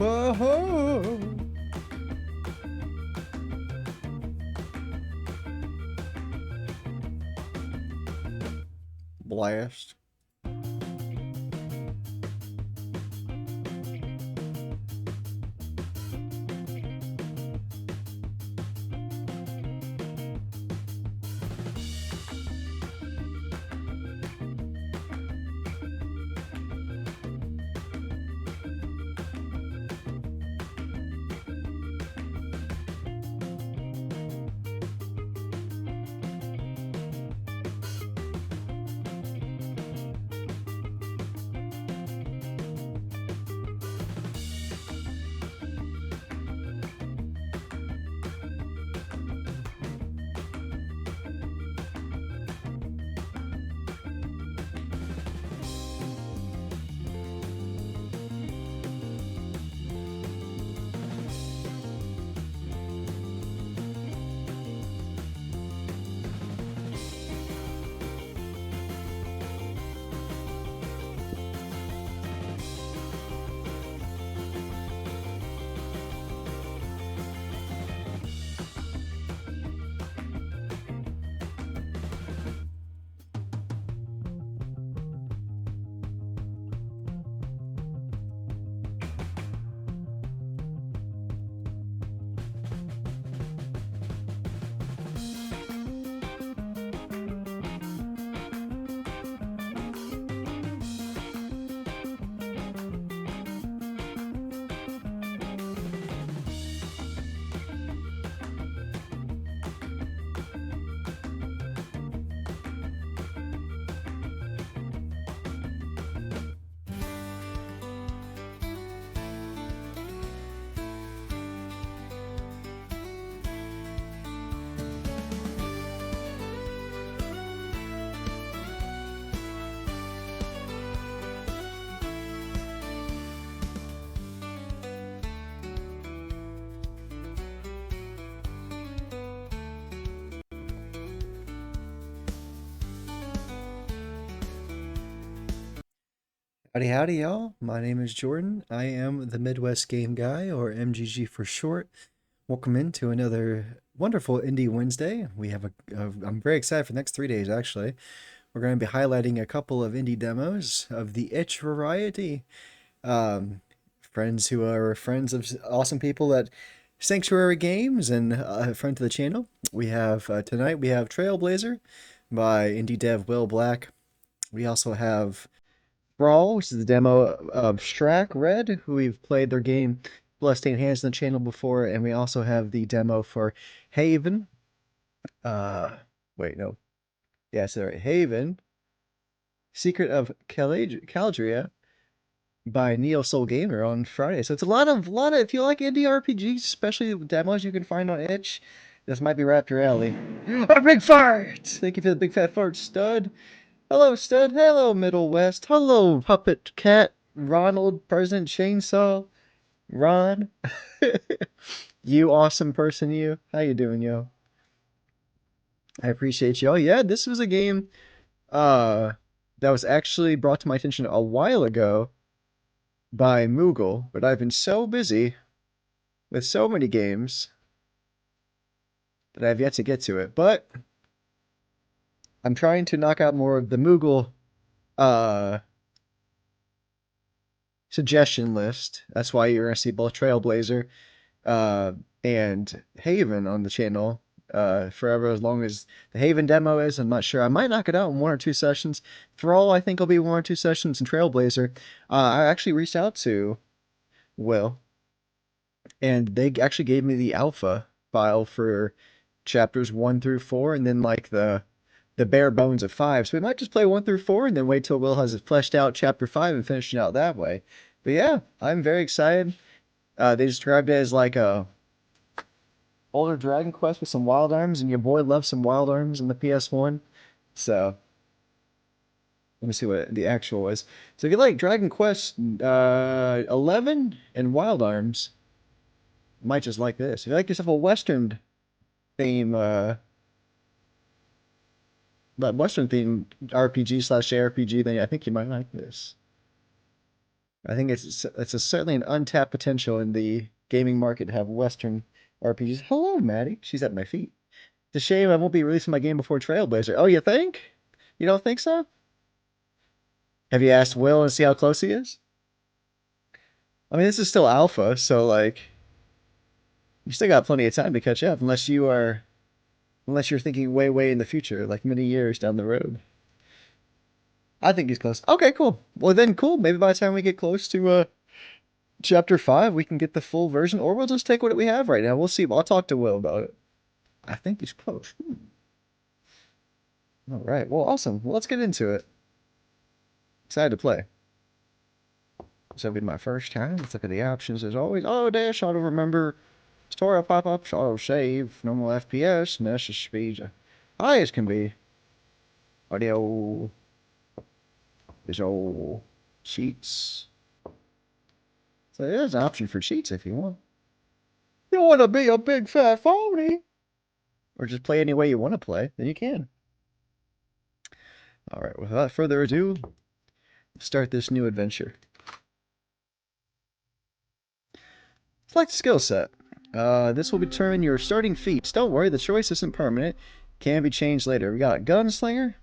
Whoa. Blast. Howdy, howdy, y'all. My name is Jordan. I am the Midwest Game Guy, or MGG for short. Welcome into another wonderful Indie Wednesday. I'm very excited for the next 3 days, actually. We're going to be highlighting a couple of indie demos of the itch variety. Um, Friends who are friends of awesome people at Sanctuary Games and a friend to the channel. Tonight we have Trailblazer by indie dev Will Black. We also have Brawl, which is the demo of Strack Red, who we've played their game Bloodstained Hands on the channel before, and we also have the demo for Haven. Uh, wait, no. Yeah, sorry. Haven, Secret of Caldria by Neo Soul Gamer on Friday. So it's a lot of, if you like indie RPGs, especially the demos you can find on itch, this might be right up your alley. A big fart! Thank you for the big fat fart, stud. Hello, Stud. Hello, Middle West. Hello, Puppet Cat. Ronald, President Chainsaw. Ron. You awesome person, you. How you doing, yo? I appreciate you. Oh, yeah, this was a game uh that was actually brought to my attention a while ago by Moogle, but I've been so busy with so many games that I've yet to get to it. But I'm trying to knock out more of the Moogle uh suggestion list. That's why you're gonna see both Trailblazer uh, and Haven on the channel forever as long as the Haven demo is. I'm not sure. I might knock it out in 1 or 2 sessions. For all I think it'll be 1 or 2 sessions in Trailblazer. I actually reached out to Will, and they actually gave me the alpha file for chapters 1 through 4, and then like the bare bones of 5. So we might just play 1 through 4 and then wait till Will has it fleshed out chapter 5 and finish it out that way. But yeah, I'm very excited. They described it as like a older Dragon Quest with some Wild Arms, and your boy loves some Wild Arms in the PS1. So let me see what the actual was. So if you like Dragon Quest 11 and Wild Arms, you might just like this. If you like yourself a Western theme, Western theme RPG slash JRPG, then I think you might like this. I think certainly an untapped potential in the gaming market to have Western RPGs. Hello, Maddie. She's at my feet. It's a shame I won't be releasing my game before Trailblazer. Oh, you think? You don't think so? Have you asked Will and see how close he is? I mean, this is still alpha, so like, you still got plenty of time to catch up, unless you're thinking way, way in the future, like many years down the road. I think he's close. Okay, cool. Well, then, cool. Maybe by the time we get close to chapter 5, we can get the full version, or we'll just take what we have right now. We'll see. I'll talk to Will about it. I think he's close. All right. Well, awesome. Well, let's get into it. Excited to play. This will be my first time. Let's look at the options as always. Oh, dash, auto remember, tutorial pop-up, auto save, normal FPS, message speed, high as can be. Audio, visual, cheats. So there's an option for cheats if you want. You want to be a big fat phony? Or just play any way you want to play, then you can. All right, without further ado, let's start this new adventure. Select skill set. This will determine your starting feats. Don't worry, the choice isn't permanent. Can be changed later. We got Gunslinger.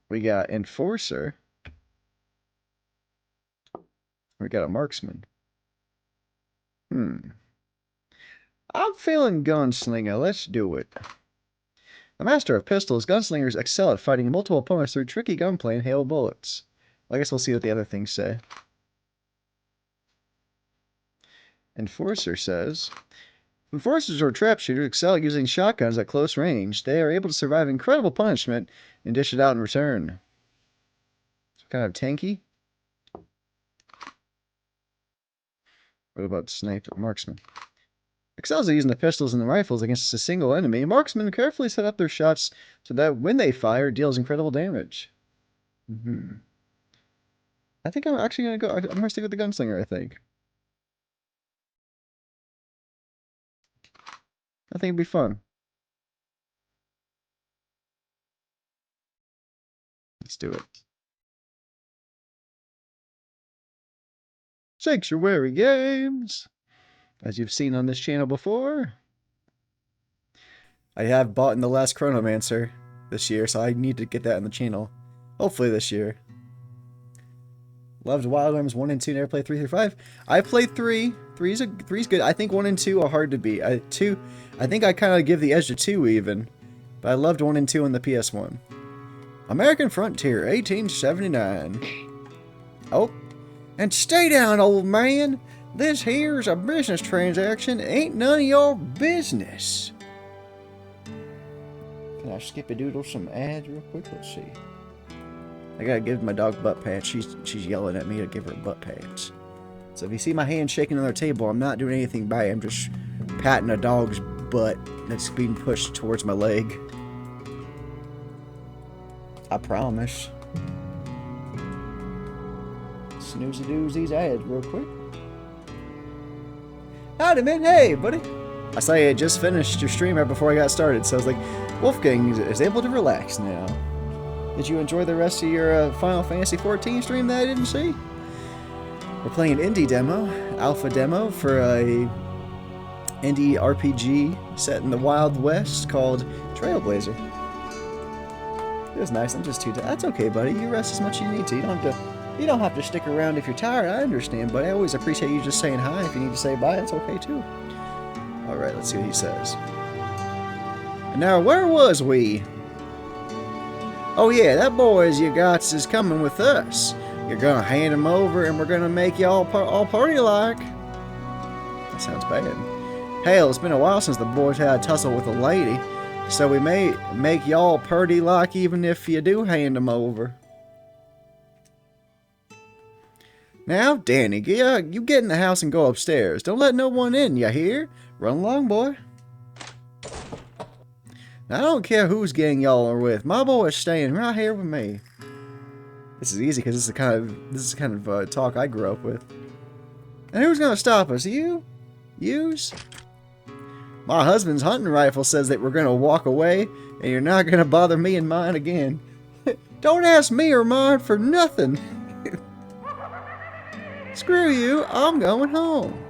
We got Enforcer. We got a Marksman. I'm feeling Gunslinger. Let's do it. A master of pistols, gunslingers excel at fighting multiple opponents through tricky gunplay and hail bullets. Well, I guess we'll see what the other things say. Enforcer says, enforcers or trap shooters excel at using shotguns at close range. They are able to survive incredible punishment and dish it out in return. So kind of tanky. What about sniper marksman? Excels at using the pistols and the rifles against a single enemy. Marksmen carefully set up their shots so that when they fire, it deals incredible damage. I think I'm actually gonna go. I'm gonna stick with the gunslinger. I think it'd be fun. Let's do it. Sanctuary Games, as you've seen on this channel before. I have bought in the last Chronomancer this year, so I need to get that on the channel. Hopefully this year. Loved Wild Arms 1 and 2, never played 3 through 5. I played 3. 3's good. I think 1 and 2 are hard to beat. I think I kind of give the edge to 2 even. But I loved 1 and 2 on the PS1. American Frontier, 1879. Oh, and stay down, old man. This here's a business transaction. Ain't none of your business. Can I skip a doodle some ads real quick? Let's see. I gotta give my dog butt pats. She's yelling at me to give her butt pats. So if you see my hand shaking on the table, I'm not doing anything bad. I'm just patting a dog's butt that's being pushed towards my leg. I promise. Snoozy-doos these ads real quick. Howdy, man. Hey, buddy. I saw you had just finished your stream right before I got started, so I was like, Wolfgang is able to relax now. Did you enjoy the rest of your Final Fantasy XIV stream that I didn't see? We're playing an indie demo, alpha demo, for a indie RPG set in the Wild West called Trailblazer. It was nice. I'm just too tired. That's okay, buddy. You rest as much as you need to. You don't have to stick around if you're tired. I understand, but I always appreciate you just saying hi. If you need to say bye, that's okay too. All right, let's see what he says. And now, where was we? Oh yeah, that boys you gots is coming with us. You're gonna hand him over and we're gonna make you all party-like. That sounds bad. Hell, it's been a while since the boys had a tussle with a lady, so we may make y'all party-like even if you do hand him over. Now, Danny, you get in the house and go upstairs. Don't let no one in, you hear? Run along, boy. Now, I don't care whose gang y'all are with. My boy's staying right here with me. This is easy because this is the kind of talk I grew up with. And who's gonna stop us? You? Yous? My husband's hunting rifle says that we're gonna walk away, and you're not gonna bother me and mine again. Don't ask me or mine for nothing. Screw you, I'm going home.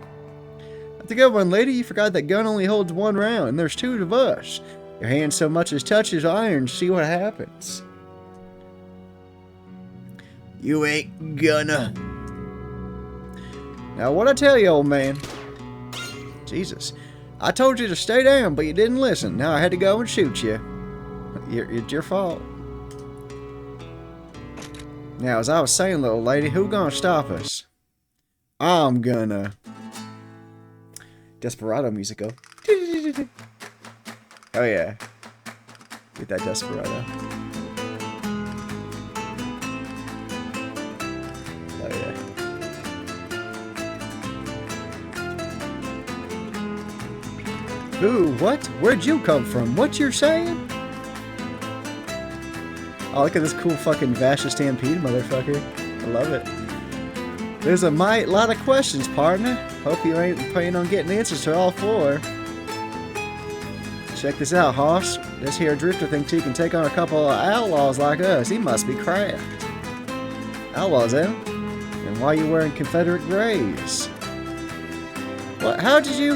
That's a good one, lady. You forgot that gun only holds one round, and there's two of us. Your hand so much as touches iron, see what happens. You ain't gonna. Now, what'd I tell you, old man? Jesus. I told you to stay down, but you didn't listen. Now I had to go and shoot you. It's your fault. Now, as I was saying, little lady, who gonna stop us? I'm gonna. Desperado musical. Oh yeah. Get that Desperado. Oh yeah. Ooh, what? Where'd you come from? What you're saying? Oh, look at this cool fucking Vasha Stampede, motherfucker. I love it. There's a lot of questions, partner. Hope you ain't planning on getting answers to all four. Check this out, Hoss. This here drifter thinks he can take on a couple of outlaws like us. He must be cracked. Outlaws, eh? And why you wearing Confederate grays? What? How did you?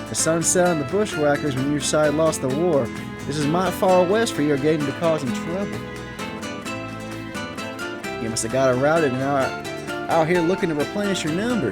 The sun set on the bushwhackers when your side lost the war. This is mighty far west for your getting to causing trouble. You must have got it routed and now out here looking to replenish your number.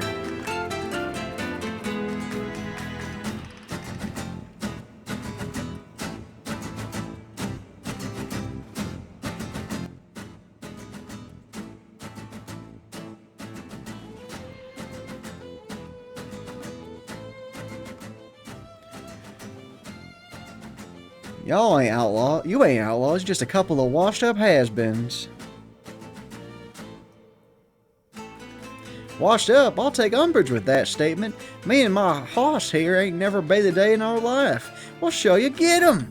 Y'all ain't outlaws. You ain't outlaws. Just a couple of washed-up has-beens. Washed up? I'll take umbrage with that statement. Me and my hoss here ain't never bathed a day in our life. We'll show you. Get him!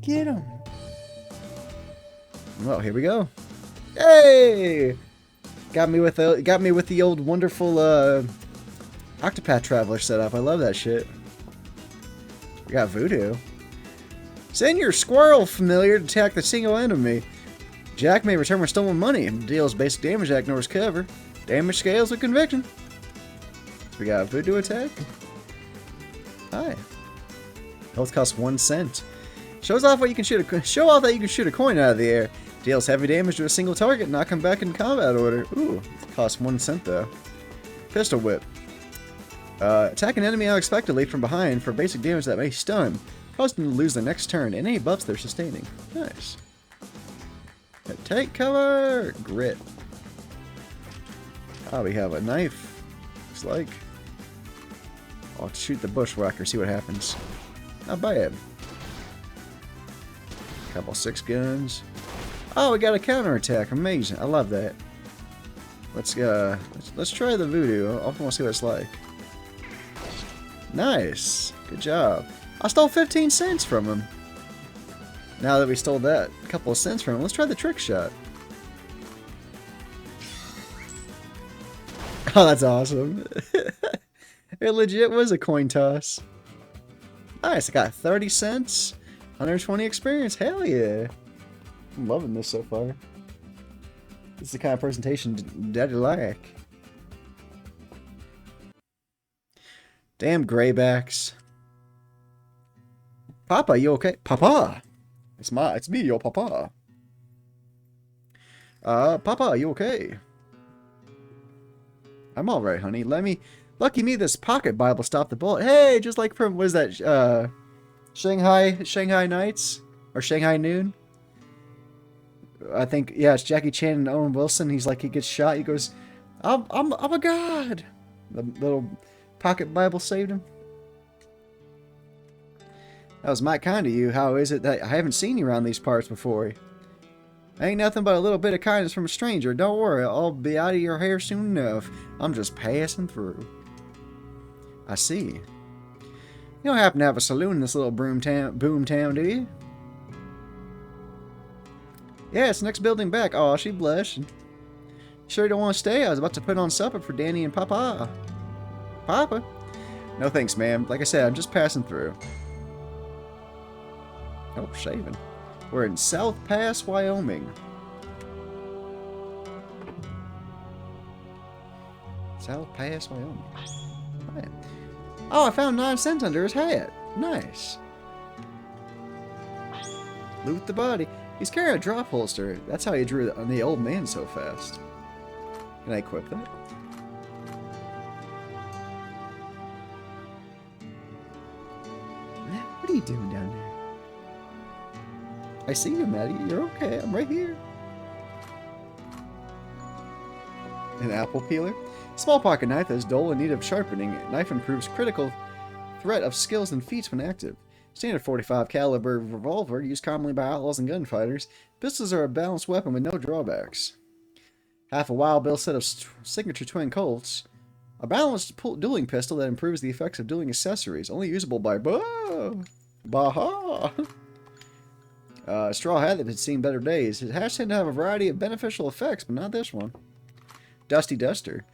Get him! Well, here we go. Hey! Got me with the old wonderful Octopath Traveler setup. I love that shit. We got voodoo. Send your squirrel familiar to attack the single enemy. Jack may return with stolen money and deals basic damage that ignores cover. Damage scales with conviction. So we got a voodoo attack. Hi. Health costs 1 cent. Show off that you can shoot a coin out of the air. Deals heavy damage to a single target, knock him back in combat order. Ooh, it costs 1 cent though. Pistol whip. Attack an enemy unexpectedly from behind for basic damage that may stun. Cause them to lose the next turn and any buffs they're sustaining. Nice. Take cover! Grit. Oh, we have a knife. Looks like. I'll shoot the bushwhacker, see what happens. Not bad. Couple 6 guns. Oh, we got a counterattack. Amazing. I love that. Let's try the voodoo. I want to see what it's like. Nice. Good job. I stole 15 cents from him. Now that we stole that couple of cents from him, let's try the trick shot. Oh, that's awesome. It legit was a coin toss. Nice, I got 30 cents, 120 experience. Hell yeah. I'm loving this so far. This is the kind of presentation Daddy like. Damn graybacks. Papa, you okay? Papa! It's me, your papa. Papa, you okay? I'm alright, honey. Lucky me, this pocket Bible stopped the bullet. Hey, just like from, what is that, Shanghai Nights? Or Shanghai Noon? I think, yeah, it's Jackie Chan and Owen Wilson. He's like, he gets shot, he goes, I'm a god! The little pocket Bible saved him. That was mighty kind of you. How is it that I haven't seen you around these parts before? Ain't nothing but a little bit of kindness from a stranger. Don't worry, I'll be out of your hair soon enough. I'm just passing through. I see. You don't happen to have a saloon in this little boom town, do you? Yeah, it's the next building back. Oh, she blushed. Sure you don't want to stay? I was about to put on supper for Danny and Papa. Papa? No thanks, ma'am. Like I said, I'm just passing through. Oh, shaving. We're in South Pass, Wyoming. South Pass, Wyoming. Right. Oh, I found 9 cents under his hat. Nice. Loot the body. He's carrying a drop holster. That's how he drew the old man so fast. Can I equip that? What are you doing down there? I see you, Maddie. You're okay. I'm right here. An apple peeler. Small pocket knife that is dull in need of sharpening. Knife improves critical threat of skills and feats when active. Standard 45 caliber revolver used commonly by outlaws and gunfighters. Pistols are a balanced weapon with no drawbacks. Half a Wild Bill set of signature twin Colts. A balanced dueling pistol that improves the effects of dueling accessories. Only usable by Baha. A straw hat that had seen better days. It has tend to have a variety of beneficial effects, but not this one. Dusty Duster.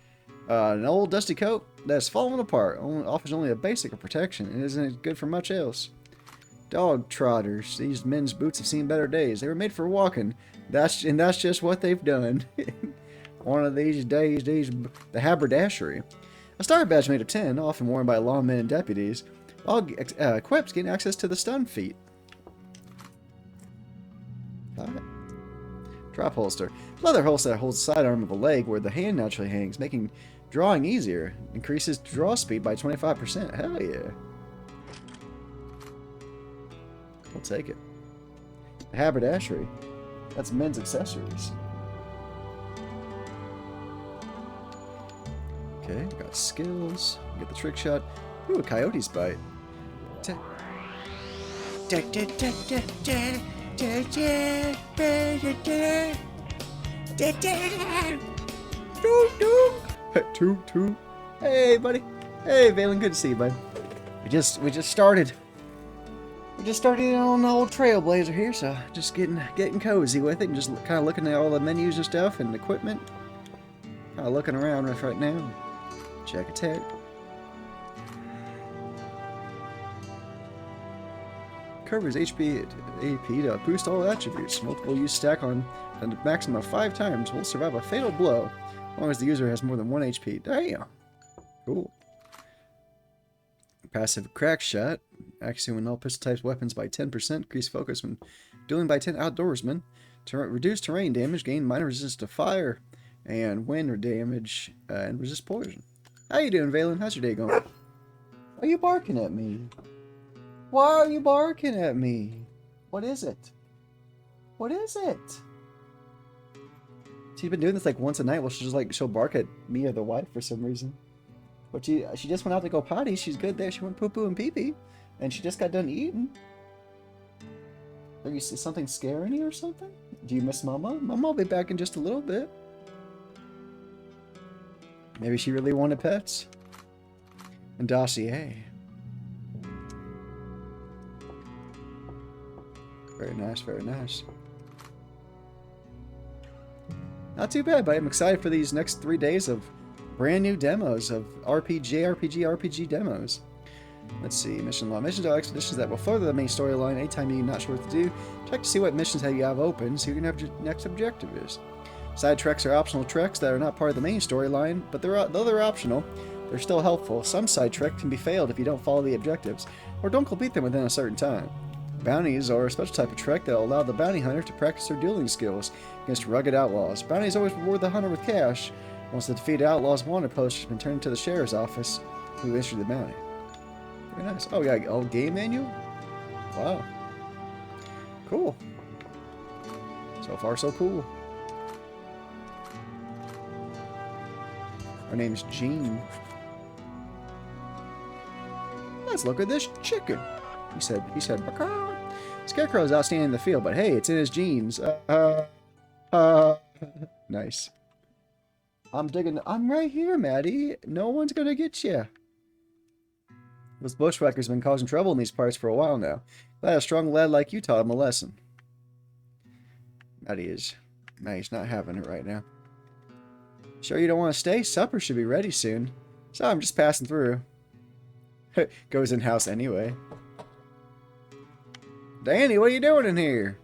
An old dusty coat that's fallen apart. Offers only a basic of protection and isn't good for much else. Dog trotters. These men's boots have seen better days. They were made for walking. That's just what they've done. One of these days, the haberdashery. A star badge made of tin, often worn by lawmen and deputies. All equipped gain access to the stun feat. Drop holster. Leather holster that holds the sidearm of a leg where the hand naturally hangs, making drawing easier. Increases draw speed by 25%. Hell yeah. We'll take it. The haberdashery. That's men's accessories. Okay, got skills. Get the trick shot. Ooh, a coyote's bite. Toot toot. Hey, buddy. Hey, Valen, good to see you, bud. We just started. We just started on the old Trailblazer here, so just getting cozy with it and just kind of looking at all the menus and stuff and equipment. Kind of looking around right now. Check a tech. Covers HP AP to boost all attributes. Multiple use stack on a maximum of 5 times. Will survive a fatal blow as long as the user has more than 1 HP. Damn. Cool. Passive crack shot. Accuracy when all pistol types weapons by 10%. Increase focus when dueling by 10 outdoorsmen. Reduce terrain damage. Gain minor resistance to fire and wind damage and resist poison. How you doing, Valen? How's your day going? Why are you barking at me? Why are you barking at me? What is it? What is it? She's been doing this like once a night. Well, she'll bark at me or the wife for some reason. But she just went out to go potty. She's good there. She went poo poo and pee pee, and she just got done eating. Are you something scaring you or something? Do you miss Mama? Mama will be back in just a little bit. Maybe she really wanted pets. And dossier. Very nice, very nice. Not too bad, but I'm excited for these next 3 days of brand new demos of RPG demos. Let's see, mission log. Missions are expeditions that will further the main storyline. Anytime you're not sure what to do, check to see what missions you have open so you can have your next objective is. Side treks are optional treks that are not part of the main storyline, but though they're optional, they're still helpful. Some side treks can be failed if you don't follow the objectives, or don't complete them within a certain time. Bounties are a special type of trek that will allow the bounty hunter to practice their dueling skills against rugged outlaws. Bounties always reward the hunter with cash. Once the defeated outlaw's wanted post has been turned to the sheriff's office, who issued the bounty. Very nice. Oh, yeah, old game manual? Wow. Cool. So far, so cool. Her name's Jean. Let's look at this chicken. He said, Baka. Scarecrow's outstanding in the field, but hey, it's in his jeans. Nice. I'm right here, Maddie. No one's gonna get you. Those bushwhackers have been causing trouble in these parts for a while now. Glad a strong lad like you taught him a lesson. Maddie's not having it right now. Sure you don't want to stay? Supper should be ready soon. So I'm just passing through. Goes in-house anyway. Danny, what are you doing in here?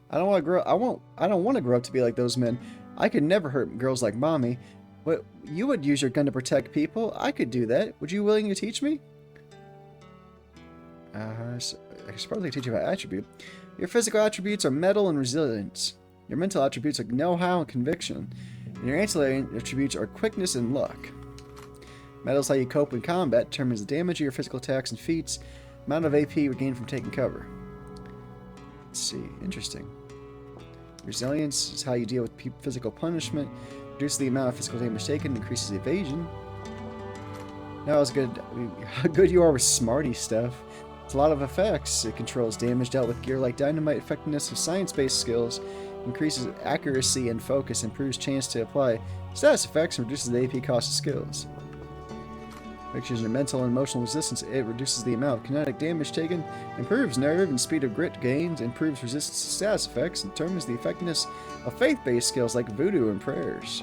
I don't want to grow up to be like those men. I could never hurt girls like Mommy. What, you would use your gun to protect people? I could do that. Would you willing to teach me? I suppose I could teach you about attribute. Your physical attributes are mettle and resilience. Your mental attributes are know-how and conviction. And your ancillary attributes are quickness and luck. Mettle is how you cope in combat, determines the damage of your physical attacks and feats, amount of AP you gain from taking cover. Let's see, interesting. Resilience is how you deal with physical punishment, reduces the amount of physical damage taken, increases evasion. That was good. I mean, how good you are with smarty stuff. It's a lot of effects. It controls damage dealt with gear like dynamite, effectiveness of science-based skills, increases accuracy and focus, improves chance to apply status effects, and reduces the AP cost of skills. Reduces your mental and emotional resistance. It reduces the amount of kinetic damage taken, improves nerve and speed of grit gains, improves resistance to status effects, and determines the effectiveness of faith-based skills like voodoo and prayers.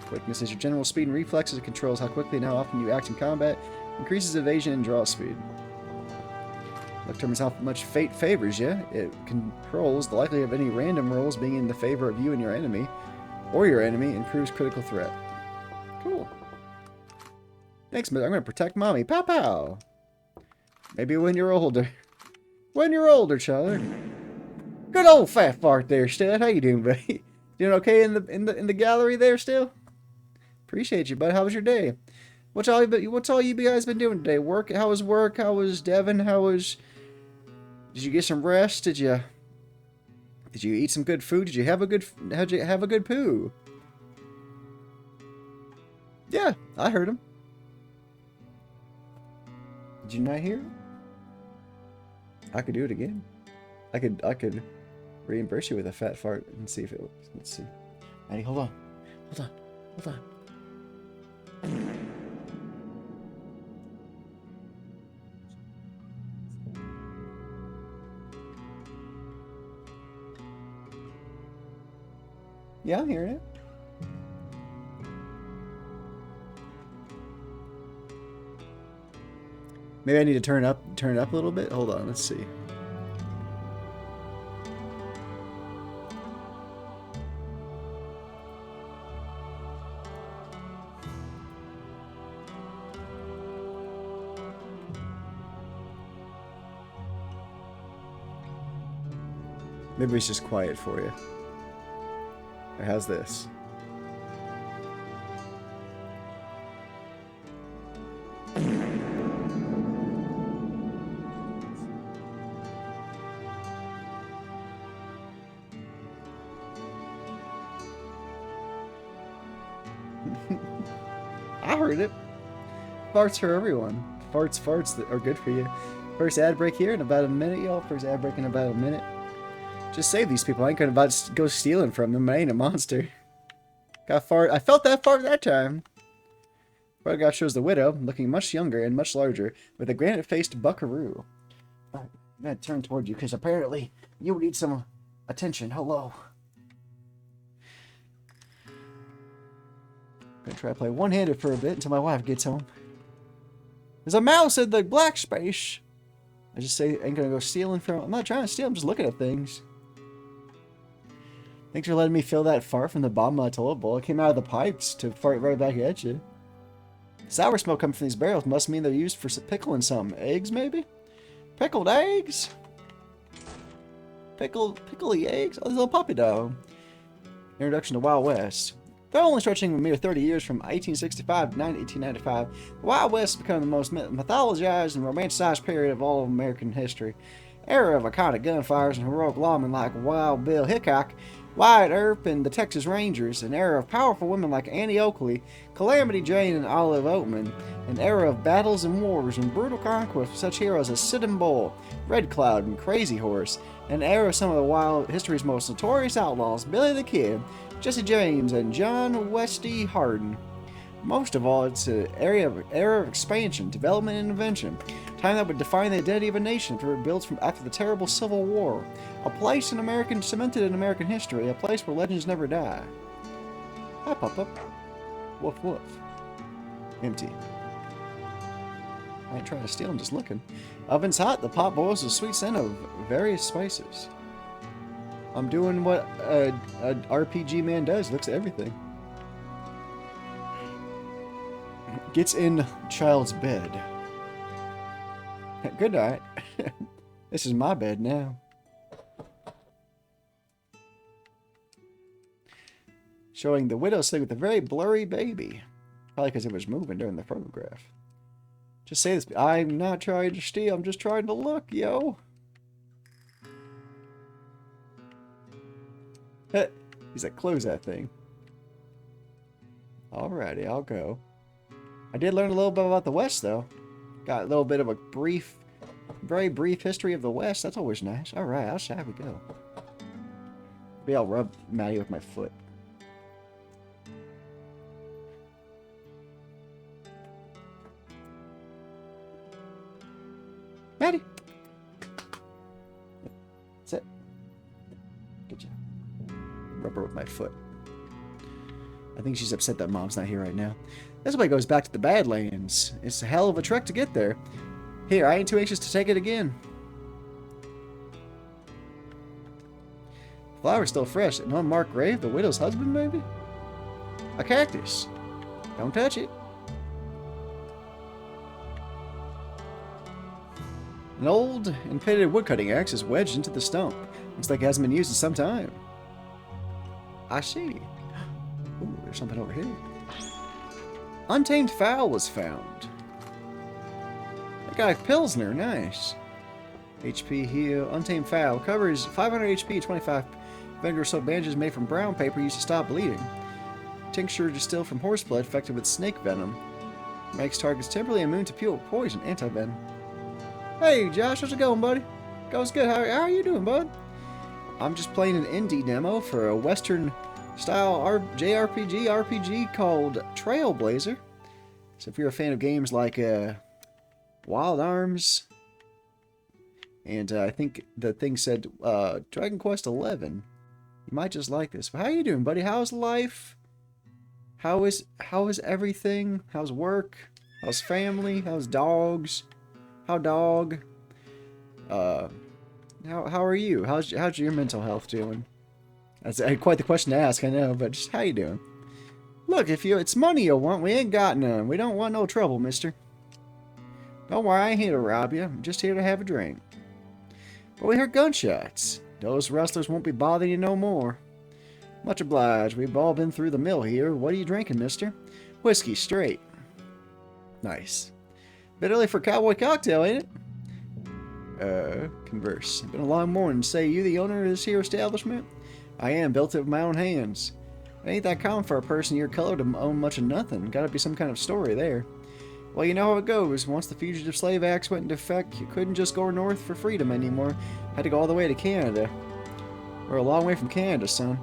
Quickness is your general speed and reflexes. It controls how quickly and how often you act in combat, increases evasion and draw speed. Luck determines how much fate favors you. It controls the likelihood of any random rolls being in the favor of you and your enemy, or your enemy, improves critical threat. Cool. Thanks, man. I'm going to protect mommy. Pow pow. Maybe when you're older. When you're older, child. Good old fat fart there, Stud. How you doing, buddy? Doing okay in the gallery there still? Appreciate you, bud. How was your day? What's all you guys been doing today? Work? How was work? How was Devin? Did you get some rest? Did you eat some good food? Did you have a good poo? Yeah, I heard him. Did you not hear him? I could do it again. I could reimburse you with a fat fart and see if it works. Let's see. Maddie, hold on. Hold on. Yeah, I'm hearing it. Maybe I need to turn it up a little bit. Hold on, let's see. Maybe it's just quiet for you. Or how's this? I heard it. Farts for everyone. Farts that are good for you. First ad break here in about a minute, y'all. First ad break in about a minute. Just save these people. I ain't gonna about to go stealing from them. I ain't a monster. Got fart. I felt that fart that time. Photograph shows the widow, looking much younger and much larger, with a granite-faced buckaroo. Alright, I'm gonna turn toward you, because apparently you need some attention. Hello. I'm gonna try to play one-handed for a bit until my wife gets home. There's a mouse in the black space. I just say I ain't gonna go stealing from. I'm not trying to steal. I'm just looking at things. Thanks for letting me feel that fart from the bottom of my toilet bowl. It came out of the pipes to fart right back at you. Sour smoke coming from these barrels must mean they're used for pickling something. Eggs, maybe? Pickled eggs? Pickly eggs? Oh, there's a little puppy dog. Introduction to Wild West. Though only stretching a mere 30 years from 1865 to 1895, the Wild West has become the most mythologized and romanticized period of all of American history. Era of iconic gunfires and heroic lawmen like Wild Bill Hickok, Wyatt Earp, and the Texas Rangers. An era of powerful women like Annie Oakley, Calamity Jane, and Olive Oatman. An era of battles and wars and brutal conquests with such heroes as Sitting Bull, Red Cloud, and Crazy Horse. An era of some of the wild history's most notorious outlaws, Billy the Kid, Jesse James, and John Wesley Hardin. Most of all, it's an era of expansion, development, and invention. Time that would define the identity of a nation, for it builds from after the terrible Civil War. A place cemented in American history, a place where legends never die. Hi, Papa. Woof woof. Empty. I ain't trying to steal, I'm just looking. Oven's hot, the pot boils with sweet scent of various spices. I'm doing what a RPG man does. Looks at everything. Gets in child's bed. Good night. This is my bed now. Showing the widow sitting with a very blurry baby. Probably because it was moving during the photograph. Just say this. I'm not trying to steal. I'm just trying to look, yo. He's like, close that thing. Alrighty, I'll go. I did learn a little bit about the West, though. Got a little bit of a brief, very brief history of the West. That's always nice. Alright, outside we go. Maybe I'll rub Maddie with my foot. Maddie! Sit. Good job. Rub her with my foot. I think she's upset that Mom's not here right now. This way goes back to the Badlands. It's a hell of a trek to get there. Here, I ain't too anxious to take it again. Flower's still fresh. An unmarked grave? The widow's husband, maybe? A cactus. Don't touch it. An old and pitted woodcutting axe is wedged into the stump. Looks like it hasn't been used in some time. I see. Ooh, there's something over here. Untamed fowl was found. That guy Pilsner, nice. HP heal. Untamed fowl covers 500 HP, 25 vinegar soap bandages made from brown paper used to stop bleeding. Tincture distilled from horse blood, affected with snake venom. Makes targets temporarily immune to pure poison, anti-venom. Hey Josh, how's it going, buddy? Goes good. How are you doing, bud? I'm just playing an indie demo for a Western style JRPG RPG called Trailblazer. So if you're a fan of games like Wild Arms, and I think the thing said Dragon Quest XI, you might just like this. How you doing, buddy? How's life? How is everything? How's work? How's family? How's dogs? How dog? How are you? How's your mental health doing? That's quite the question to ask, I know, but just how you doing? Look, if it's money you want, we ain't got none. We don't want no trouble, mister. Don't worry, I ain't here to rob you. I'm just here to have a drink. But we heard gunshots. Those rustlers won't be bothering you no more. Much obliged. We've all been through the mill here. What are you drinking, mister? Whiskey, straight. Nice. Bit early for a cowboy cocktail, ain't it? Converse. Been a long morning. Say, you the owner of this here establishment? I am. Built it with my own hands. It ain't that common for a person your color to own much of nothing. Gotta be some kind of story there. Well, you know how it goes. Once the Fugitive Slave Acts went into effect, you couldn't just go north for freedom anymore. Had to go all the way to Canada. We're a long way from Canada, son.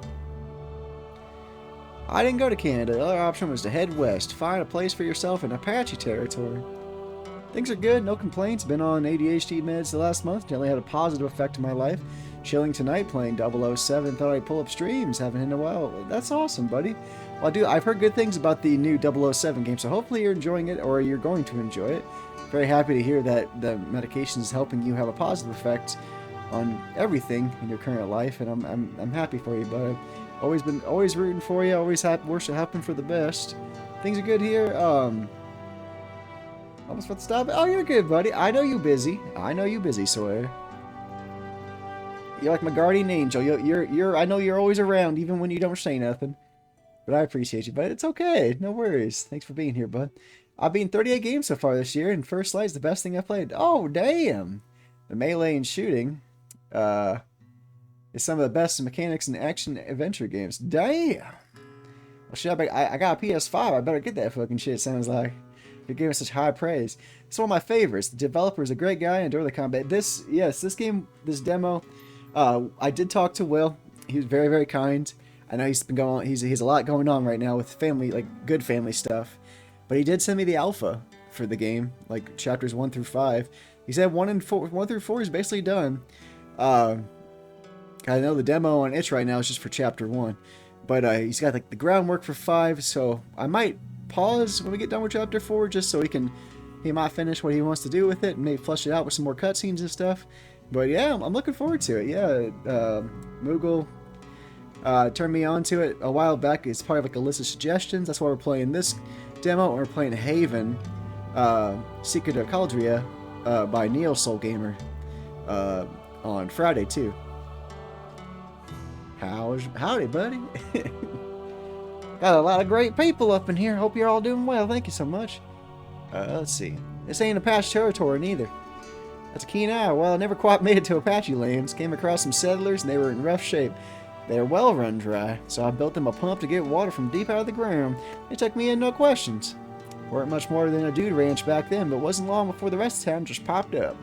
I didn't go to Canada. The other option was to head west. Find a place for yourself in Apache territory. Things are good, no complaints. Been on ADHD meds the last month. Generally had a positive effect on my life. Chilling tonight, playing 007. Thought I'd pull up streams. Haven't in a while. That's awesome, buddy. Well, I've heard good things about the new 007 game, so hopefully you're enjoying it, or you're going to enjoy it. Very happy to hear that the medication is helping you have a positive effect on everything in your current life, and I'm happy for you, bud. Always rooting for you. Always hoping for the best. Things are good here. Almost about to stop it. Oh, you're good, buddy. I know you busy. Sawyer. You're like my guardian angel. I know you're always around, even when you don't say nothing. But I appreciate you, bud. It's okay. No worries. Thanks for being here, bud. I've been 38 games so far this year, and First Light's the best thing I've played. Oh, damn. The melee and shooting is some of the best mechanics in action adventure games. Damn. Well, shit, I got a PS5. I better get that fucking shit, sounds like. You're giving such high praise. It's one of my favorites. The developer is a great guy. Enjoy the combat. This demo, I did talk to Will. He was very, very kind. I know he's a lot going on right now with family, like good family stuff. But he did send me the alpha for the game, like chapters 1 through 5. He said 1 through 4 is basically done. I know the demo on itch right now is just for chapter 1. But he's got like the groundwork for 5, so I might pause when we get done with chapter 4 just so he might finish what he wants to do with it and maybe flush it out with some more cutscenes and stuff. But yeah, I'm looking forward to it. Yeah, Moogle turned me on to it a while back. It's part of like a list of suggestions. That's why we're playing this demo. We're playing Haven, Secret of Caldria by Neo Soul Gamer on Friday too. Howdy, buddy. Got a lot of great people up in here. Hope you're all doing well. Thank you so much. Let's see. This ain't Apache territory neither. That's a keen eye. Well, I never quite made it to Apache lands. Came across some settlers and they were in rough shape. They were well run dry, so I built them a pump to get water from deep out of the ground. They took me in, no questions. Weren't much more than a dude ranch back then, but wasn't long before the rest of town just popped up.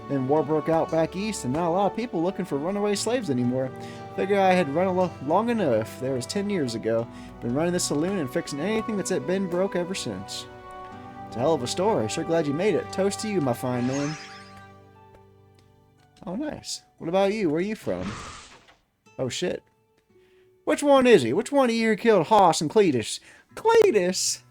Then war broke out back east, and not a lot of people looking for runaway slaves anymore. Figured I had run long enough. There was 10 years ago. Been running this saloon and fixing anything that's been broke ever since. It's a hell of a story. Sure glad you made it. Toast to you, my fine man. Oh, nice. What about you? Where are you from? Oh, shit. Which one is he? Which one of you killed Hoss and Cletus? Cletus?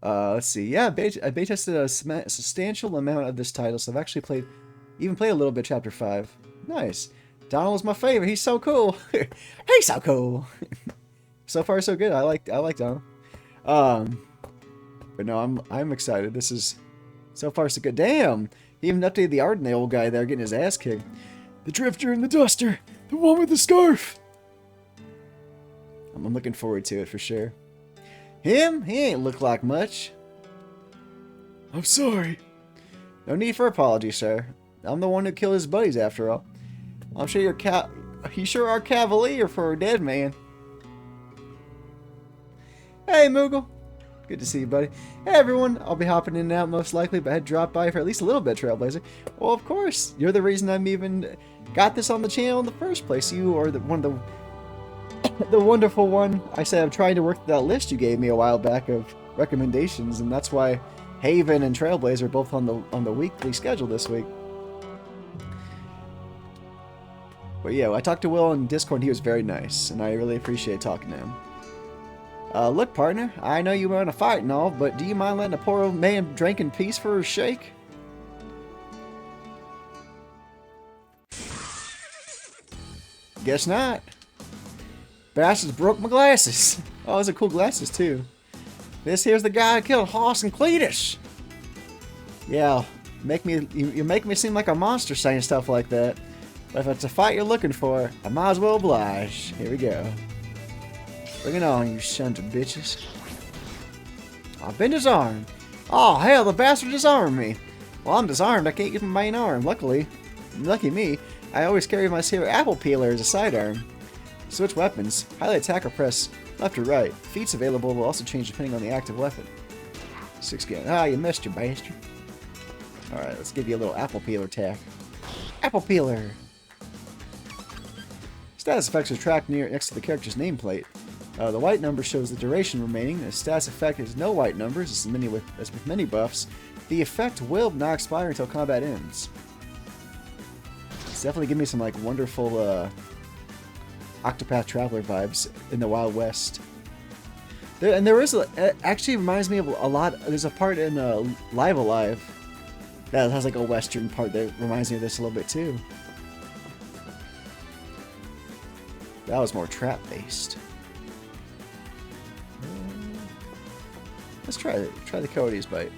Let's see. Yeah, I beta tested a substantial amount of this title, so I've actually played a little bit Chapter 5. Nice. Donald was my favorite. He's so cool. He's so cool. So far, so good. I like Donald. But no, I'm excited. This is so far so good. Damn. He even updated the art in the old guy there getting his ass kicked. The Drifter and the Duster. The one with the scarf. I'm looking forward to it for sure. Him? He ain't look like much. I'm sorry. No need for apology, sir. I'm the one who killed his buddies after all. I'm sure you sure are cavalier for a dead man. Hey, Moogle. Good to see you, buddy. Hey, everyone. I'll be hopping in and out most likely, but I had dropped by for at least a little bit, Trailblazer. Well, of course. You're the reason I'm even got this on the channel in the first place. You are the wonderful one. I said I'm trying to work that list you gave me a while back of recommendations, and that's why Haven and Trailblazer are both on the weekly schedule this week. But yeah, I talked to Will on Discord, and he was very nice, and I really appreciate talking to him. Look, partner, I know you were in a fight and all, but do you mind letting a poor old man drink in peace for a shake? Guess not. Bastards broke my glasses. Oh, those are cool glasses, too. This here's the guy who killed Hoss and Cletus. Yeah, you make me seem like a monster saying stuff like that. But if it's a fight you're looking for, I might as well oblige. Here we go. Bring it on, you sons of bitches. I've been disarmed. Oh, hell, the bastard disarmed me. Well, I'm disarmed. I can't use my main arm. Lucky me, I always carry my silver apple peeler as a sidearm. Switch weapons. Highlight attack or press left or right. Feats available will also change depending on the active weapon. 6 gun. Ah, you missed, you bastard. Alright, let's give you a little apple peeler attack. Apple peeler! Status effects are tracked next to the character's nameplate. The white number shows the duration remaining. The status effect is no white numbers, as with many buffs. The effect will not expire until combat ends. It's definitely giving me some like wonderful Octopath Traveler vibes in the Wild West. There is actually reminds me of a lot. There's a part in Live Alive that has like a western part that reminds me of this a little bit too. That was more trap based. Let's try the Cody's bite.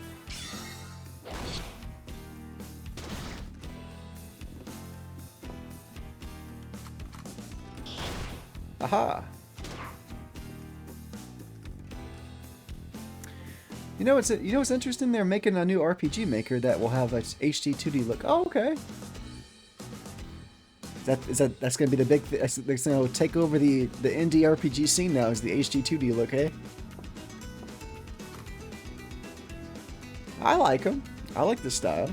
Aha! You know what's interesting? They're making a new RPG maker that will have a HD 2D look. Oh, okay. That's gonna be the big thing. That's gonna take over the indie RPG scene now. Is the HD 2D look? Eh? I like them. I like the style.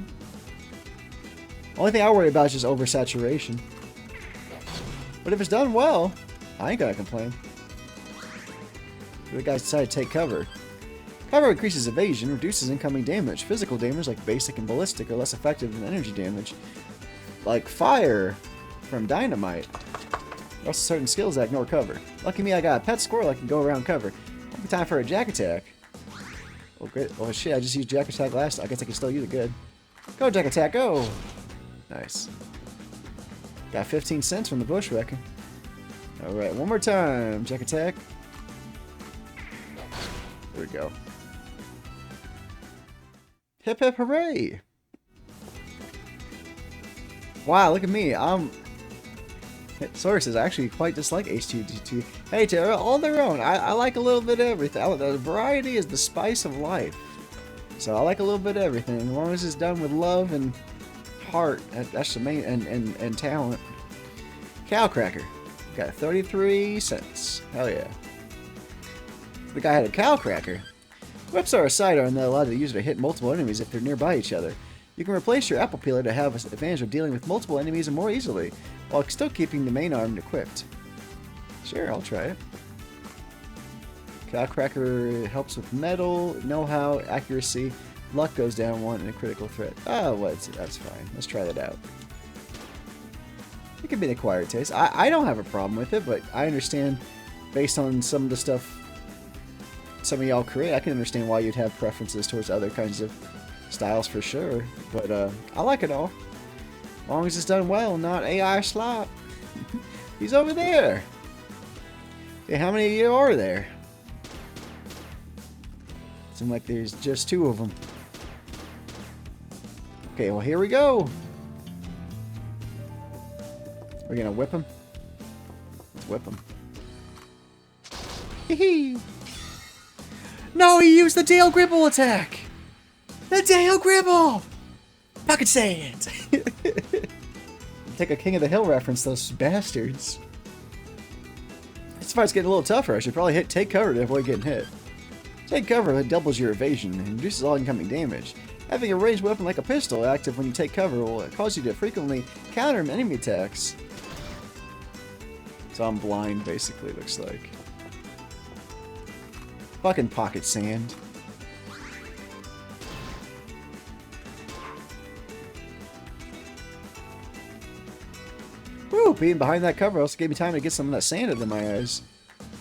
Only thing I worry about is just oversaturation. But if it's done well, I ain't gonna complain. The guys decided to take cover. Cover increases evasion, reduces incoming damage. Physical damage, like basic and ballistic, are less effective than energy damage. Like fire from dynamite. Also certain skills that ignore cover. Lucky me, I got a pet squirrel that can go around cover. Won't be time for a jack attack. Oh, great. Oh, shit, I just used jack attack last. I guess I can still use it good. Go, Jack Attack, go! Nice. Got 15 cents from the bushwhacker. Alright, one more time. Jack Attack. There we go. Hip hip hooray! Wow, look at me. Sources I actually quite dislike H2G2. Hey, to all their own. I like a little bit of everything. The variety is the spice of life. So I like a little bit of everything. As long as it's done with love and heart, that's the main, and talent. Cow Cracker. Got 33 cents. Hell yeah. The guy had a cow cracker. Whips are a sidearm that allow the user to hit multiple enemies if they're nearby each other. You can replace your apple peeler to have an advantage of dealing with multiple enemies more easily, while still keeping the main arm equipped. Sure, I'll try it. Cow cracker helps with metal, know-how, accuracy. Luck goes down 1 and a critical threat. Oh, that's fine. Let's try that out. It could be an acquired taste. I don't have a problem with it, but I understand based on some of the stuff some of y'all create, I can understand why you'd have preferences towards other kinds of styles for sure. But I like it all. As long as it's done well, not AI slop. He's over there. Hey, how many of you are there? Seems like there's just 2 of them. Okay, well here we go. We're gonna whip him. Let's whip him. Hee. No, he used the Dale Gribble attack! The Dale Gribble! Pocket sand! Take a King of the Hill reference, those bastards. This fight's getting a little tougher. I should probably take cover to avoid getting hit. Take cover doubles your evasion and reduces all incoming damage. Having a ranged weapon like a pistol active when you take cover will cause you to frequently counter enemy attacks. So I'm blind, basically, looks like. Fucking pocket sand. Woo! Being behind that cover also gave me time to get some of that sand into my eyes.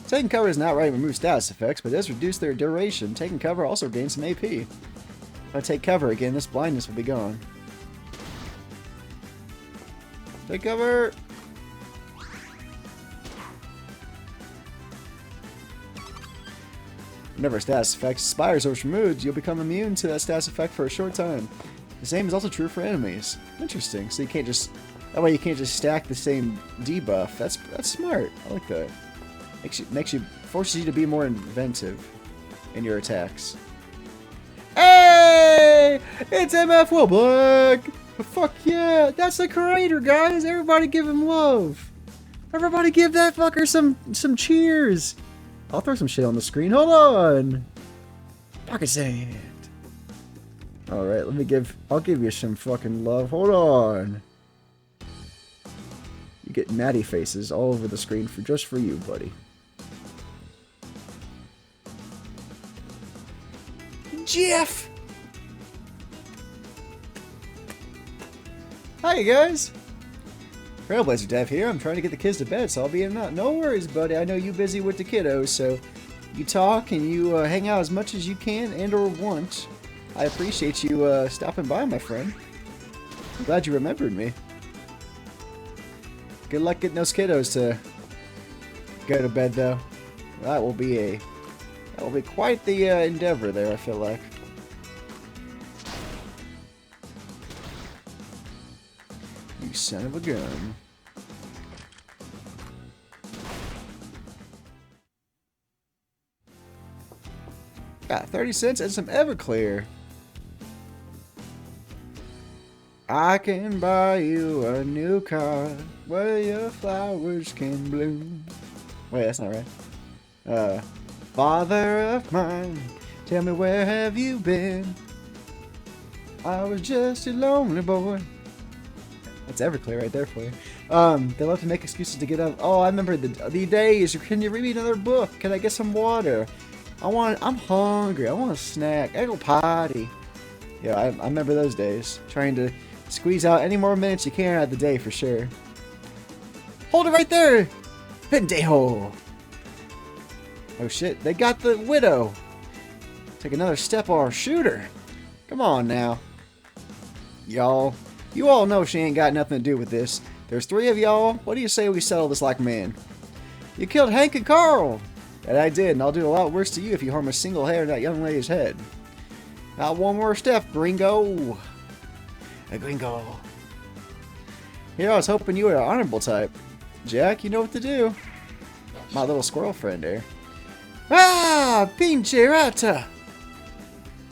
Taking cover does not outright remove status effects, but does reduce their duration. Taking cover also gains some AP. If I take cover again, this blindness will be gone. Take cover! Whenever a status effect expires or is removed, you'll become immune to that status effect for a short time. The same is also true for enemies. Interesting. So you can't just... That way you can't just stack the same debuff. That's smart. I like that. Forces you to be more inventive in your attacks. Hey! It's MF Wilblack! Fuck yeah! That's the creator, guys! Everybody give him love! Everybody give that fucker some cheers! I'll throw some shit on the screen. Hold on! Pocket sand. Alright, I'll give you some fucking love. Hold on. You get natty faces all over the screen just for you, buddy. Jeff! Hi, guys! Trailblazer Dev here. I'm trying to get the kids to bed, so I'll be in and out. No worries, buddy. I know you're busy with the kiddos, so you talk and you hang out as much as you can and or want. I appreciate you stopping by, my friend. I'm glad you remembered me. Good luck getting those kiddos to go to bed, though. That will be quite the endeavor there, I feel like. You son of a gun. Got 30 cents and some Everclear. I can buy you a new car where your flowers can bloom. Wait, that's not right. Father of mine, tell me where have you been? I was just a lonely boy. That's Everclear right there for you. They love to make excuses to get up. Oh, I remember the days. Can you read me another book? Can I get some water? I'm hungry. I want a snack. I go potty. Yeah, I remember those days. Trying to squeeze out any more minutes you can out of the day for sure. Hold it right there! Pendejo! Oh shit, they got the widow! Take another step or shoot her! Come on now. Y'all, you all know she ain't got nothing to do with this. There's 3 of y'all. What do you say we settle this like men? You killed Hank and Carl! And I did, and I'll do a lot worse to you if you harm a single hair in that young lady's head. Not one more step, gringo. A gringo. Here, I was hoping you were an honorable type. Jack, you know what to do. My little squirrel friend there. Ah, pinche rata!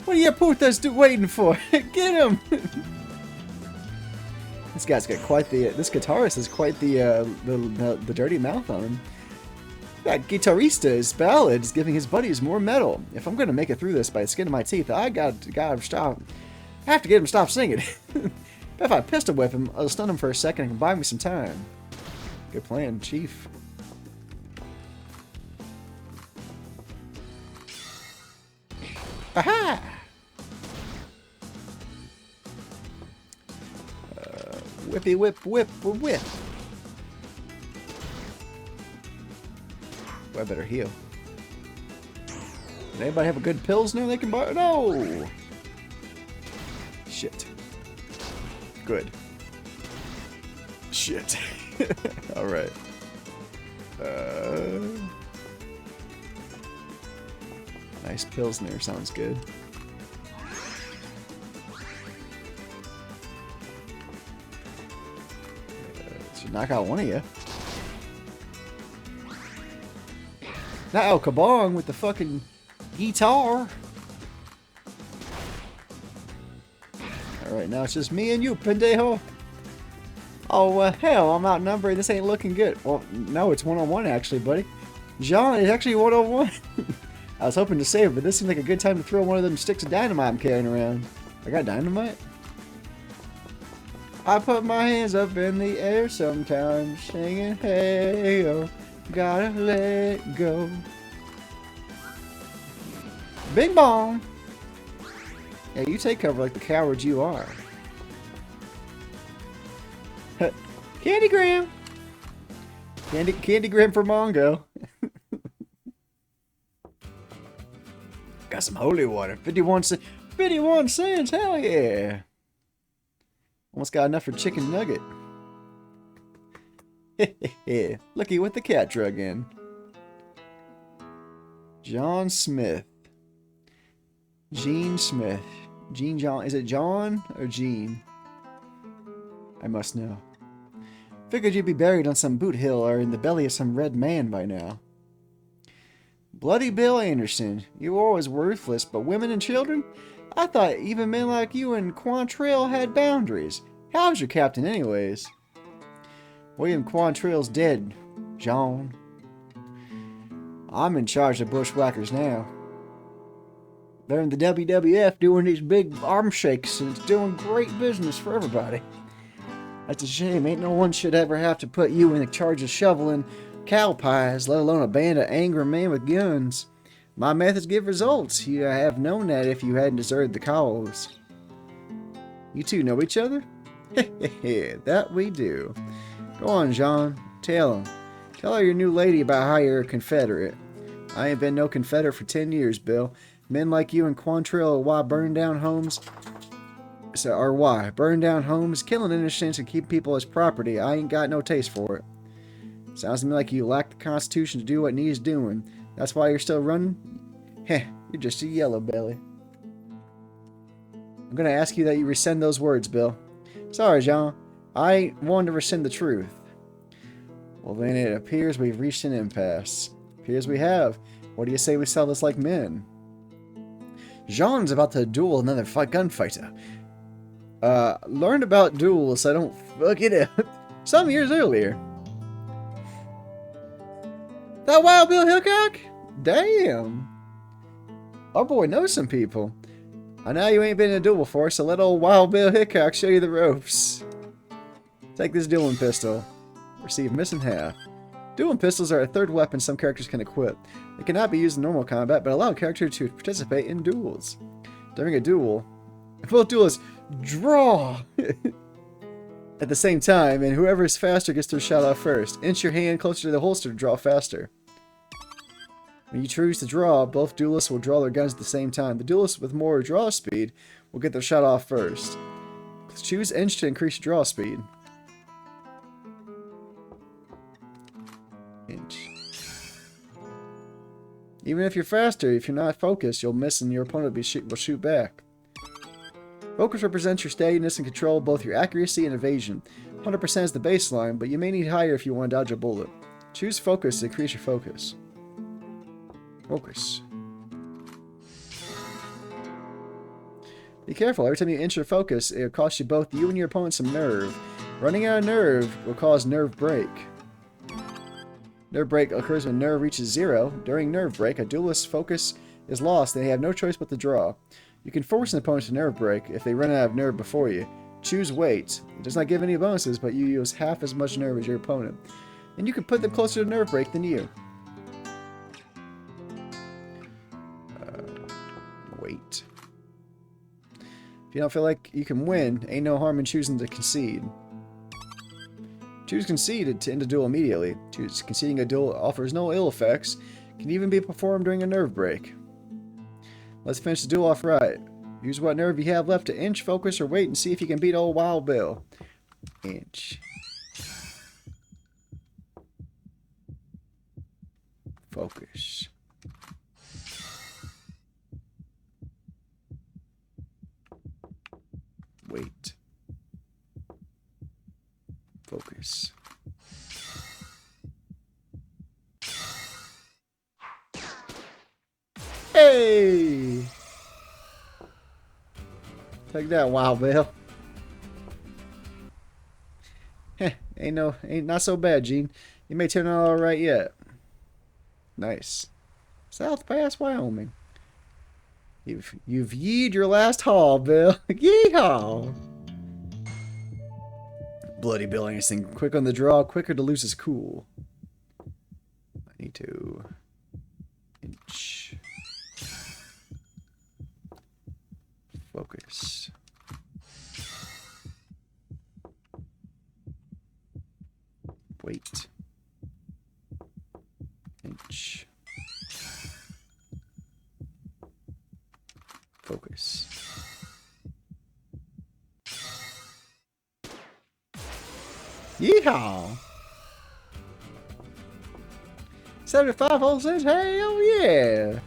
What are you putas waiting for? Get him! This guy's got quite the. This guitarist has quite the dirty mouth on him. That guitarista's ballad is giving his buddies more metal. If I'm gonna make it through this by the skin of my teeth, I gotta stop. I have to get him to stop singing. If I pistol whip him, I'll stun him for a second and buy me some time. Good plan, Chief. Aha! Whippy whip whip whip. Well, I better heal. Does anybody have a good Pilsner they can buy? No! Shit. Good. Shit. Alright. Nice Pilsner, sounds good. Should knock out one of you. Not El Kabong with the fucking guitar. Alright, now it's just me and you, pendejo. Oh, hell, I'm outnumbered. This ain't looking good. Well, no, it's one-on-one, actually, buddy. John, it's actually one-on-one. I was hoping to save, but this seems like a good time to throw one of them sticks of dynamite I'm carrying around. I got dynamite? I put my hands up in the air sometimes, singing, hey-oh, gotta let go. Bing bong! Yeah, you take cover like the coward you are. Candygram! Candygram for Mongo. Got some holy water. 51 cents. 51 cents, hell yeah! Almost got enough for chicken nugget. Looky what the cat drug in. John Smith. Gene Smith. Gene John. Is it John or Gene? I must know. Figured you'd be buried on some boot hill or in the belly of some red man by now. Bloody Bill Anderson. You were always worthless, but women and children? I thought even men like you and Quantrill had boundaries. How's your captain anyways? William Quantrill's dead, John. I'm in charge of bushwhackers now. They're in the WWF doing these big arm shakes, and it's doing great business for everybody. That's a shame. Ain't no one should ever have to put you in charge of shoveling cow pies, let alone a band of angry men with guns. My methods give results. You'd have known that if you hadn't deserted the cause. You two know each other? That we do. Go on, John. Tell him. Tell her your new lady about how you're a Confederate. I ain't been no Confederate for 10 years, Bill. Men like you and Quantrill are why burn down homes. Burn down homes, killing innocents, and keep people as property. I ain't got no taste for it. Sounds to me like you lack the Constitution to do what needs doing. That's why you're still running? Heh, you're just a yellow belly. I'm gonna ask you that you rescind those words, Bill. Sorry, John. I ain't one to rescind the truth. Well, then it appears we've reached an impasse. Appears we have. What do you say we sell this like men? Jean's about to duel another gunfighter. Learned about duels so I don't fuck it up. Some years earlier. That Wild Bill Hickok? Damn. Our boy knows some people. I know you ain't been in a duel before, so let old Wild Bill Hickok show you the ropes. Take this dueling pistol. Receive missing half. Dueling pistols are a third weapon some characters can equip. They cannot be used in normal combat, but allow a character to participate in duels. During a duel, both duelists draw at the same time, and whoever is faster gets their shot off first. Inch your hand closer to the holster to draw faster. When you choose to draw, both duelists will draw their guns at the same time. The duelist with more draw speed will get their shot off first. Choose inch to increase draw speed. Inch. Even if you're faster, if you're not focused, you'll miss and your opponent will shoot back. Focus represents your steadiness and control, both your accuracy and evasion. 100% is the baseline, but you may need higher if you want to dodge a bullet. Choose focus to increase your focus. Focus. Be careful, every time you inch your focus, it'll cost you both you and your opponent some nerve. Running out of nerve will cause nerve break. Nerve break occurs when nerve reaches 0. During nerve break, a duelist's focus is lost and they have no choice but to draw. You can force an opponent to nerve break if they run out of nerve before you. Choose weight. It does not give any bonuses, but you use half as much nerve as your opponent. And you can put them closer to nerve break than you. Weight. If you don't feel like you can win, ain't no harm in choosing to concede. Choose concede to end a duel immediately. Choose conceding a duel offers no ill effects. Can even be performed during a nerve break. Let's finish the duel off right. Use what nerve you have left to inch, focus, or wait and see if you can beat old Wild Bill. Inch. Focus. Wait. Focus. Hey! Take that, Wild Bill. Heh, ain't not so bad, Gene. You may turn out alright yet. Nice. South Pass, Wyoming. You've yeed your last haul, Bill. Yeehaw! Bloody Bill Anderson. Quick on the draw, quicker to lose his cool. I need to inch. Focus. Wait. Inch. Focus. Yeehaw! 75 whole cents? Hell yeah!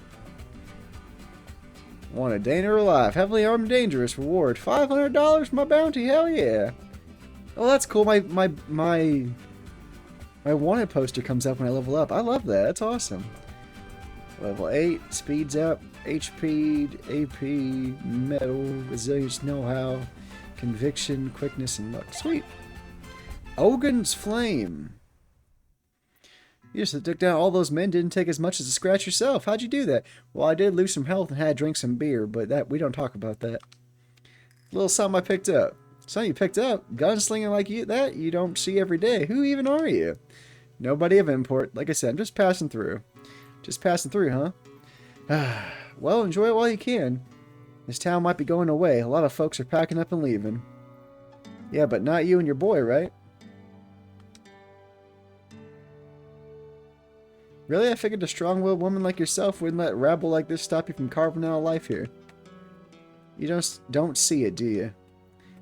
Wanted, danger or alive. Heavily armed dangerous. Reward. $500 for my bounty. Hell yeah. Oh, that's cool. My wanted poster comes up when I level up. I love that. That's awesome. Level 8. Speeds up. HP, AP, metal, resilience, know-how, conviction, quickness, and luck. Sweet. Ogun's Flame. You just took down all those men, didn't take as much as a scratch yourself. How'd you do that? Well, I did lose some health and had to drink some beer, but that we don't talk about that. A little something I picked up. Something you picked up? Gunslinging like you don't see every day. Who even are you? Nobody of import. Like I said, I'm just passing through. Just passing through, huh? Well, enjoy it while you can. This town might be going away. A lot of folks are packing up and leaving. Yeah, but not you and your boy, right? Really? I figured a strong-willed woman like yourself wouldn't let rabble like this stop you from carving out a life here. You don't see it, do you?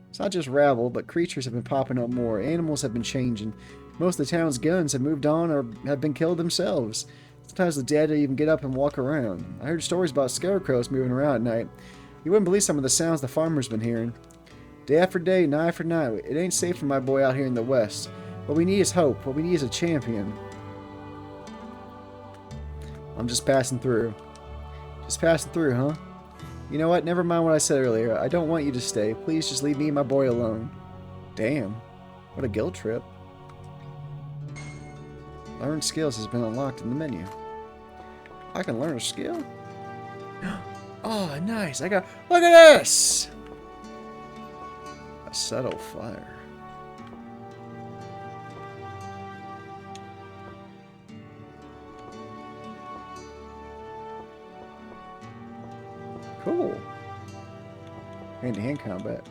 It's not just rabble, but creatures have been popping up more. Animals have been changing. Most of the town's guns have moved on or have been killed themselves. Sometimes the dead even get up and walk around. I heard stories about scarecrows moving around at night. You wouldn't believe some of the sounds the farmer's been hearing. Day after day, night after night. It ain't safe for my boy out here in the West. What we need is hope. What we need is a champion. I'm just passing through. Just passing through, huh? You know what? Never mind what I said earlier. I don't want you to stay. Please just leave me and my boy alone. Damn. What a guilt trip. Learn skills has been unlocked in the menu. I can learn a skill? Oh, nice. Look at this! A subtle fire. Cool. Hand-to-hand combat.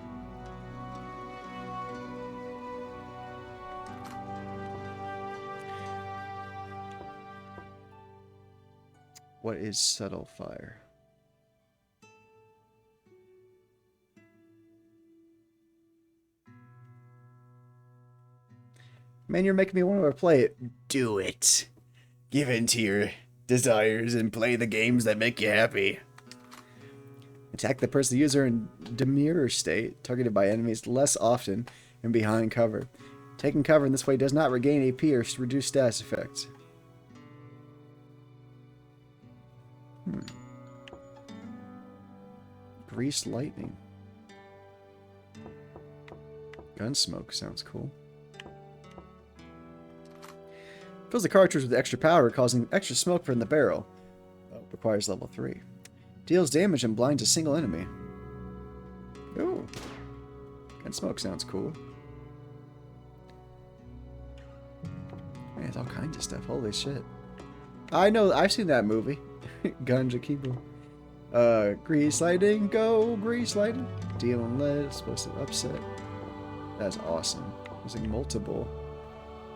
What is subtle fire? Man, you're making me want to play it. Do it. Give in to your desires and play the games that make you happy. Attack the person user in demure state, targeted by enemies less often and behind cover. Taking cover in this way does not regain AP or reduce status effects. Grease lightning. Gunsmoke sounds cool. Fills the cartridge with extra power, causing extra smoke from the barrel. Oh, requires level 3. Deals damage and blinds a single enemy. Ooh. Gunsmoke sounds cool. Man, it's all kinds of stuff. Holy shit. I know, I've seen that movie. Guns Akibo. Grease lightning, go! Grease lightning. Dealing lead, supposed to upset. That's awesome. There's like multiple.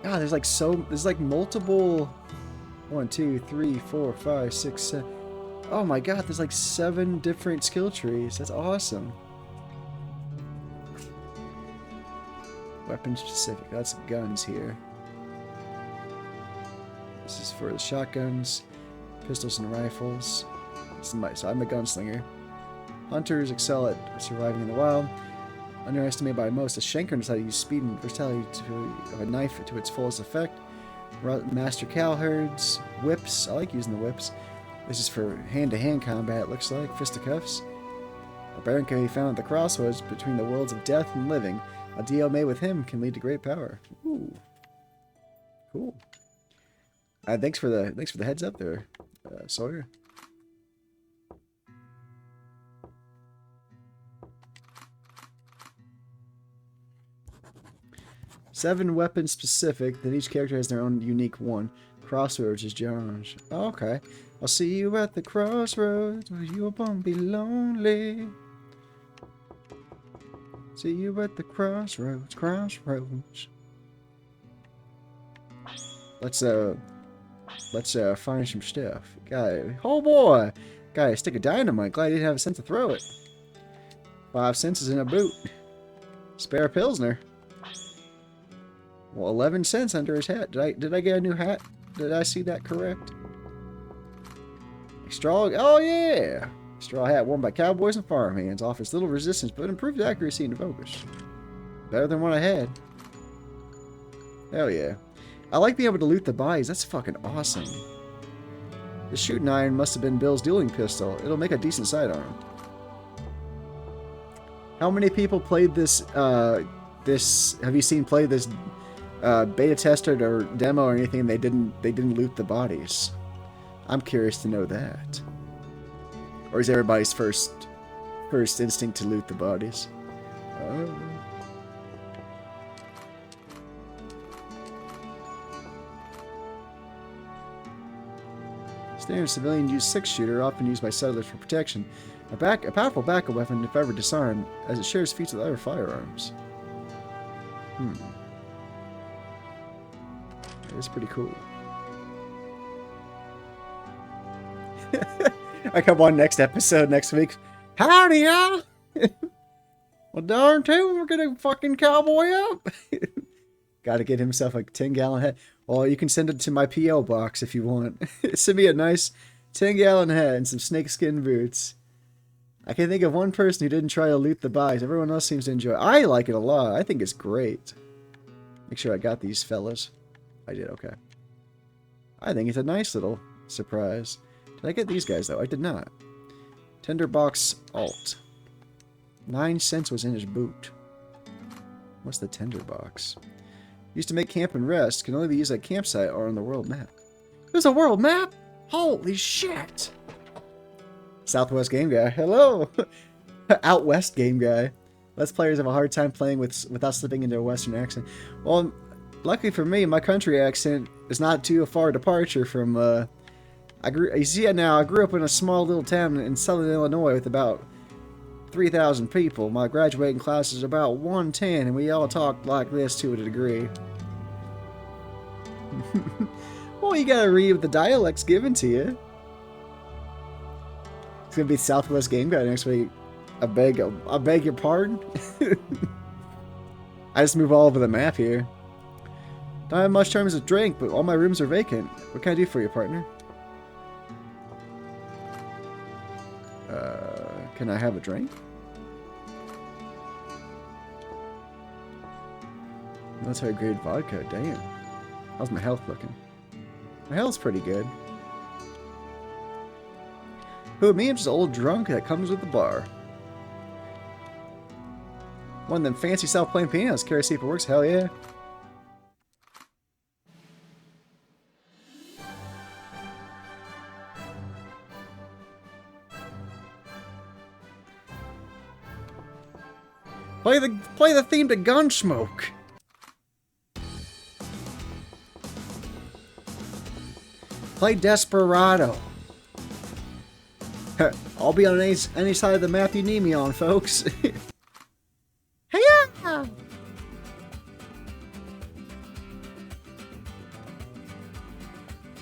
God, there's like multiple. 1, 2, 3, 4, 5, 6, 7. Oh my god, there's like 7 different skill trees. That's awesome. Weapon specific. That's guns here. This is for the shotguns, pistols, and rifles. So I'm a gunslinger. Hunters excel at surviving in the wild. Underestimated by most, a shanker knows how to use speed and versatility of a knife to its fullest effect. Master cowherds, whips. I like using the whips. This is for hand-to-hand combat, it looks like. Fisticuffs. A baron can be found at the crossroads between the worlds of death and living. A deal made with him can lead to great power. Ooh. Cool. Thanks for the heads up there, Sawyer. Seven weapons specific, then each character has their own unique one. Crossroads is John's. Oh, okay. I'll see you at the crossroads where you won't be lonely. See you at the crossroads, crossroads. Let's find some stuff. Guy, oh boy! Guy, a stick of dynamite. Glad he didn't have a cent to throw it. 5 cents is in a boot. Spare Pilsner. Well, 11 cents under his hat. Did I get a new hat? Did I see that correct? Straw. Oh yeah, straw hat worn by cowboys and farmhands offers little resistance but improved accuracy and focus. Better than what I had. Hell yeah. I like being able to loot the bodies. That's fucking awesome. The shooting iron must have been Bill's dueling pistol. It'll make a decent sidearm. How many people played this? Have you seen play this beta tested or demo or anything? They didn't loot the bodies. I'm curious to know that. Or is everybody's first instinct to loot the bodies? Standard civilian use 6-shooter, often used by settlers for protection. A powerful backup weapon if ever disarmed, as it shares feats with other firearms. It's pretty cool. I come on next episode next week. Howdy, y'all! Well, darn too, we're gonna fucking cowboy up. Gotta get himself a 10-gallon head. Well, you can send it to my P.O. box if you want. Send me a nice 10-gallon head and some snakeskin boots. I can think of one person who didn't try to loot the bodies. Everyone else seems to enjoy it. I like it a lot. I think it's great. Make sure I got these fellas. I did, okay. I think it's a nice little surprise. Did I get these guys, though? I did not. Tinderbox Alt. 9 cents was in his boot. What's the tinderbox? Used to make camp and rest. Can only be used at campsite or on the world map. There's a world map? Holy shit! Southwest Game Guy. Hello! Out West Game Guy. Less players have a hard time playing without slipping into a Western accent. Well, luckily for me, my country accent is not too far a departure from, you see it now, I grew up in a small little town in southern Illinois with about 3,000 people. My graduating class is about 110, and we all talk like this to a degree. Well, you gotta read the dialects given to you. It's gonna be Southwest Game Guy next week. I beg your pardon? I just move all over the map here. Don't have much time as a drink, but all my rooms are vacant. What can I do for you, partner? Can I have a drink? Military grade vodka, damn. How's my health looking? My health's pretty good. Who, me? I'm just an old drunk that comes with the bar. One of them fancy self-playing pianos. Carry see if it works. Hell yeah. Play the theme to Gunsmoke. Play Desperado. I'll be on any side of the map you need me on, folks. Hey-ya!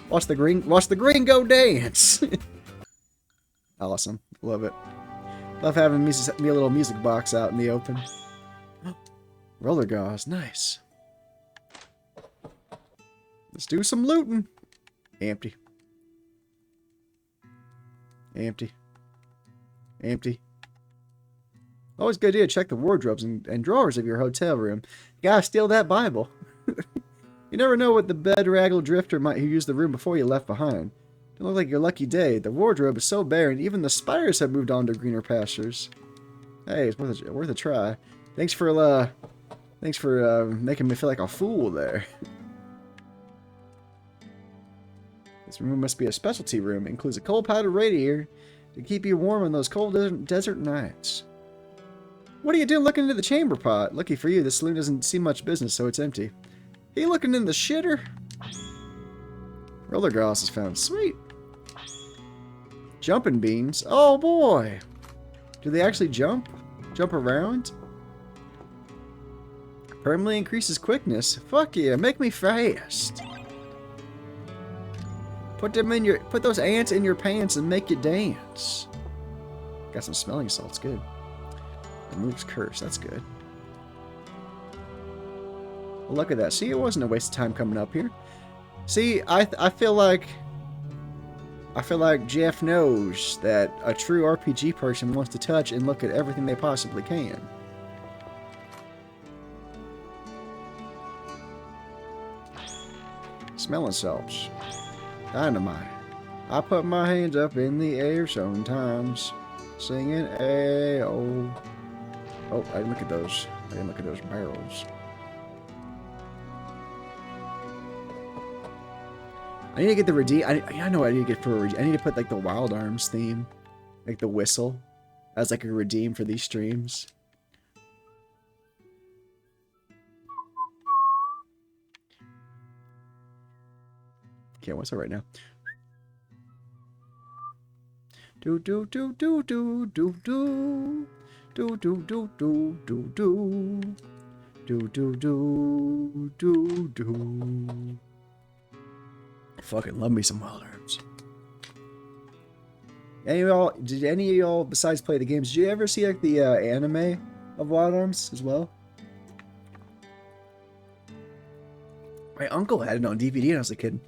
Watch the green go dance. Awesome, love it. Love having me a little music box out in the open. Roller gauze, nice. Let's do some looting. Empty. Empty. Empty. Always a good idea to check the wardrobes and drawers of your hotel room. You gotta steal that Bible. You never know what the bedraggled drifter might have used the room before you left behind. Don't look like your lucky day. The wardrobe is so barren, even the spiders have moved on to greener pastures. Hey, it's worth a try. Thanks for making me feel like a fool there. This room must be a specialty room. It includes a coal-powdered radiator to keep you warm on those cold desert nights. What are you doing looking into the chamber pot? Lucky for you, this saloon doesn't see much business, so it's empty. Are you looking in the shitter? Roller gauze is found. Sweet. Jumping beans. Oh boy. Do they actually jump? Jump around? Permanently increases quickness. Fuck yeah, make me fast. Put those ants in your pants and make you dance. Got some smelling salts, good. Removes curse, that's good. Well, look at that. See, it wasn't a waste of time coming up here. See, I feel like Jeff knows that a true RPG person wants to touch and look at everything they possibly can. Smelling salts. Dynamite. I put my hands up in the air sometimes, singing A-O. Oh, I didn't look at those. I didn't look at those barrels. I need to get the redeem. I know what I need to get for a redeem. I need to put like the Wild Arms theme, like the whistle, as like a redeem for these streams. Can't whistle right now. Do do do do do do do do do do do do do do do do do do. Fucking love me some Wild Arms. Did any of y'all besides play the games? Did you ever see like the anime of Wild Arms as well? My uncle had it on DVD when I was a kid.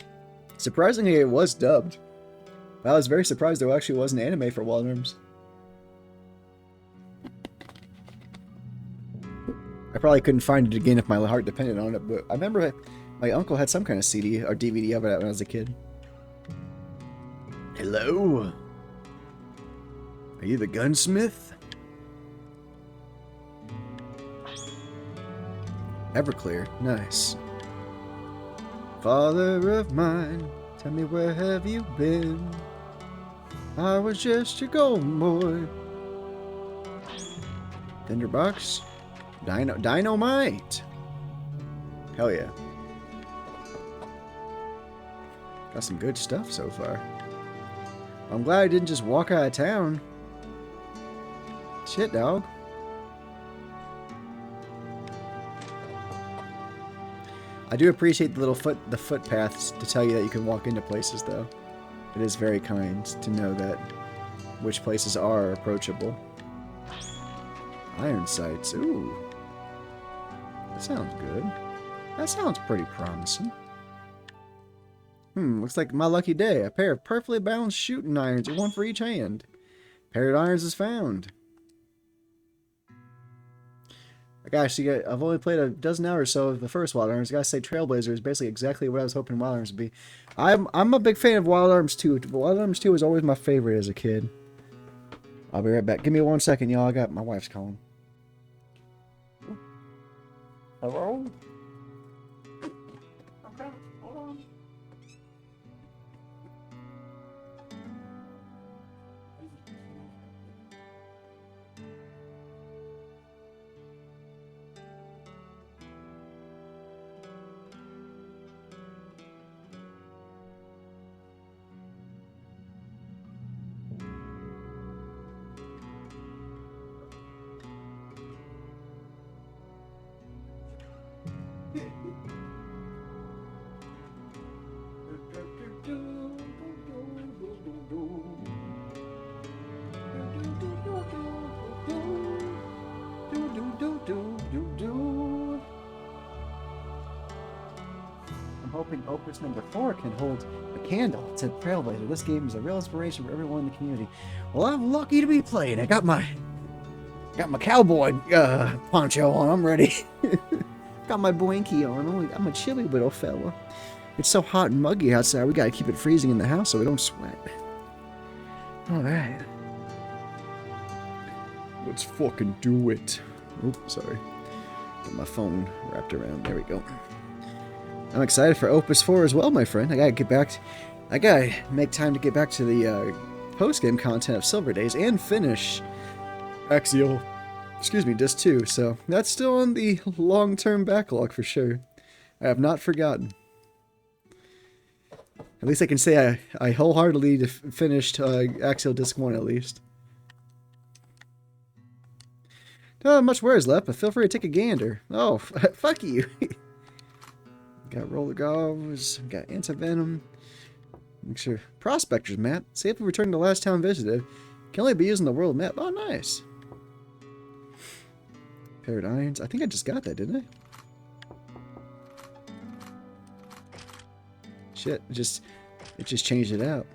Surprisingly, it was dubbed. I was very surprised there actually was an anime for Wild Arms. I probably couldn't find it again if my heart depended on it, but I remember my uncle had some kind of CD or DVD of it when I was a kid. Hello? Are you the gunsmith? Everclear, nice. Father of mine, tell me where have you been? I was just your golden boy. Tinderbox? Dynamite! Hell yeah. Got some good stuff so far. I'm glad I didn't just walk out of town. Shit, dog. I do appreciate the footpaths to tell you that you can walk into places, though. It is very kind to know that which places are approachable. Iron sights, ooh. That sounds good. That sounds pretty promising. Looks like my lucky day. A pair of perfectly balanced shooting irons, one for each hand. Pair of irons is found. Gosh, I've only played a dozen hours or so of the first Wild Arms. I gotta say, Trailblazer is basically exactly what I was hoping Wild Arms would be. I'm a big fan of Wild Arms 2. Wild Arms 2 was always my favorite as a kid. I'll be right back. Give me 1 second, y'all. I got my wife's calling. Hello? Okay, hold on. I'm hoping Opus number 4 can hold a candle to Trailblazer. This game is a real inspiration for everyone in the community. Well, I'm lucky to be playing. I got my cowboy poncho on. I'm ready. Got my blankie on. I'm a chilly little fella. It's so hot and muggy outside. We gotta keep it freezing in the house so we don't sweat. All right. Let's fucking do it. Oops, sorry. Get my phone wrapped around. There we go. I'm excited for Opus 4 as well, my friend. I gotta make time to get back to the post-game content of Silver Days and finish Disc 2. So that's still on the long-term backlog for sure. I have not forgotten. At least I can say I wholeheartedly finished Axial Disc 1 at least. Not much wears left, but feel free to take a gander. Oh, fuck you. Got roller gloves, got anti-venom. Make sure. Prospector's map. Safely returning to the last town visited. Can only be used in the world map. Oh, nice. Paired irons. I think I just got that, didn't I? Shit, it just changed it out.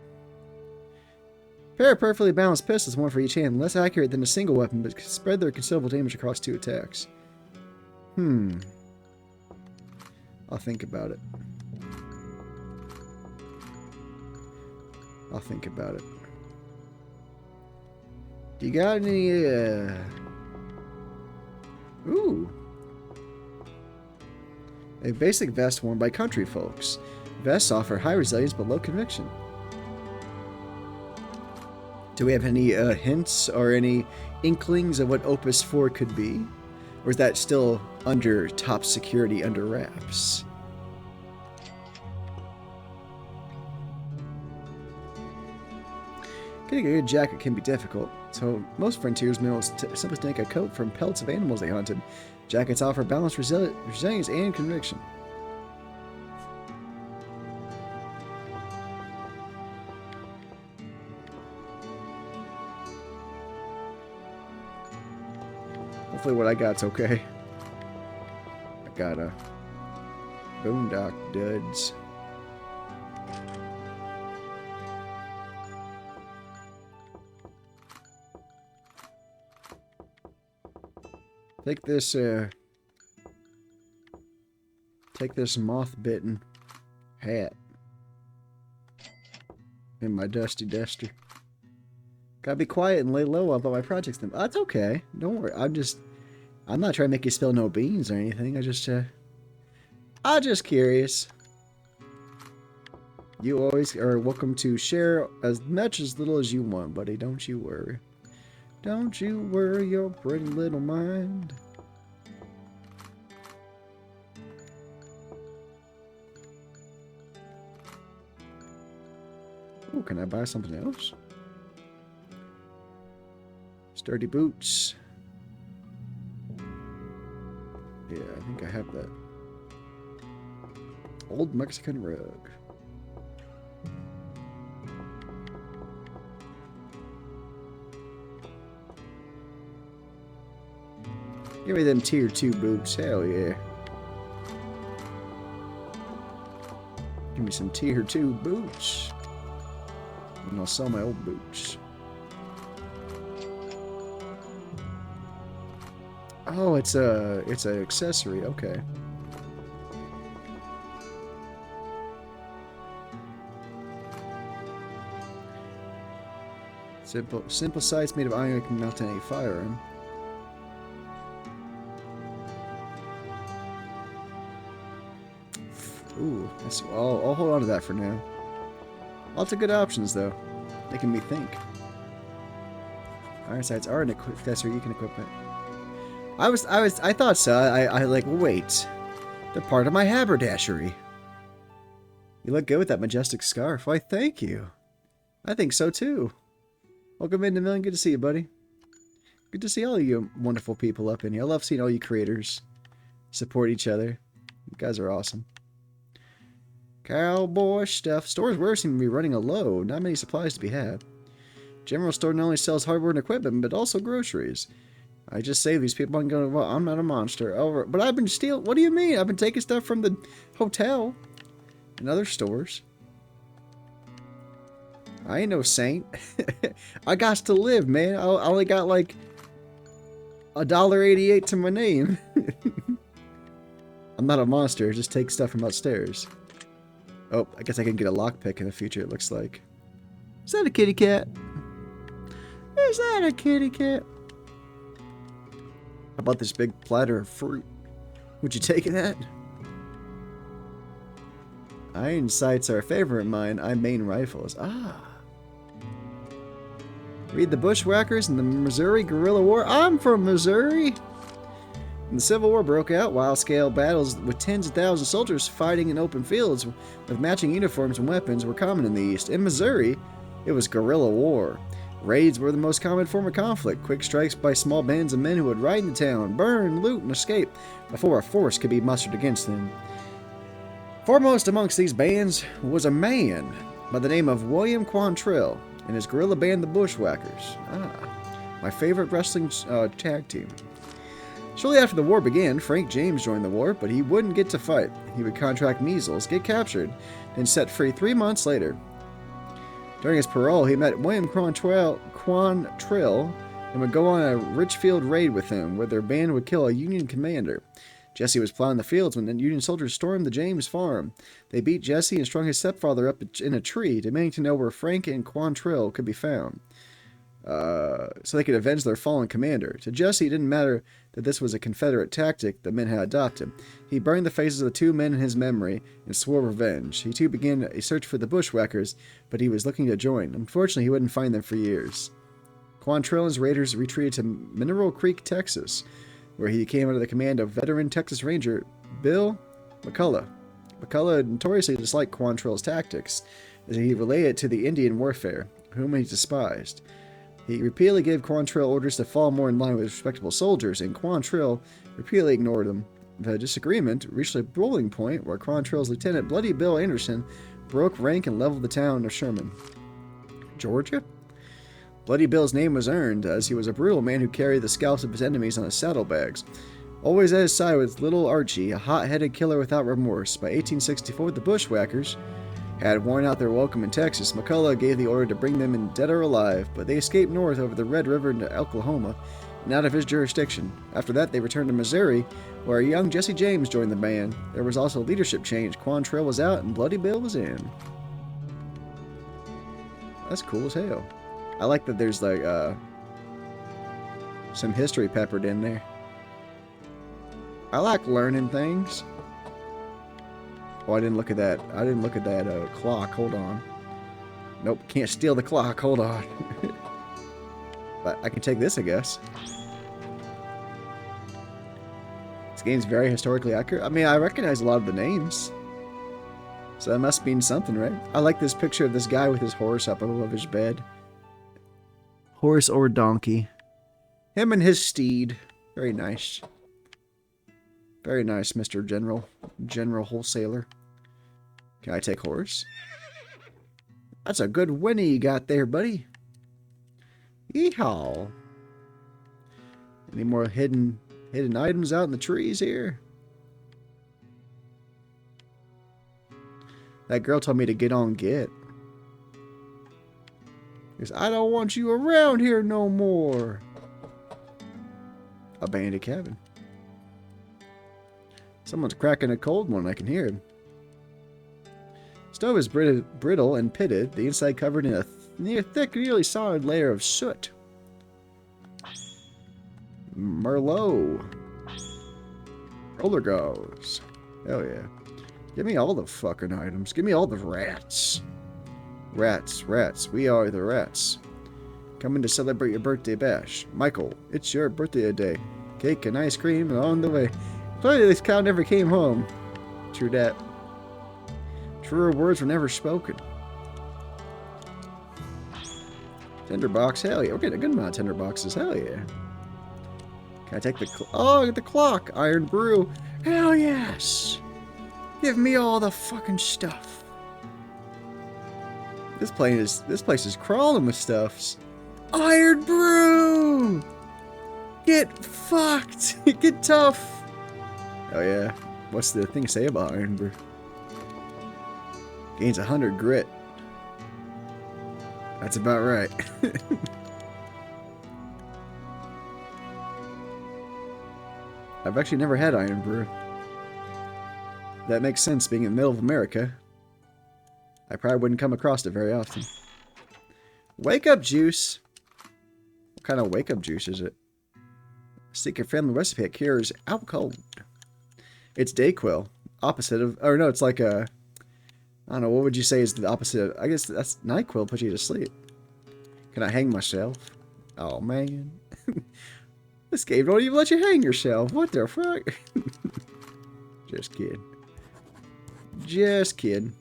Pair of perfectly balanced pistols, one for each hand. Less accurate than a single weapon, but spread their considerable damage across 2 attacks. I'll think about it. Do you got any, Ooh. A basic vest worn by country folks. Vests offer high resilience but low conviction. Do we have any hints or any inklings of what Opus 4 could be? Or is that still under top security, under wraps? Getting a good jacket can be difficult, so most frontiersmen will simply make a coat from pelts of animals they hunted. Jackets offer balanced resilience and conviction. Hopefully what I got's okay. I got a Boondock Duds. Take this moth-bitten hat and my dusty duster. Gotta be quiet and lay low about my projects. That's okay. Don't worry. I'm not trying to make you spill no beans or anything. I'm just curious. You always are welcome to share as much as little as you want, buddy. Don't you worry. Don't you worry your pretty little mind. Ooh, can I buy something else? Sturdy boots. Yeah, I think I have that. Old Mexican rug. Give me them tier 2 boots. Hell yeah. me some tier 2 boots. And I'll sell my old boots. Oh, it's a accessory. Okay. Simple sights made of iron can melt any firearm. Ooh, I'll hold on to that for now. Lots of good options though, making me think. Iron sights are an accessory you can equip it. I thought so. I like, wait. They're part of my haberdashery. You look good with that majestic scarf. Why, thank you. I think so too. Welcome into Million. Good to see you, buddy. Good to see all you wonderful people up in here. I love seeing all you creators support each other. You guys are awesome. Cowboy stuff. Stores where seem to be running a low. Not many supplies to be had. General store not only sells hardware and equipment, but also groceries. I just save these people. I'm going, well, I'm not a monster. Over, but I've been stealing. What do you mean? I've been taking stuff from the hotel and other stores. I ain't no saint. I got to live, man. I only got like $1.88 to my name. I'm not a monster. Just take stuff from upstairs. Oh, I guess I can get a lockpick in the future, it looks like. Is that a kitty cat? Is that a kitty cat? How about this big platter of fruit? Would you take that? Iron sights are a favorite of mine. I main rifles. Ah. Read the Bushwhackers and the Missouri Guerrilla War. I'm from Missouri. When the Civil War broke out, wild-scale battles with tens of thousands of soldiers fighting in open fields with matching uniforms and weapons were common in the East. In Missouri, it was guerrilla war. Raids were the most common form of conflict, quick strikes by small bands of men who would ride into town, burn, loot, and escape before a force could be mustered against them. Foremost amongst these bands was a man by the name of William Quantrill and his guerrilla band, the Bushwhackers. My favorite wrestling tag team. Shortly after the war began, Frank James joined the war, but he wouldn't get to fight. He would contract measles, get captured, then set free 3 months later. During his parole, he met William Quantrill and would go on a Richfield raid with him, where their band would kill a Union commander. Jesse was plowing the fields when the Union soldiers stormed the James farm. They beat Jesse and strung his stepfather up in a tree, demanding to know where Frank and Quantrill could be found, so they could avenge their fallen commander. To Jesse, it didn't matter that this was a Confederate tactic the men had adopted. He burned the faces of the 2 men in his memory and swore revenge. He too began a search for the Bushwhackers, but he was looking to join. Unfortunately, he wouldn't find them for years. Quantrill and his raiders retreated to Mineral Creek, Texas, where he came under the command of veteran Texas Ranger Bill McCullough. McCullough notoriously disliked Quantrill's tactics, as he related to the Indian warfare, whom he despised. He repeatedly gave Quantrill orders to fall more in line with respectable soldiers, and Quantrill repeatedly ignored them. The disagreement reached a boiling point where Quantrill's lieutenant, Bloody Bill Anderson, broke rank and leveled the town of Sherman, Georgia. Bloody Bill's name was earned, as he was a brutal man who carried the scalps of his enemies on his saddlebags. Always at his side was little Archie, a hot-headed killer without remorse. By 1864, the Bushwhackers had worn out their welcome in Texas. McCullough gave the order to bring them in dead or alive, but they escaped north over the Red River into Oklahoma and out of his jurisdiction. After that, they returned to Missouri, where a young Jesse James joined the band. There was also a leadership change. Quantrill was out and Bloody Bill was in. That's cool as hell. I like that there's like some history peppered in there. I like learning things. Oh, I didn't look at that. I didn't look at that clock. Hold on. Nope, can't steal the clock. Hold on. But I can take this, I guess. This game's very historically accurate. I mean, I recognize a lot of the names, so that must mean something, right? I like this picture of this guy with his horse up above his bed. Horse or donkey. Him and his steed. Very nice. Very nice, Mr. General. General Wholesaler. Can I take horse? That's a good whinny you got there, buddy. Yeehaw. Any more hidden items out in the trees here? That girl told me to get on Git. Because I don't want you around here no more. Abandoned cabin. Someone's cracking a cold one. I can hear him. Stove is brittle and pitted, the inside covered in a thick, nearly solid layer of soot. Merlot. Roller goes. Hell yeah. Give me all the fucking items. Give me all the rats. Rats, rats. We are the rats. Coming to celebrate your birthday bash. Michael, it's your birthday today. Cake and ice cream on the way. Clearly this cow never came home. True that. Truer words were never spoken. Tinderbox, hell yeah. We're getting a good amount of tinderboxes, hell yeah. Can I take the oh, the clock. Iron brew. Hell yes. Give me all the fucking stuff. This place is crawling with stuffs. Iron brew. Get fucked. Get tough. Oh yeah. What's the thing to say about iron brew? Gains 100 grit. That's about right. I've actually never had iron brew. That makes sense, being in the middle of America. I probably wouldn't come across it very often. Wake up juice. What kind of wake up juice is it? Secret family recipe that cures out cold. It's Dayquil. Opposite of, or no, it's like a, I don't know, what would you say is the opposite of, I guess that's NyQuil, puts you to sleep. Can I hang myself? Oh man. This game don't even let you hang yourself. What the fuck? Just kidding. Just kidding.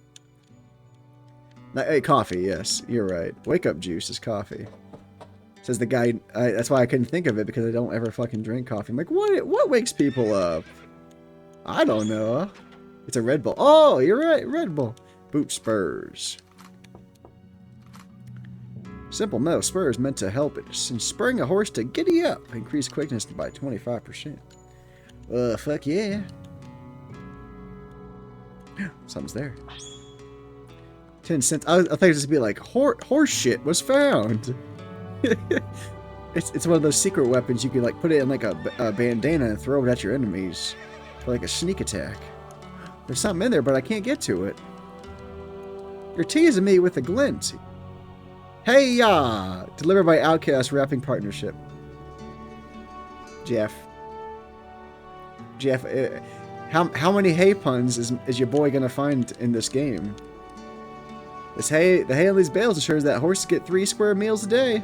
Hey, coffee, yes, you're right. Wake up juice is coffee. Says the guy, that's why I couldn't think of it, because I don't ever fucking drink coffee. I'm like, what wakes people up? I don't know. It's a Red Bull. Oh, you're right, Red Bull. Boot spurs. Simple metal spurs meant to help it. Since spurring a horse to giddy up, increase quickness by 25%. Fuck yeah. Something's there. 10 cents. I thought it'd just be like, horse shit was found. It's one of those secret weapons you can like put it in like a bandana and throw it at your enemies for like a sneak attack. There's something in there, but I can't get to it. You're teasing me with a glint. Hey ya! Delivered by Outcast Rapping Partnership. Jeff, how many hay puns is your boy gonna find in this game? The hay on these bales ensures that horses get 3 square meals a day.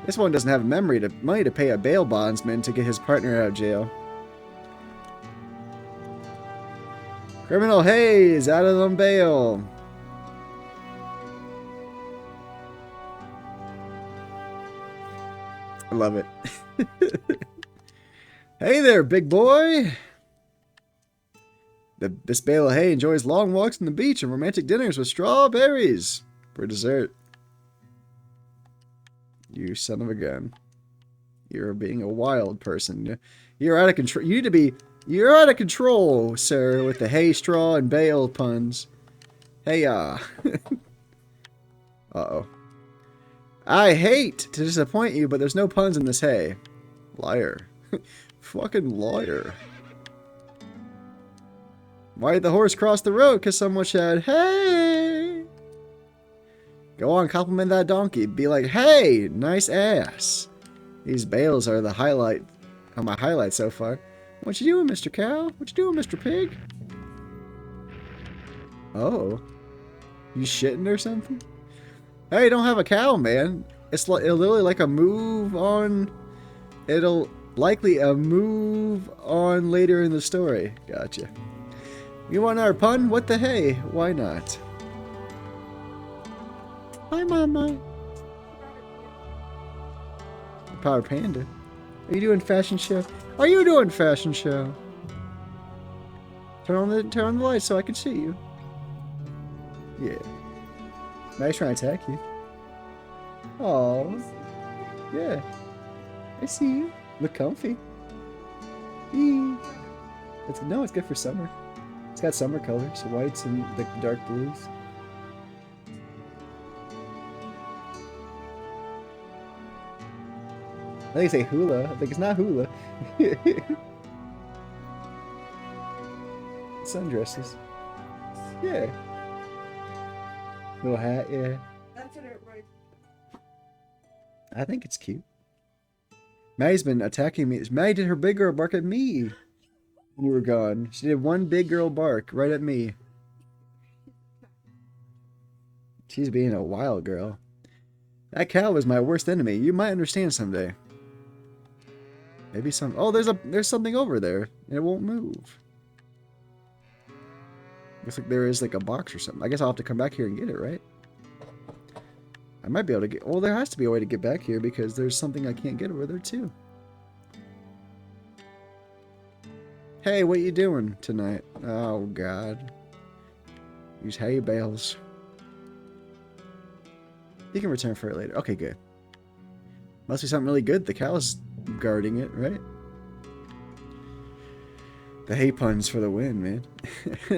This one doesn't have money to pay a bail bondsman to get his partner out of jail. Criminal hay is out on bail. I love it. Hey there, big boy. This bale of hay enjoys long walks on the beach and romantic dinners with strawberries for dessert. You son of a gun. You're being a wild person. You're out of control. You're out of control, sir, with the hay, straw, and bale puns. Hey, uh-oh. I hate to disappoint you, but there's no puns in this hay. Liar. Fucking liar. Why did the horse cross the road? Because someone shouted, hey! Go on, compliment that donkey. Be like, hey, nice ass. These bales are the highlight, are my highlight so far. What you doing, Mr. Cow? What you doing, Mr. Pig? Oh. You shitting or something? Hey, don't have a cow, man. It's literally like a move on. It'll likely a move on later in the story. Gotcha. You want our pun? What the hey? Why not? Hi, Mama. Power Panda. Are you doing fashion show? Are you doing fashion show? Turn on the lights so I can see you. Yeah. Nice trying to attack you. Oh. Yeah. I see you. Look comfy. It's good for summer. It's got summer colors, whites and the dark blues. I think they say hula. I think it's not hula. Sundresses. Yeah. Little hat, yeah. That's it, right? I think it's cute. Maddie's been attacking me. Maddie did her big girl bark at me when you were gone. She did one big girl bark right at me. She's being a wild girl. That cow was my worst enemy. You might understand someday. Maybe some... Oh, there's something over there. And it won't move. Looks like there is like a box or something. I guess I'll have to come back here and get it, right? I might be able to get... Well, there has to be a way to get back here because there's something I can't get over there too. Hey, what you doing tonight? Oh, God. Use hay bales. You can return for it later. Okay, good. Must be something really good. The cow's guarding it, right? The hay puns for the win, man.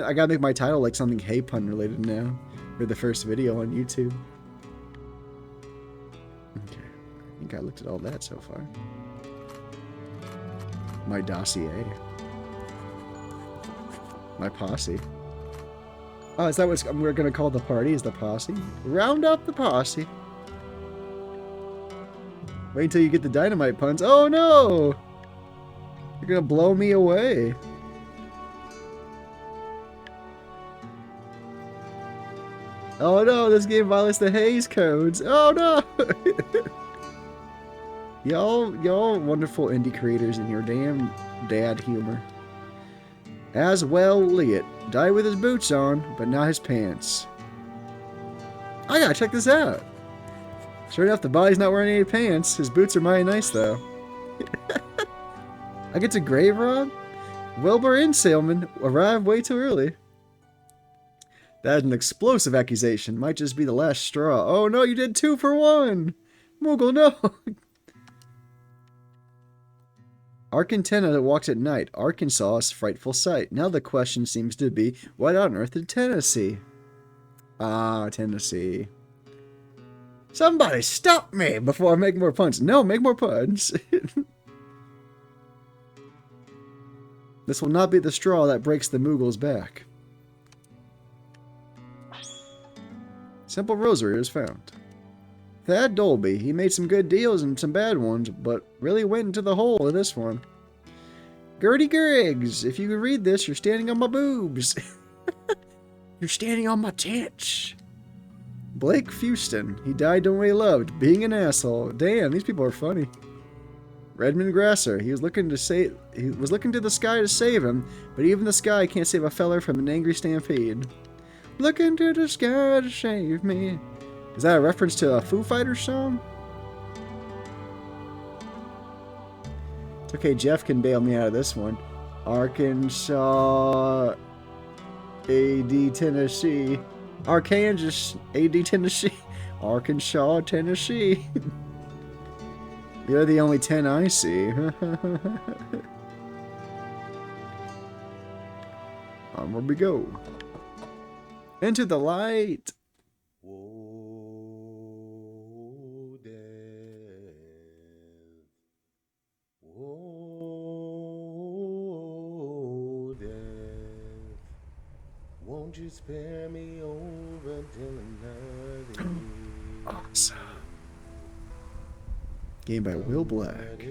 I gotta make my title like something hay pun related now. For the first video on YouTube. Okay. I think I looked at all that so far. My dossier. My posse. Oh, is that what we're gonna call the party? Is the posse? Round up the posse. Wait until you get the dynamite puns. Oh no! You're gonna blow me away. Oh no, this game violates the Hays codes. Oh no! y'all wonderful indie creators and your damn dad humor. As well, Liet. Died with his boots on, but not his pants. I gotta check this out. Sure enough, the body's not wearing any pants. His boots are mighty nice, though. I get to grave rob? Wilbur and Sailman arrived way too early. That is an explosive accusation. Might just be the last straw. Oh no, you did 2 for 1! Moogle, no! Arkantenna that walks at night. Arkansas' frightful sight. Now the question seems to be, what on earth did Tennessee? Ah, Tennessee. Somebody stop me before I make more puns. No, make more puns. This will not be the straw that breaks the Moogle's back. Simple rosary is found. Thad Dolby, he made some good deals and some bad ones, but really went into the hole in this one. Gertie Griggs, if you could read this, you're standing on my boobs. You're standing on my tits. Blake Fuston, he died doing what he loved, being an asshole. Damn, these people are funny. Redmond Grasser, he was looking to the sky to save him, but even the sky can't save a feller from an angry stampede. Looking to the sky to save me. Is that a reference to a Foo Fighters song? It's okay, Jeff can bail me out of this one. Arkansas, AD Tennessee. Arkansas, AD Tennessee. Arkansas, Tennessee. You're the only 10 I see. Onward we go. Into the light. Whoa, death. Whoa, death. Won't you spare me over till another year? Awesome. Game by Will Black.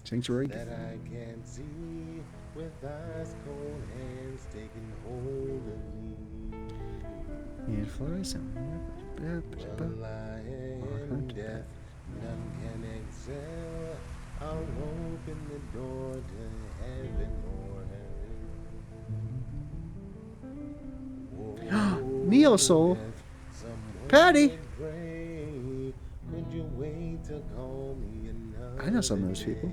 Sanctuary. That I can't see with ice cold hands taking hold of me. And flies Well, I am death, none can excel. I'll open the door to heaven or hell. Neo Soul. Patty. Could you wait to call me another I know some of those people.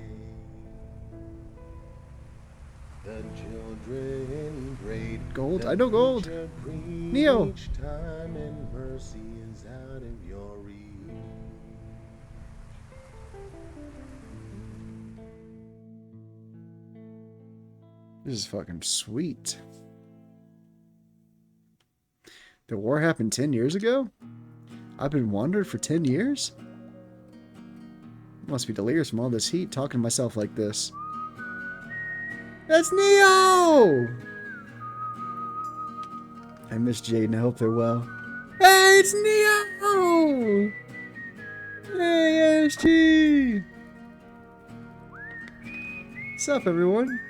The children prayed. Gold? I know Gold. Neo. Each time and mercy is out of your reach. This is fucking sweet. The war happened 10 years ago? I've been wandered for 10 years? Must be delirious from all this heat talking to myself like this. That's Neo! I miss Jade and I hope they're well. Hey, it's Neo! Hey, SG! What's up, everyone?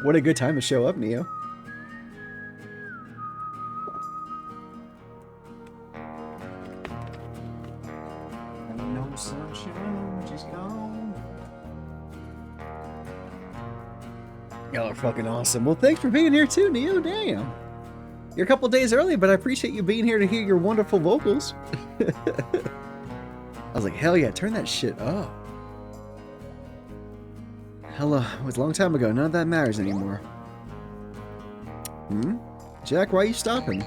What a good time to show up, Neo. No sunshine, she's gone. Y'all are fucking awesome. Well, thanks for being here too, Neo. Damn. You're a couple days early, but I appreciate you being here to hear your wonderful vocals. I was like, hell yeah, turn that shit up. Hell, it was a long time ago. None of that matters anymore. Hmm? Jack, why are you stopping?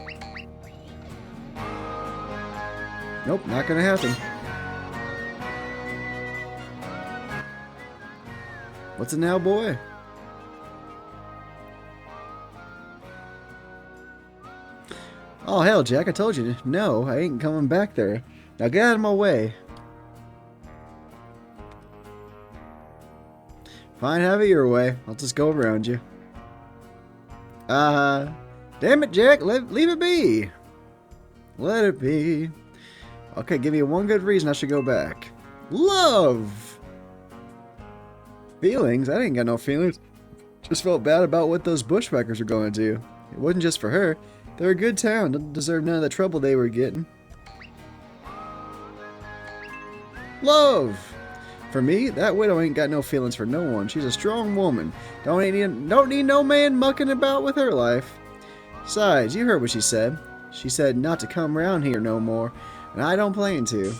Nope, not gonna happen. What's it now, boy? Oh, hell, Jack, I told you. No, I ain't coming back there. Now get out of my way. Fine, have it your way. I'll just go around you. Damn it, Jack. Leave it be. Let it be. Okay, give me one good reason I should go back. Love! Feelings? I didn't got no feelings. Just felt bad about what those bushwhackers were going to do. It wasn't just for her. They're a good town. Don't deserve none of the trouble they were getting. Love! For me, that widow ain't got no feelings for no one. She's a strong woman. Don't need no man mucking about with her life. Besides, you heard what she said. She said not to come around here no more, and I don't plan to.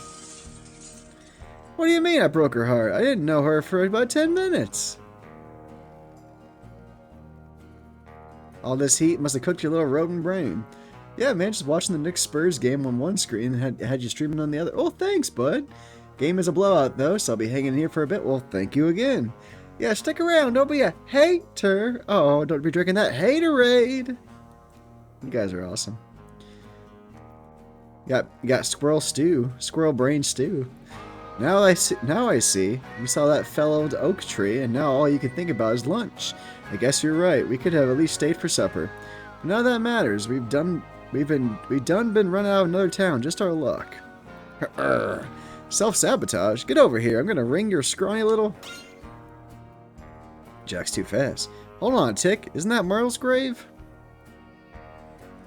What do you mean I broke her heart? I didn't know her for about 10 minutes. All this heat must have cooked your little rodent brain. Yeah, man, just watching the Knicks Spurs game on one screen and had you streaming on the other. Oh, thanks, bud. Game is a blowout, though, so I'll be hanging here for a bit. Well, thank you again. Yeah, stick around. Don't be a hater. Oh, don't be drinking that haterade. You guys are awesome. You got squirrel stew. Squirrel brain stew. Now I see. You saw that fellowed oak tree, and now all you can think about is lunch. I guess you're right. We could have at least stayed for supper. But none of that matters. We've done been run out of another town. Just our luck. Self-sabotage? Get over here. I'm gonna wring your scrawny little... Jack's too fast. Hold on a tick. Isn't that Merle's grave?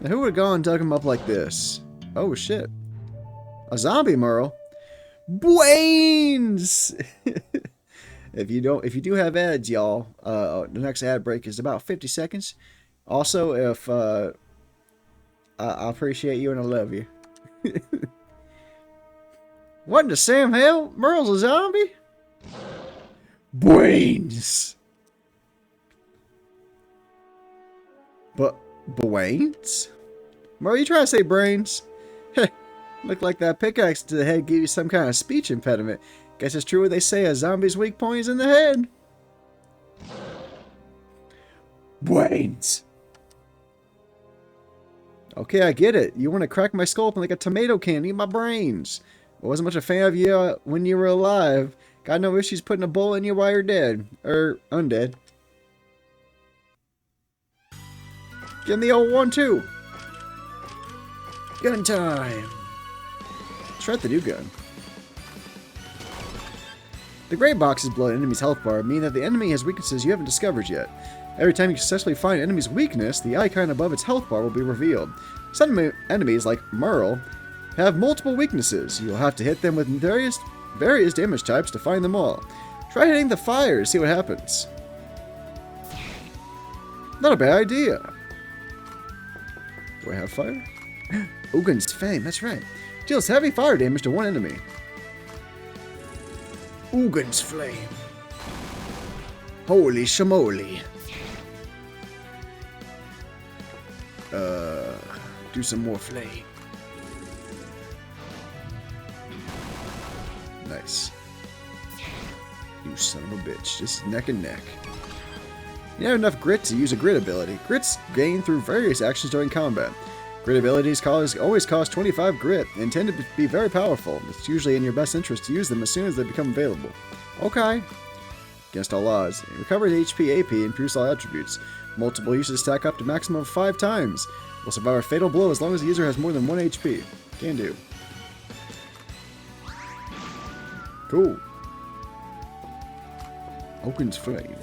Now, who would have gone and dug him up like this? Oh, shit. A zombie Merle? Brains! If you do have ads, y'all, the next ad break is about 50 seconds. Also, if I appreciate you and I love you. What in the Sam hell? Merle's a zombie? Brains! But brains? Merle, you trying to say brains? Look like that pickaxe to the head gave you some kind of speech impediment. Guess it's true what they say, a zombie's weak point is in the head. Brains! Okay, I get it. You want to crack my skull open like a tomato can, eat my brains. I wasn't much a fan of you when you were alive. Got no issues putting a bullet in you while you're dead. Undead. Give me the old 1-2. Gun time. Try the new gun. The gray boxes below an enemy's health bar mean that the enemy has weaknesses you haven't discovered yet. Every time you successfully find an enemy's weakness, the icon above its health bar will be revealed. Some enemies, like Merle, have multiple weaknesses. You'll have to hit them with various damage types to find them all. Try hitting the fire to see what happens. Not a bad idea. Do I have fire? Ugin's Fame, that's right. Deals heavy fire damage to one enemy. Ugin's Flame. Holy shamoly. Do some more flame. Nice. You son of a bitch. This is neck and neck. You have enough grit to use a grit ability. Grit's gained through various actions during combat. Grit abilities always cost 25 grit and tend to be very powerful. It's usually in your best interest to use them as soon as they become available. Okay. Against all odds. It recovers HP, AP, and improves all attributes. Multiple uses stack up to maximum of 5 times. Will survive a fatal blow as long as the user has more than 1 HP. Can do. Cool. Oaken's Flame.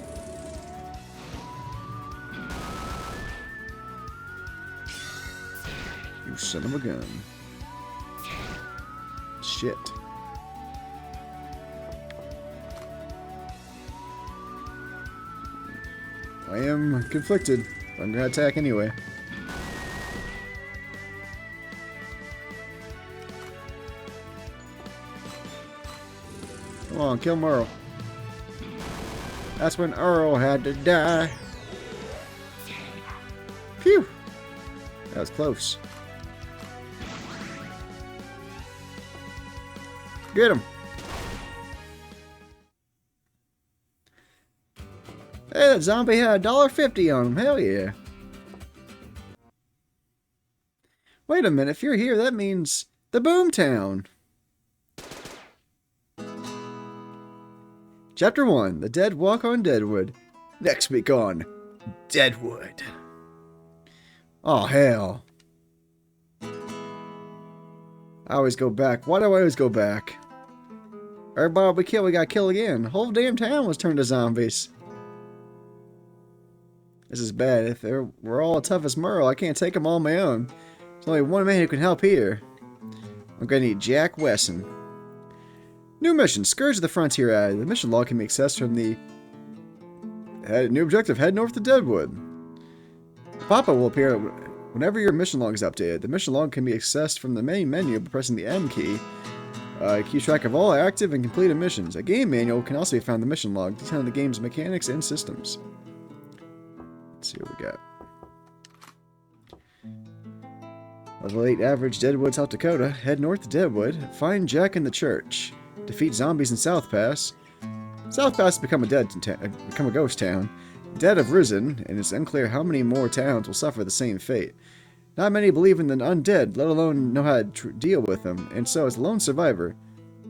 You son of a gun. Shit. I am conflicted. I'm gonna attack anyway. Come on, kill Merle. That's when Earl had to die. Phew! That was close. Get him! Hey, that zombie had $1.50 on him. Hell yeah. Wait a minute, if you're here, that means the Boomtown. Chapter 1, The Dead Walk on Deadwood. Next week on Deadwood. Oh, hell. I always go back. Why do I always go back? Everybody we kill, we got killed again. The whole damn town was turned to zombies. This is bad. If we're all tough as Merle, I can't take them all on my own. There's only one man who can help here. I'm gonna need Jack Wesson. New mission, Scourge of the Frontier added. The mission log can be accessed from the... New objective, head north to Deadwood. Pop-up will appear whenever your mission log is updated. The mission log can be accessed from the main menu by pressing the M key. Keep track of all active and completed missions. A game manual can also be found in the mission log, detailing the game's mechanics and systems. Let's see what we got. Level 8 average, Deadwood, South Dakota. Head north to Deadwood. Find Jack in the church. Defeat zombies in South Pass. South Pass has become a ghost town. Dead have risen, and it's unclear how many more towns will suffer the same fate. Not many believe in the undead, let alone know how to deal with them, and so as a lone survivor,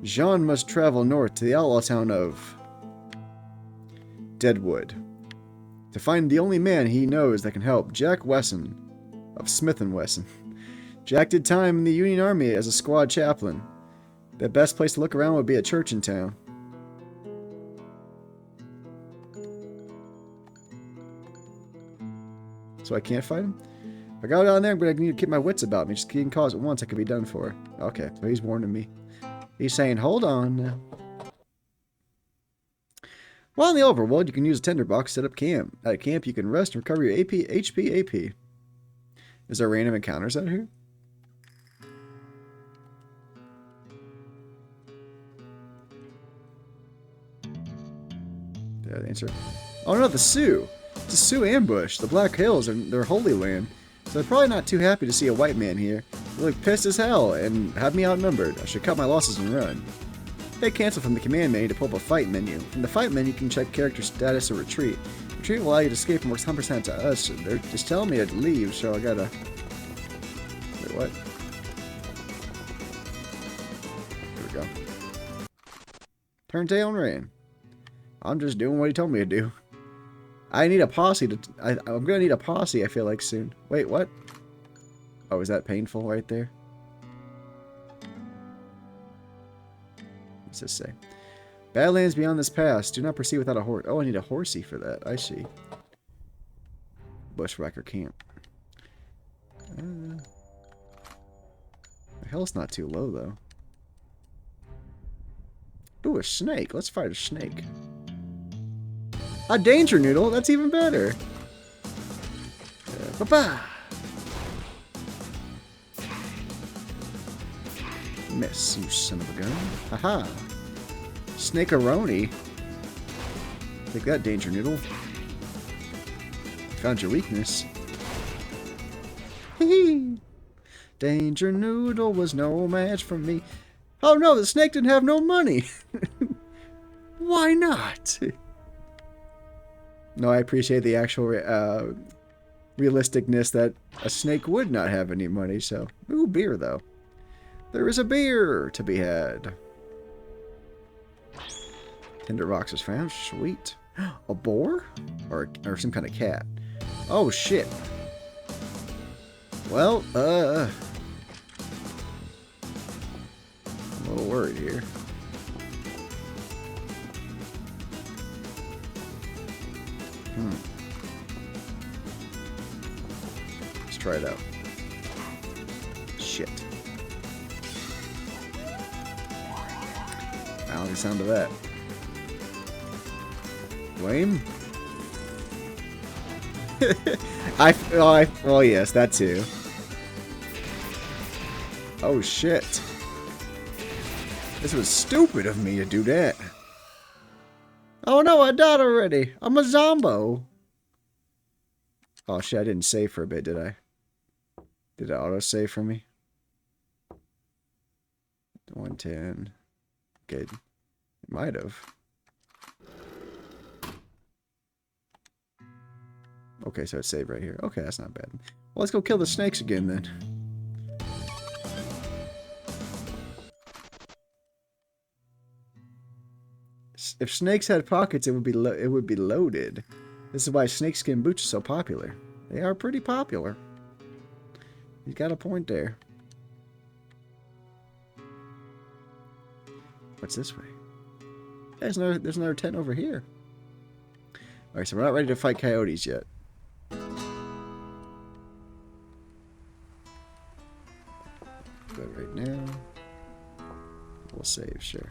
Jean must travel north to the outlaw town of Deadwood to find the only man he knows that can help, Jack Wesson of Smith & Wesson. Jack did time in the Union Army as a squad chaplain. The best place to look around would be a church in town. So I can't fight him? If I go down there, I'm going to need to keep my wits about me. Just getting calls at once, I could be done for. Okay, so he's warning me. He's saying, hold on now. While in the overworld, you can use a tinderbox to set up camp. At camp, you can rest and recover your AP, HP, AP. Is there random encounters out here? Did I answer? Oh no, the Sioux! It's a Sioux ambush. The Black Hills are their holy land, so they're probably not too happy to see a white man here. They look pissed as hell and have me outnumbered. I should cut my losses and run. Hit cancel from the command menu to pull up a fight menu. From the fight menu, you can check character status or retreat. Retreat will allow you to escape and works 100% to us. They're just telling me to leave, so I gotta... Wait, what? There we go. Turn tail and ran. I'm just doing what he told me to do. I need a posse to... I'm gonna need a posse, I feel like, soon. Wait, what? Oh, is that painful right there? What's this say? Badlands beyond this pass. Do not proceed without a horse. Oh, I need a horsey for that. I see. Bushwhacker camp. The hell's not too low, though. Ooh, a snake. Let's fight a snake. A danger noodle? That's even better. Ba-ba! Miss, you son of a gun. Haha. Snake-a-roni. Take that, danger noodle. Found your weakness. Hee Danger noodle was no match for me. Oh no, the snake didn't have no money. Why not? No, I appreciate the actual realisticness that a snake would not have any money, so... Ooh, beer, though. There is a beer to be had. Tinder rocks is found. Sweet. A boar? Or some kind of cat. Oh, shit. Well, I'm a little worried here. Let's try it out. Shit. I like the sound of that. Lame? Oh yes, that too. Oh shit. This was stupid of me to do that. Oh no, I died already. I'm a zombo. Oh shit, I didn't save for a bit, did I? Did it auto-save for me? 110. Good. It might have. Okay, so it's saved right here. Okay, that's not bad. Well, let's go kill the snakes again then. If snakes had pockets, it would be loaded. This is why snakeskin boots are so popular. They are pretty popular. He's got a point there. What's this way? There's another tent over here. Alright, so we're not ready to fight coyotes yet. But right now, we'll save, sure.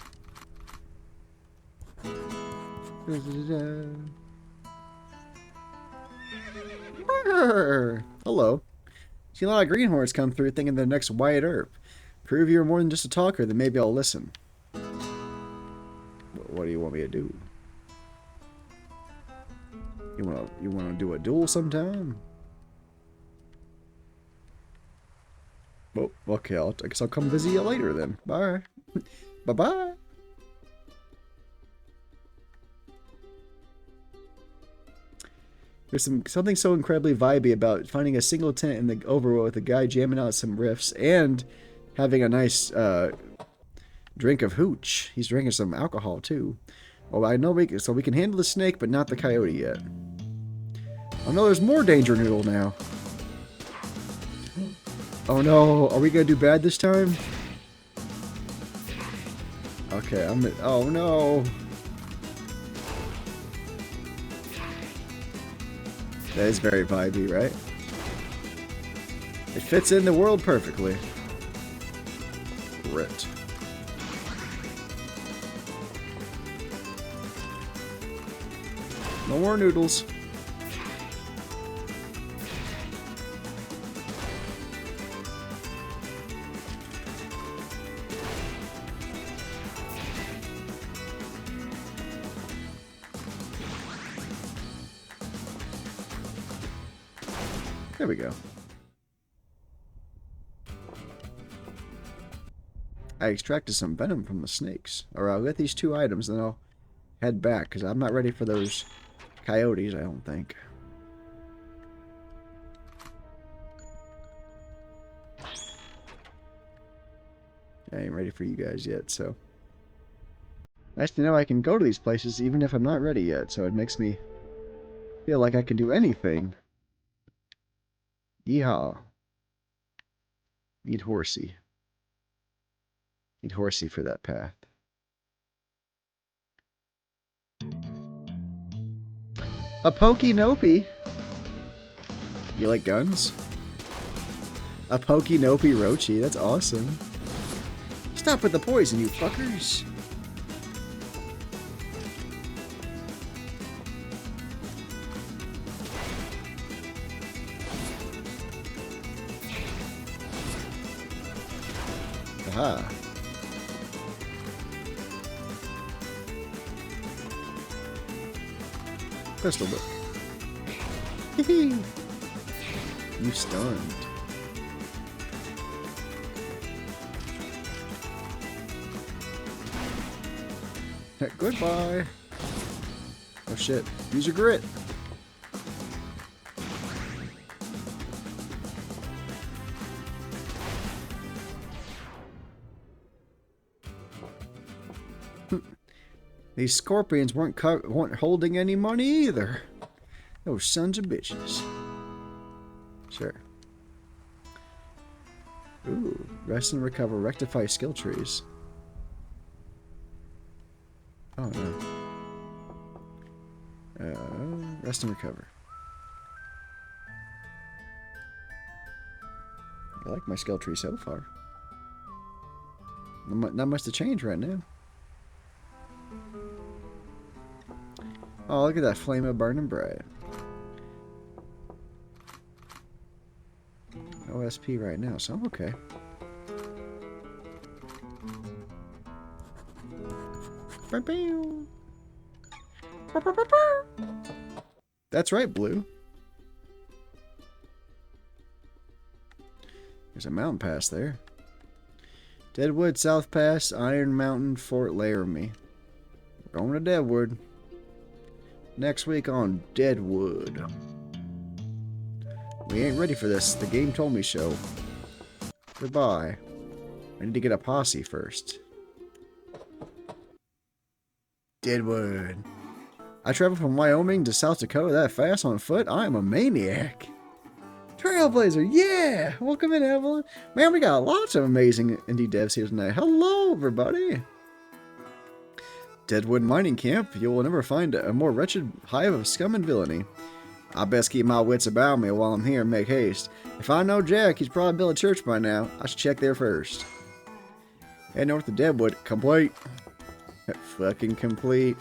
Hello. See a lot of greenhorns come through thinking they're the next Wyatt Earp. Prove you're more than just a talker, then maybe I'll listen. What do you want me to do? You wanna do a duel sometime? Well, okay, I guess I'll come visit you later then. Bye. Bye-bye. There's something so incredibly vibey about finding a single tent in the overworld with a guy jamming out some riffs and having a nice drink of hooch. He's drinking some alcohol too. Well, I know we can handle the snake, but not the coyote yet. Oh no, there's more Danger Noodle now. Oh no, are we gonna do bad this time? Okay, oh no. That is very vibey, right? It fits in the world perfectly. Grit. No more noodles. There we go. I extracted some venom from the snakes. Or I'll get these 2 items, then I'll head back, because I'm not ready for those coyotes, I don't think. I ain't ready for you guys yet, so... Nice to know I can go to these places even if I'm not ready yet, so it makes me feel like I can do anything. Yeehaw. Need horsey. Need horsey for that path. A pokey nopey. You like guns? A pokey nopey roachy. That's awesome. Stop with the poison, you fuckers. Aha. Pistol whip. Hee. You stunned. Goodbye. Oh shit. Use your grit. These scorpions weren't holding any money either. Those sons of bitches. Sure. Ooh, rest and recover. Rectify skill trees. Oh no. Rest and recover. I like my skill tree so far. Not much to change right now. Oh, look at that flame of burning bright. No SP right now, so I'm okay. That's right, Blue. There's a mountain pass there. Deadwood, South Pass, Iron Mountain, Fort Laramie. We're going to Deadwood. Next week on Deadwood. We ain't ready for this. The game told me so. Goodbye. I need to get a posse first. Deadwood. I traveled from Wyoming to South Dakota that fast on foot? I am a maniac. Trailblazer, yeah! Welcome in, Evelyn. Man, we got lots of amazing indie devs here tonight. Hello, everybody. Deadwood Mining Camp. You will never find a more wretched hive of scum and villainy. I best keep my wits about me while I'm here and make haste. If I know Jack, he's probably built a church by now. I should check there first. Head north to Deadwood. Complete. Fucking complete.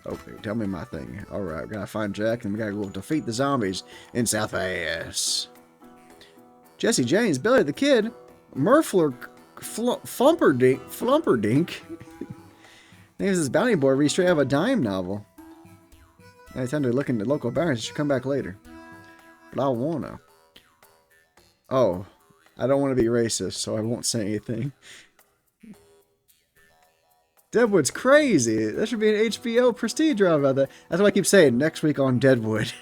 Okay, tell me my thing. Alright, we gotta find Jack and we gotta go defeat the zombies in South Pass. Jesse James, Billy the Kid, Murfler Flumperdink. Names this bounty board read straight out of a dime novel. Anytime to look into local barons, I should come back later. But I wanna. Oh, I don't want to be racist, so I won't say anything. Deadwood's crazy. That should be an HBO prestige drama about that. That's what I keep saying. Next week on Deadwood.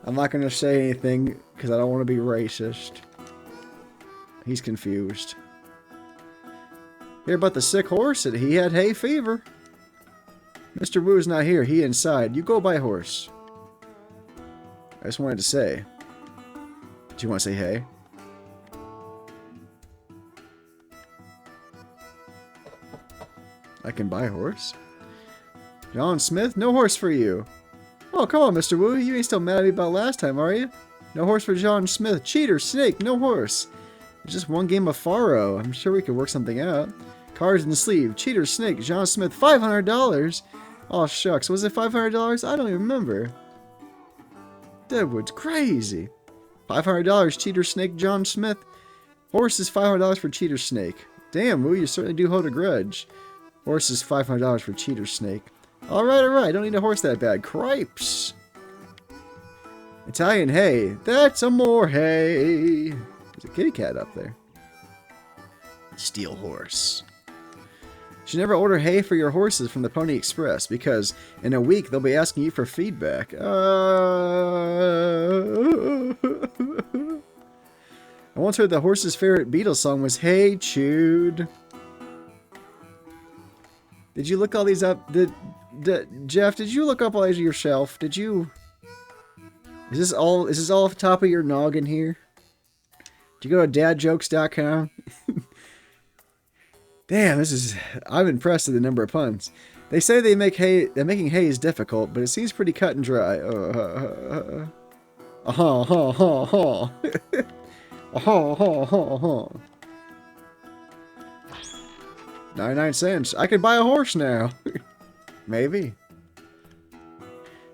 I'm not going to say anything because I don't want to be racist. He's confused. Hear about the sick horse? He had hay fever. Mr. Woo's not here. He inside. You go by horse. I just wanted to say. Do you want to say hey? I can buy a horse. John Smith, no horse for you. Oh, come on, Mr. Wu. You ain't still mad at me about last time, are you? No horse for John Smith. Cheater, snake, no horse. It's just one game of Faro. I'm sure we could work something out. Cards in the sleeve. Cheater, snake, John Smith, $500. Oh, shucks. Was it $500? I don't even remember. Deadwood's crazy. $500, cheater, snake, John Smith. Horse is $500 for cheater, snake. Damn, Wu, you certainly do hold a grudge. Horse is $500 for cheater snake. Alright, alright. Don't need a horse that bad. Cripes. Italian hay. That's some more hay. There's a kitty cat up there. Steel horse. You should never order hay for your horses from the Pony Express because in a week they'll be asking you for feedback. I once heard the horse's favorite Beatles song was Hey Jude. Did you look all these up? Jeff, did you look up all these yourself? Did you? Is this all off the top of your noggin here? Did you go to dadjokes.com? Damn, I'm impressed with the number of puns. They say that making hay is difficult, but it seems pretty cut and dry. Ha ha ha ha. Ha ha ha ha. 99 cents. I could buy a horse now. Maybe.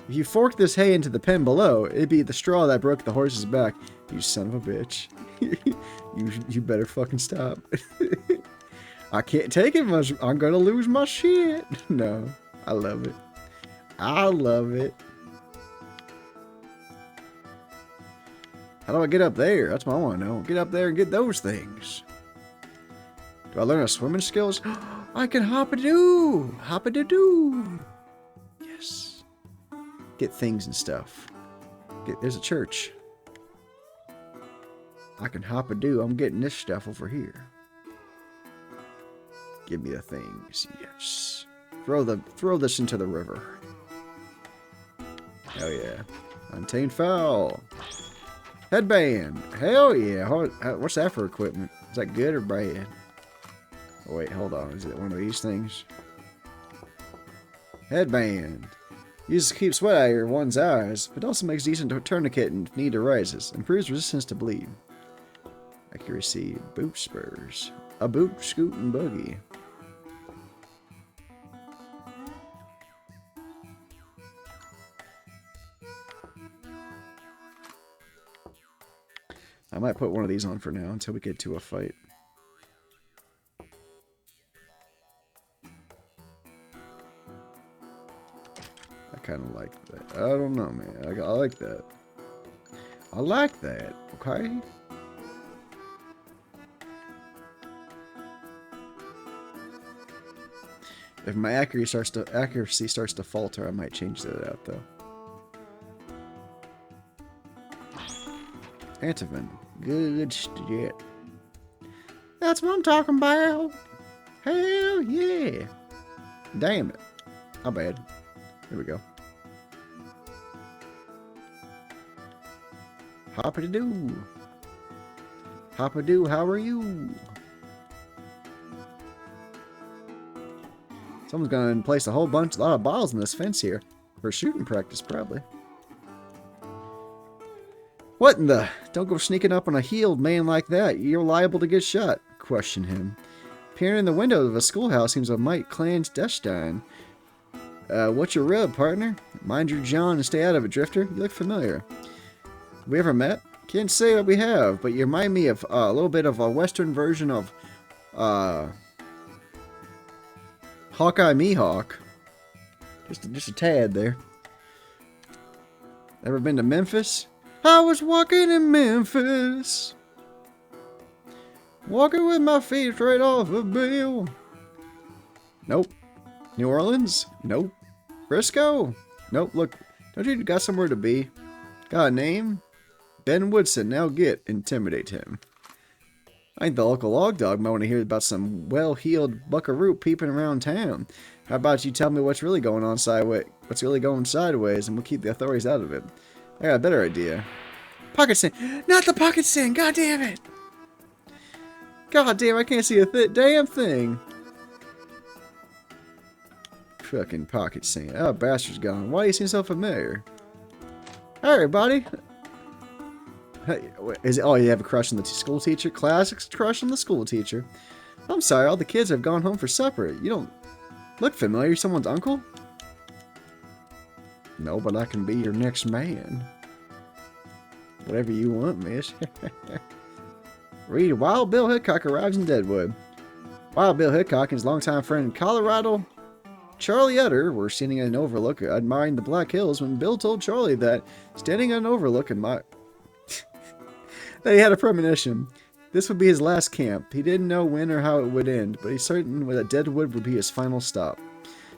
If you fork this hay into the pen below, it'd be the straw that broke the horse's back. You son of a bitch. you better fucking stop. I can't take it much. I'm gonna lose my shit. No. I love it. I love it. How do I get up there? That's what I want to know. Get up there and get those things. Do I learn a swimming skills? I can hop-a-doo! Hop-a-doo-doo! Yes. Get things and stuff. There's a church. I can hop-a-doo. I'm getting this stuff over here. Give me the things. Yes. Throw this into the river. Hell yeah. Untamed foul. Headband. Hell yeah. What's that for equipment? Is that good or bad? Oh, wait, hold on. Is it one of these things? Headband. Uses to keep sweat out of one's eyes, but also makes decent tourniquet if need arises. Improves resistance to bleed. Accuracy. Boot spurs. A boot, scoot, and buggy. I might put one of these on for now until we get to a fight. I kind of like that. I don't know, man. I like that. I like that. Okay. If my accuracy starts to falter, I might change that out though. Antivin. Good shit. That's what I'm talking about. Hell yeah. Damn it. My bad. Here we go. Hoppa-doo. Hoppa-doo, how are you? Someone's gonna place a lot of balls in this fence here. For shooting practice, probably. What in the? Don't go sneaking up on a healed man like that. You're liable to get shot. Question him. Peering in the window of a schoolhouse seems a mite clandestine. What's your rub, partner? Mind your John and stay out of it, Drifter. You look familiar. We ever met? Can't say that we have, but you remind me of a little bit of a Western version of Hawkeye Mihawk. Just a tad there. Ever been to Memphis? I was walking in Memphis. Walking with my feet straight off a bill. Nope. New Orleans? Nope. Frisco? Nope. Look, don't you got somewhere to be? Got a name? Ben Woodson. Now intimidate him. I think the local log dog might want to hear about some well-heeled buckaroo peeping around town. How about you tell me what's really going on sideways? What's really going sideways, and we'll keep the authorities out of it. I got a better idea. Pocket sand. Not the pocket sand. God damn it. God damn, I can't see a damn thing. Fucking pocket sand. Oh, bastard's gone. Why do you seem so familiar? Hey, everybody. Hey, oh, you have a crush on the school teacher? Classic crush on the school teacher. I'm sorry, all the kids have gone home for supper. You don't look familiar. You're someone's uncle? No, but I can be your next man. Whatever you want, miss. Read, Wild Bill Hickok arrives in Deadwood. Wild Bill Hickok and his longtime friend in Colorado, Charlie Utter, were standing at an overlook admiring the Black Hills when Bill told Charlie that, standing at an overlook that he had a premonition. This would be his last camp. He didn't know when or how it would end, but he's certain that Deadwood would be his final stop.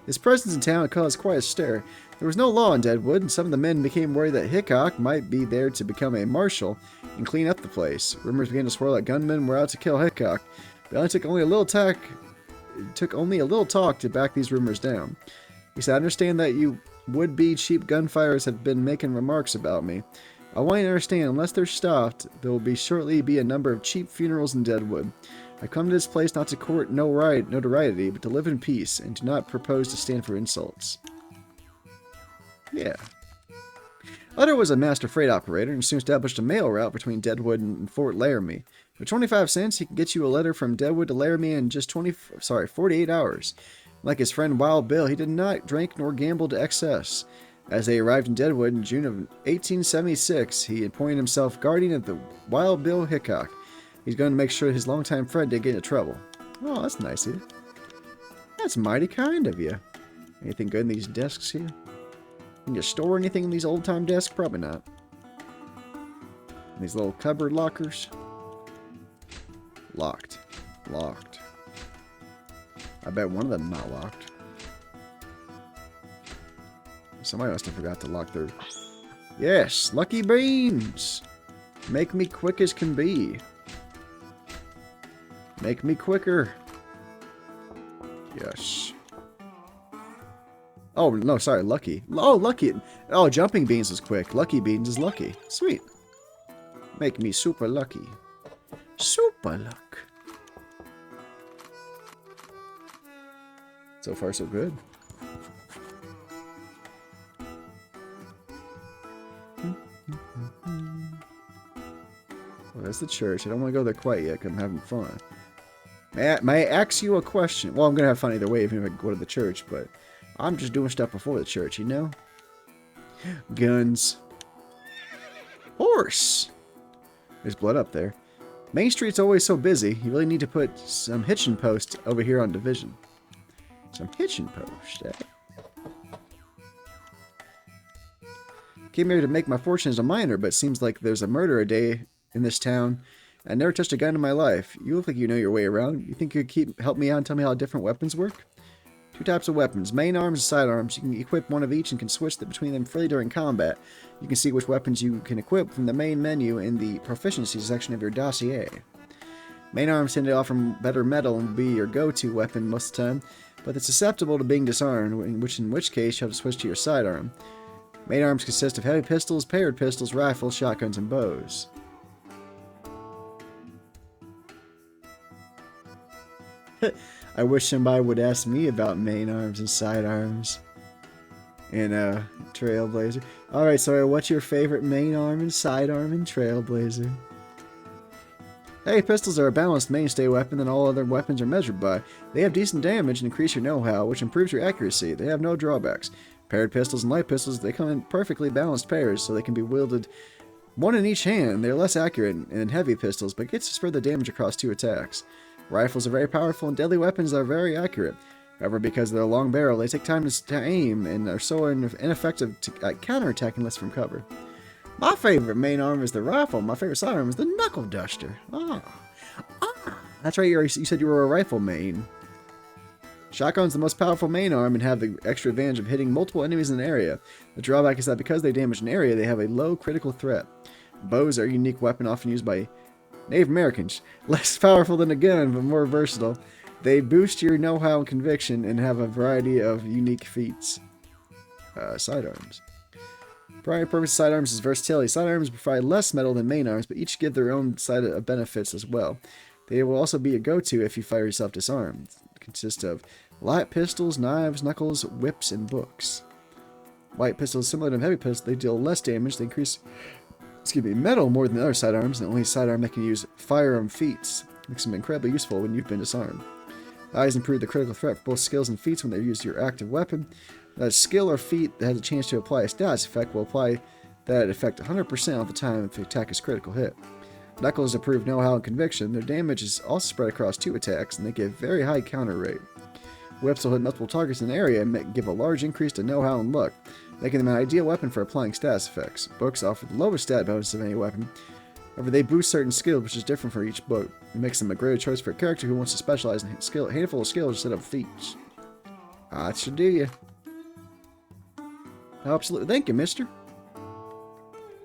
His presence in town had caused quite a stir. There was no law in Deadwood, and some of the men became worried that Hickok might be there to become a marshal and clean up the place. Rumors began to swirl that gunmen were out to kill Hickok, but it took only a little talk to back these rumors down. He said, I understand that you would-be cheap gunfighters have been making remarks about me. I want you to understand, unless they're stopped, there will shortly be a number of cheap funerals in Deadwood. I come to this place not to court notoriety, but to live in peace, and do not propose to stand for insults. Yeah. Utter was a master freight operator and soon established a mail route between Deadwood and Fort Laramie. For 25 cents, he can get you a letter from Deadwood to Laramie in just 48 hours. Like his friend Wild Bill, he did not drink nor gamble to excess. As they arrived in Deadwood in June of 1876, he appointed himself guardian of the Wild Bill Hickok. He's going to make sure his longtime friend didn't get into trouble. Oh, that's nice of you. That's mighty kind of you. Anything good in these desks here? Can you store anything in these old-time desks? Probably not. These little cupboard lockers. Locked. Locked. I bet one of them not locked. Somebody must have forgot to lock their... Yes! Lucky beans! Make me quick as can be. Make me quicker. Yes. Oh, no, sorry, Lucky. Oh, Lucky. Oh, Jumping Beans is quick. Lucky Beans is lucky. Sweet. Make me super lucky. Super luck. So far, so good. Well, that's the church. I don't want to go there quite yet because I'm having fun. May I ask you a question? Well, I'm going to have fun either way even if I go to the church, but I'm just doing stuff before the church, you know? Guns. Horse. There's blood up there. Main Street's always so busy. You really need to put some hitching posts over here on Division. Some hitching posts, eh? Came here to make my fortune as a miner, but it seems like there's a murder a day in this town. I never touched a gun in my life. You look like you know your way around. You think you could help me out and tell me how different weapons work? 2 types of weapons, main arms and side arms. You can equip one of each and can switch between them freely during combat. You can see which weapons you can equip from the main menu in the proficiency section of your dossier. Main arms tend to offer better metal and will be your go-to weapon most of the time, but it's susceptible to being disarmed, in which case you have to switch to your sidearm. Main arms consist of heavy pistols, paired pistols, rifles, shotguns, and bows. I wish somebody would ask me about main arms and sidearms in Trailblazer. Alright, so what's your favorite main arm and sidearm in Trailblazer? Heavy pistols are a balanced mainstay weapon that all other weapons are measured by. They have decent damage and increase your know-how, which improves your accuracy. They have no drawbacks. Paired pistols and light pistols, they come in perfectly balanced pairs, so they can be wielded one in each hand. They're less accurate than heavy pistols, but get to spread the damage across 2 attacks. Rifles are very powerful and deadly weapons that are very accurate. However, because of their long barrel, they take time to aim and are so ineffective at counterattacking unless from cover. My favorite main arm is the rifle. My favorite sidearm is the knuckle duster. That's right, you said you were a rifle main. Shotgun's the most powerful main arm and have the extra advantage of hitting multiple enemies in an area. The drawback is that because they damage an area, they have a low critical threat. Bows are a unique weapon often used by Native Americans. Less powerful than a gun, but more versatile. They boost your know-how and conviction and have a variety of unique feats. Sidearms. Primary purpose of sidearms is versatility. Sidearms provide less metal than main arms, but each give their own side of benefits as well. They will also be a go-to if you fire yourself disarmed. It consists of light pistols, knives, knuckles, whips, and books. Light pistols, similar to heavy pistols, they deal less damage. They increase metal more than the other sidearms, and the only sidearm that can use firearm feats. Makes them incredibly useful when you've been disarmed. Eyes improve the critical threat for both skills and feats when they use your active weapon. That skill or feat that has a chance to apply a status effect will apply that effect 100% of the time if the attack is critical hit. Knuckles improve know-how and conviction. Their damage is also spread across 2 attacks, and they give very high counter rate. Whips will hit multiple targets in an area and give a large increase to know-how and luck, making them an ideal weapon for applying status effects. Books offer the lowest stat bonus of any weapon. However, they boost certain skills, which is different for each book. It makes them a great choice for a character who wants to specialize in a handful of skills instead of feats. That should do you. Absolutely. Thank you, mister.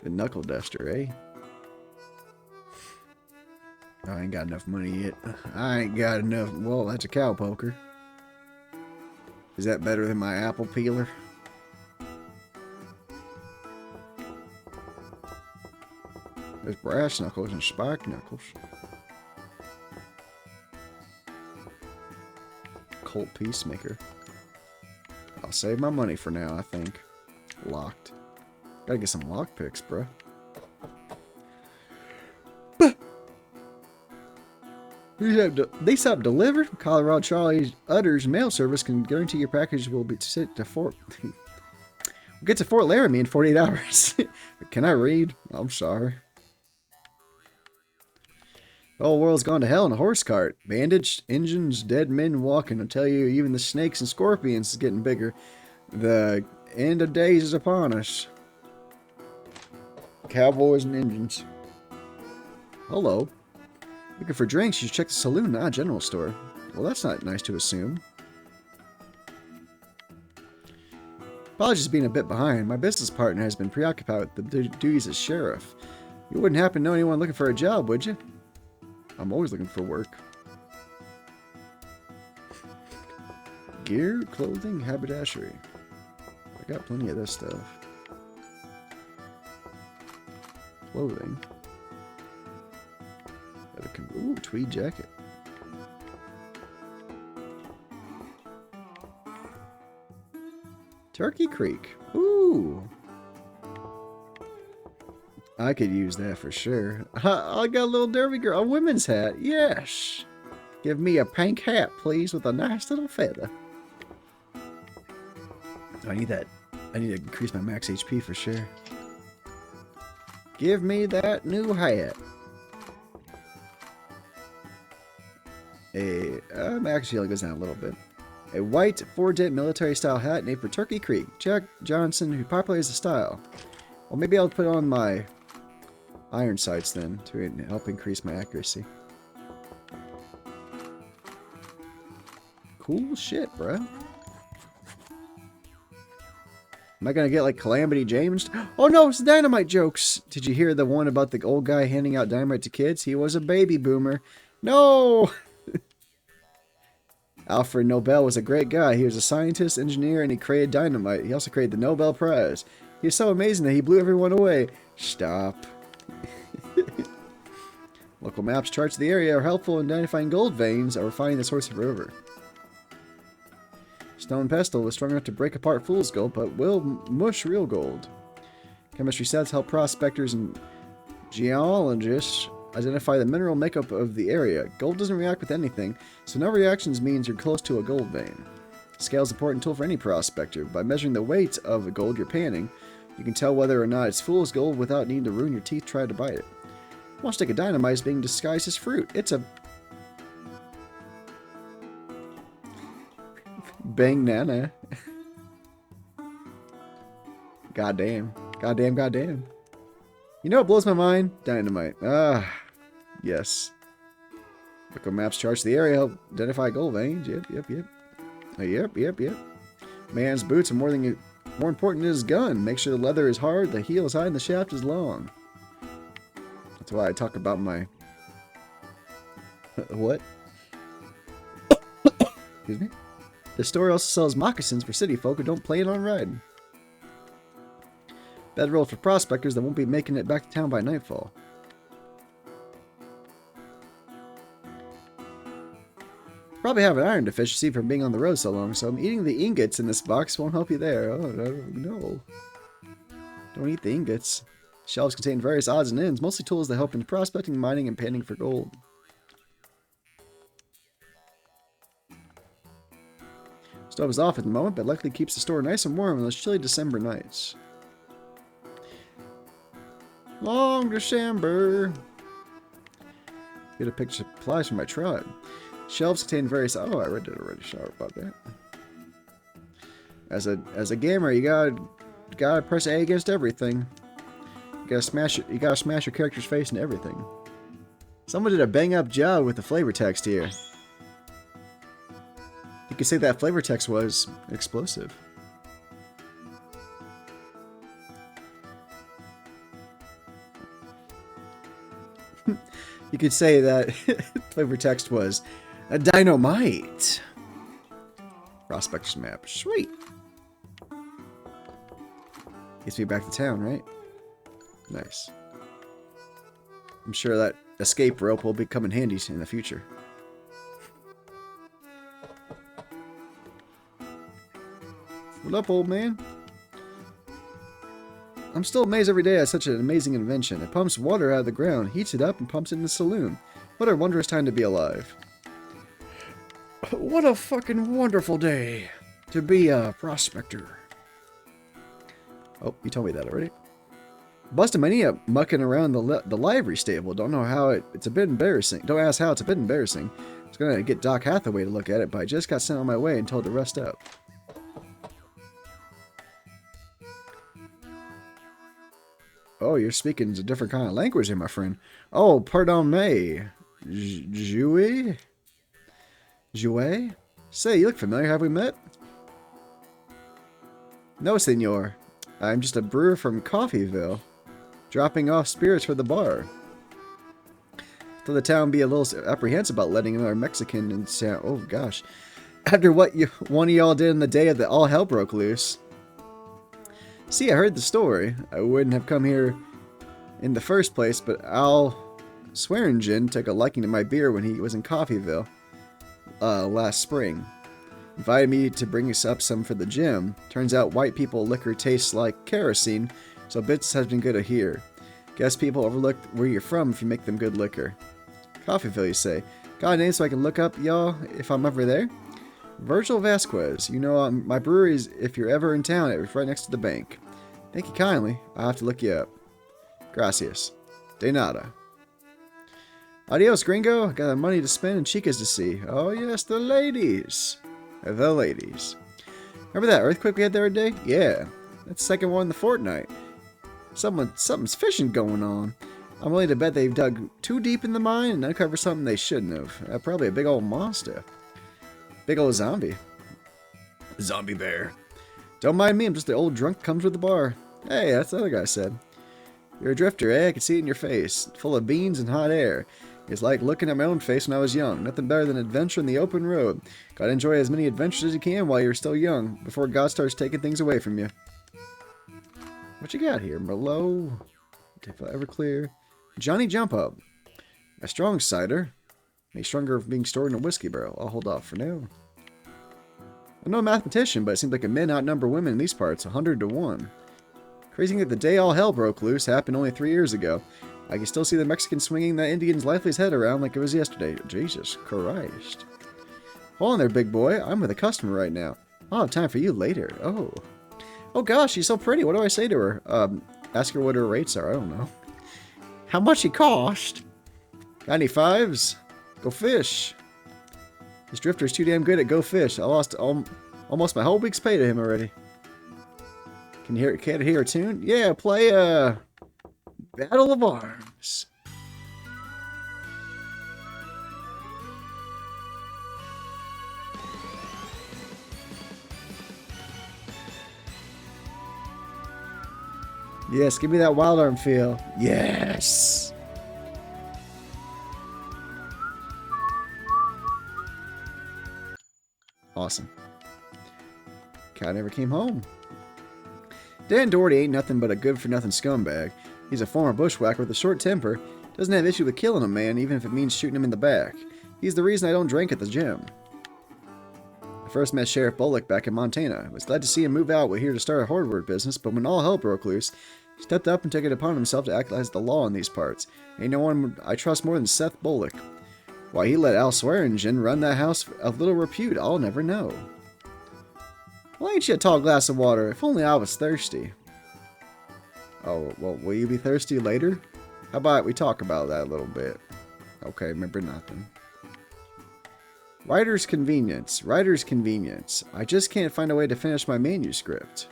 The knuckle duster, eh? I ain't got enough money yet. I ain't got enough. Well, that's a cow poker. Is that better than my apple peeler? There's brass knuckles and spike knuckles. Colt Peacemaker. I'll save my money for now, I think. Locked. Gotta get some lockpicks, bruh. They stop delivered. Colorado Charlie Utter's mail service can guarantee your package will be sent to Fort. We'll get to Fort Laramie in 48 hours. Can I read? I'm sorry. The whole world's gone to hell in a horse cart. Bandaged engines, dead men walking. I'll tell you, even the snakes and scorpions is getting bigger. The end of days is upon us. Cowboys and engines. Hello. Looking for drinks, you should check the saloon, not a general store. Well, that's not nice to assume. Apologies for being a bit behind. My business partner has been preoccupied with the duties as sheriff. You wouldn't happen to know anyone looking for a job, would you? I'm always looking for work. Gear, clothing, haberdashery. I got plenty of this stuff. Clothing. Ooh, tweed jacket. Turkey Creek. Ooh. I could use that for sure. I got a little derby girl, a women's hat. Yes. Give me a pink hat, please, with a nice little feather. I need that. I need to increase my max HP for sure. Give me that new hat. Max shield goes down a little bit. A white 4-dent military-style hat named for Turkey Creek. Jack Johnson, who popularized the style. Well, maybe I'll put on my iron sights then to help increase my accuracy. Cool shit, bruh. Am I gonna get like Calamity James? Oh no, it's dynamite jokes! Did you hear the one about the old guy handing out dynamite to kids? He was a baby boomer. No! Alfred Nobel was a great guy. He was a scientist, engineer, and he created dynamite. He also created the Nobel Prize. He was so amazing that he blew everyone away. Stop. Local maps charts of the area are helpful in identifying gold veins or finding the source of a river. Stone pestle is strong enough to break apart fool's gold, but will mush real gold. Chemistry sets help prospectors and geologists identify the mineral makeup of the area. Gold doesn't react with anything, so no reactions means you're close to a gold vein. Scale is an important tool for any prospector. By measuring the weight of the gold you're panning, you can tell whether or not it's fool's gold without needing to ruin your teeth trying to bite it. One stick of dynamite is being disguised as fruit. It's a bang nana. Goddamn. Goddamn, goddamn. You know what blows my mind? Dynamite. Ah, yes. Local maps charts the area, help identify gold veins. Yep. Man's boots are more important than his gun. Make sure the leather is hard, the heel is high, and the shaft is long. That's why I talk about my... What? Excuse me? The store also sells moccasins for city folk who don't plan on riding. Bedroll for prospectors that won't be making it back to town by nightfall. Probably have an iron deficiency from being on the road so long, so eating the ingots in this box won't help you there. Oh, no. Don't eat the ingots. Shelves contain various odds and ends, mostly tools that help in prospecting, mining, and panning for gold. Stove is off at the moment, but likely keeps the store nice and warm on those chilly December nights. Long December. Get a picture of supplies for my tribe. Shelves contain various... Oh, I read it already. Sorry about that. As a gamer, you gotta press A against everything. You gotta smash your character's face and everything. Someone did a bang up job with the flavor text here. You could say that flavor text was explosive. You could say that flavor text was a dynamite. Prospector's map. Sweet. Gets me back to town, right? Nice. I'm sure that escape rope will become in handy in the future. What up, old man? I'm still amazed every day at such an amazing invention. It pumps water out of the ground, heats it up, and pumps it in the saloon. What a wondrous time to be alive. What a fucking wonderful day to be a prospector. Oh, you told me that already. Busted my knee up mucking around the livery stable. Don't know how it's a bit embarrassing. Don't ask how, it's a bit embarrassing. I was going to get Doc Hathaway to look at it, but I just got sent on my way and told to rest up. Oh, you're speaking a different kind of language here, my friend. Oh, pardon me. Jouet? Jouet? Say, you look familiar. Have we met? No, senor. I'm just a brewer from Coffeeville. Dropping off spirits for the bar. Thought the town be a little apprehensive about letting our Mexican in town. Oh, gosh. After what one of y'all did in the day that all hell broke loose. See, I heard the story. I wouldn't have come here in the first place, but Al Swearingen took a liking to my beer when he was in Coffeeville last spring. Invited me to bring us up some for the gym. Turns out white people liquor tastes like kerosene, so bits has been good to hear. Guess people overlook where you're from if you make them good liquor. Coffeeville, you say? Got a name so I can look up y'all if I'm ever there? Virgil Vasquez. You know, my brewery's, if you're ever in town, it's right next to the bank. Thank you kindly. I'll have to look you up. Gracias. De nada. Adios, gringo. I got money to spend and chicas to see. Oh, yes, the ladies. The ladies. Remember that earthquake we had the other day? Yeah. That's the second one in the fortnight. Something's fishing going on. I'm willing to bet they've dug too deep in the mine and uncovered something they shouldn't have. Probably a big old monster. Big old zombie. Zombie bear. Don't mind me, I'm just the old drunk that comes with the bar. Hey, that's the other guy said. You're a drifter, eh? I can see it in your face. Full of beans and hot air. It's like looking at my own face when I was young. Nothing better than adventure in the open road. Gotta enjoy as many adventures as you can while you're still young, before God starts taking things away from you. What you got here? Merlot, Everclear, Johnny Jump Up, a strong cider, made stronger of being stored in a whiskey barrel. I'll hold off for now. I'm no mathematician, but it seems like men outnumber women in these parts, 100 to 1. Crazy that the day all hell broke loose happened only 3 years ago. I can still see the Mexican swinging that Indian's lifeless head around like it was yesterday. Jesus Christ. Hold on there, big boy. I'm with a customer right now. I'll have time for you later. Oh. Oh gosh, she's so pretty. What do I say to her? Ask her what her rates are. I don't know. How much she cost? Got any fives? Go fish. This drifter's too damn good at go fish. I lost almost my whole week's pay to him already. Can you hear a tune? Yeah, play Battle of Arms. Yes, give me that wild arm feel. Yes. Awesome. Cat never came home. Dan Doherty ain't nothing but a good-for-nothing scumbag. He's a former bushwhacker with a short temper. Doesn't have issue with killing a man, even if it means shooting him in the back. He's the reason I don't drink at the gym. I first met Sheriff Bullock back in Montana. I was glad to see him move out here to start a hardware business, but when all hell broke loose, he stepped up and took it upon himself to act as the law in these parts. Ain't no one I trust more than Seth Bullock. Why he let Al Swearingen run that house of little repute, I'll never know. Why ain't you a tall glass of water? If only I was thirsty. Oh, well, will you be thirsty later? How about we talk about that a little bit? Okay, remember nothing. Writer's convenience. Writer's convenience. I just can't find a way to finish my manuscript.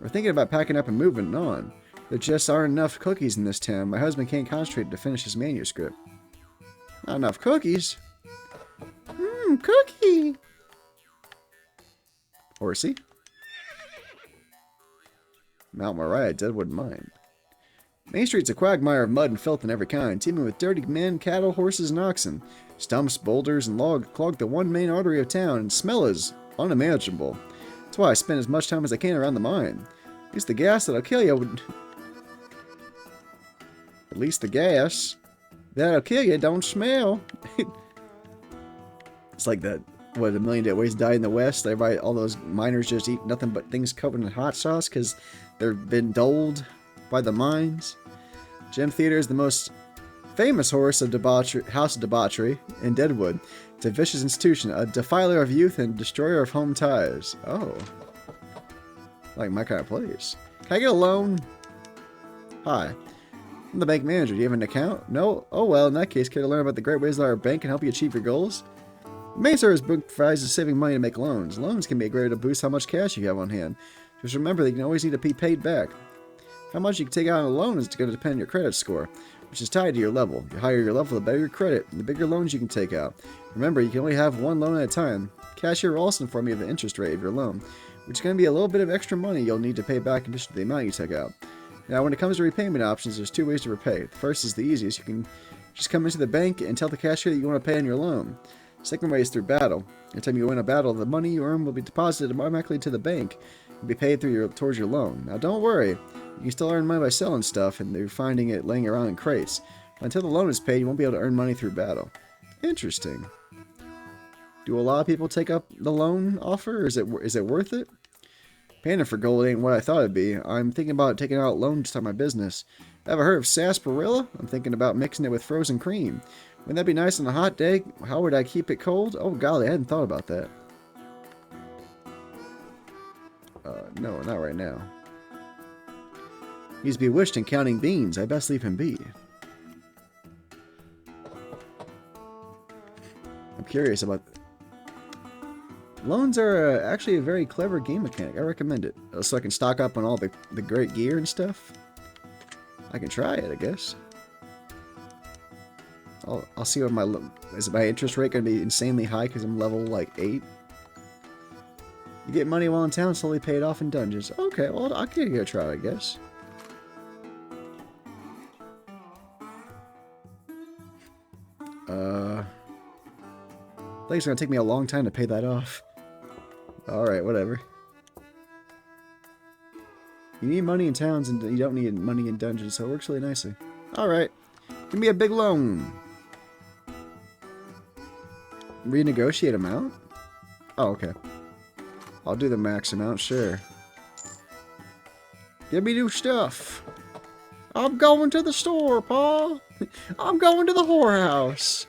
We're thinking about packing up and moving on. There just aren't enough cookies in this town. My husband can't concentrate to finish his manuscript. Not enough cookies? Cookie! Horsey? Mount Moriah, Deadwood Mine. Main Street's a quagmire of mud and filth in every kind, teeming with dirty men, cattle, horses, and oxen. Stumps, boulders, and logs clog the one main artery of town, and smell is unimaginable. That's why I spend as much time as I can around the mine. At least the gas that'll kill you would... At least the gas that'll kill you don't smell. It's like that, what, a million ways to die in the West? Everybody, all those miners just eat nothing but things covered in hot sauce because they've been doled by the mines. Jim Theater is the most famous house of debauchery in Deadwood. It's a vicious institution, a defiler of youth and destroyer of home ties. Oh. Like my kind of place. Can I get a loan? Hi. I'm the bank manager. Do you have an account? No? Oh well, in that case, care to learn about the great ways that our bank can help you achieve your goals? The main service book provides saving money to make loans. Loans can be a great way to boost how much cash you have on hand. Just remember that you can always need to be paid back. How much you can take out on a loan is going to depend on your credit score, which is tied to your level. The higher your level, the better your credit, and the bigger loans you can take out. Remember, you can only have one loan at a time. Cashier will also inform you of the interest rate of your loan, which is going to be a little bit of extra money you'll need to pay back in addition to the amount you took out. Now, when it comes to repayment options, there's two ways to repay. The first is the easiest. You can just come into the bank and tell the cashier that you want to pay on your loan. Second way is through battle. Every time you win a battle, the money you earn will be deposited automatically to the bank and be paid towards your loan. Now don't worry, you can still earn money by selling stuff and they're finding it laying around in crates. But until the loan is paid, you won't be able to earn money through battle. Interesting. Do a lot of people take up the loan offer, or is it worth it? Paying for gold ain't what I thought it'd be. I'm thinking about taking out loans to start my business. Ever heard of sarsaparilla? I'm thinking about mixing it with frozen cream. Wouldn't that be nice on a hot day? How would I keep it cold? Oh golly, I hadn't thought about that. No, not right now. He's bewitched and counting beans. I best leave him be. I'm curious about... Loans are actually a very clever game mechanic. I recommend it. So I can stock up on all the great gear and stuff. I can try it, I guess. I'll see what is my interest rate going to be insanely high because I'm level like 8. You get money while in town, slowly pay it off in dungeons. Okay, well I'll give it a try, I guess. I think it's going to take me a long time to pay that off. Alright, whatever. You need money in towns and you don't need money in dungeons, so it works really nicely. Alright. Give me a big loan. Renegotiate amount? Oh, okay. I'll do the max amount, sure. Give me new stuff. I'm going to the store, Pa. I'm going to the whorehouse.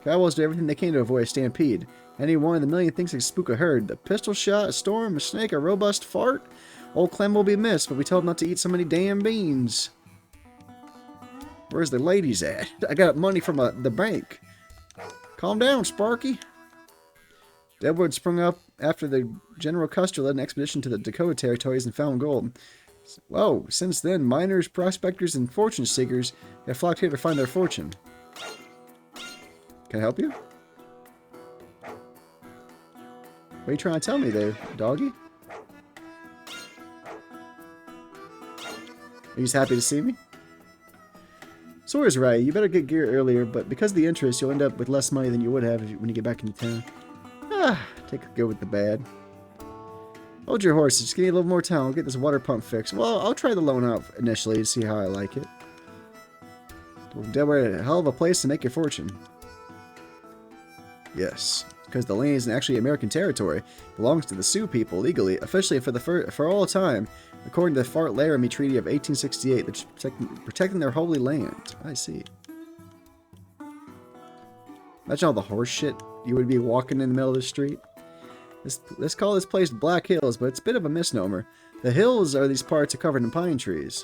Cowboys do everything they can to avoid a stampede. Any one of the million things that spook a herd. A pistol shot, a storm, a snake, a robust fart. Old Clem will be missed, but we told him not to eat so many damn beans. Where's the ladies at? I got money from the bank. Calm down, Sparky. Deadwood sprung up after the General Custer led an expedition to the Dakota territories and found gold. Whoa, since then, miners, prospectors, and fortune seekers have flocked here to find their fortune. Can I help you? What are you trying to tell me there, doggy? Are you just happy to see me? Sawyer's right. You better get gear earlier, but because of the interest, you'll end up with less money than you would have when you get back into town. Take the good with the bad. Hold your horses. Just give me a little more time. I'll get this water pump fixed. Well, I'll try the loan out initially to see how I like it. Delaware is a hell of a place to make your fortune. Yes, because the land isn't actually American territory. It belongs to the Sioux people legally, officially for all time, according to the Fort Laramie Treaty of 1868, that's protecting their holy land. I see. Imagine all the horse shit you would be walking in the middle of the street. Let's call this place Black Hills, but it's a bit of a misnomer. The hills are these parts are covered in pine trees.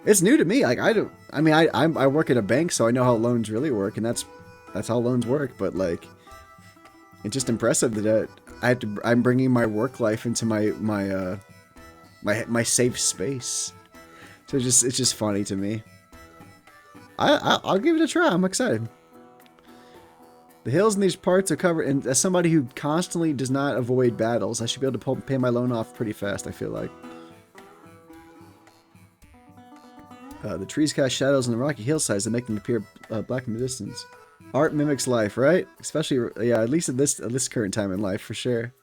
It's new to me. Like I work at a bank, so I know how loans really work, and that's how loans work. But like, it's just impressive that I'm bringing my work life into my safe space. So it's just funny to me. I'll give it a try. I'm excited. The hills in these parts are covered, and as somebody who constantly does not avoid battles, I should be able to pay my loan off pretty fast, I feel like. The trees cast shadows on the rocky hillsides that make them appear black in the distance. Art mimics life, right? Especially, yeah, at least at this current time in life, for sure.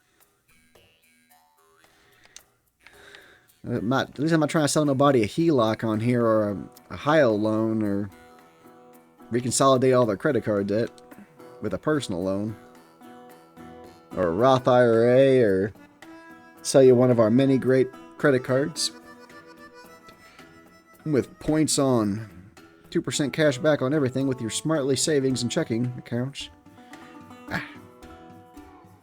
At least I'm not trying to sell nobody a HELOC on here, or a HIO loan, or reconsolidate all their credit card debt with a personal loan, or a Roth IRA, or sell you one of our many great credit cards with points on 2% cash back on everything with your Smartly savings and checking accounts. Well,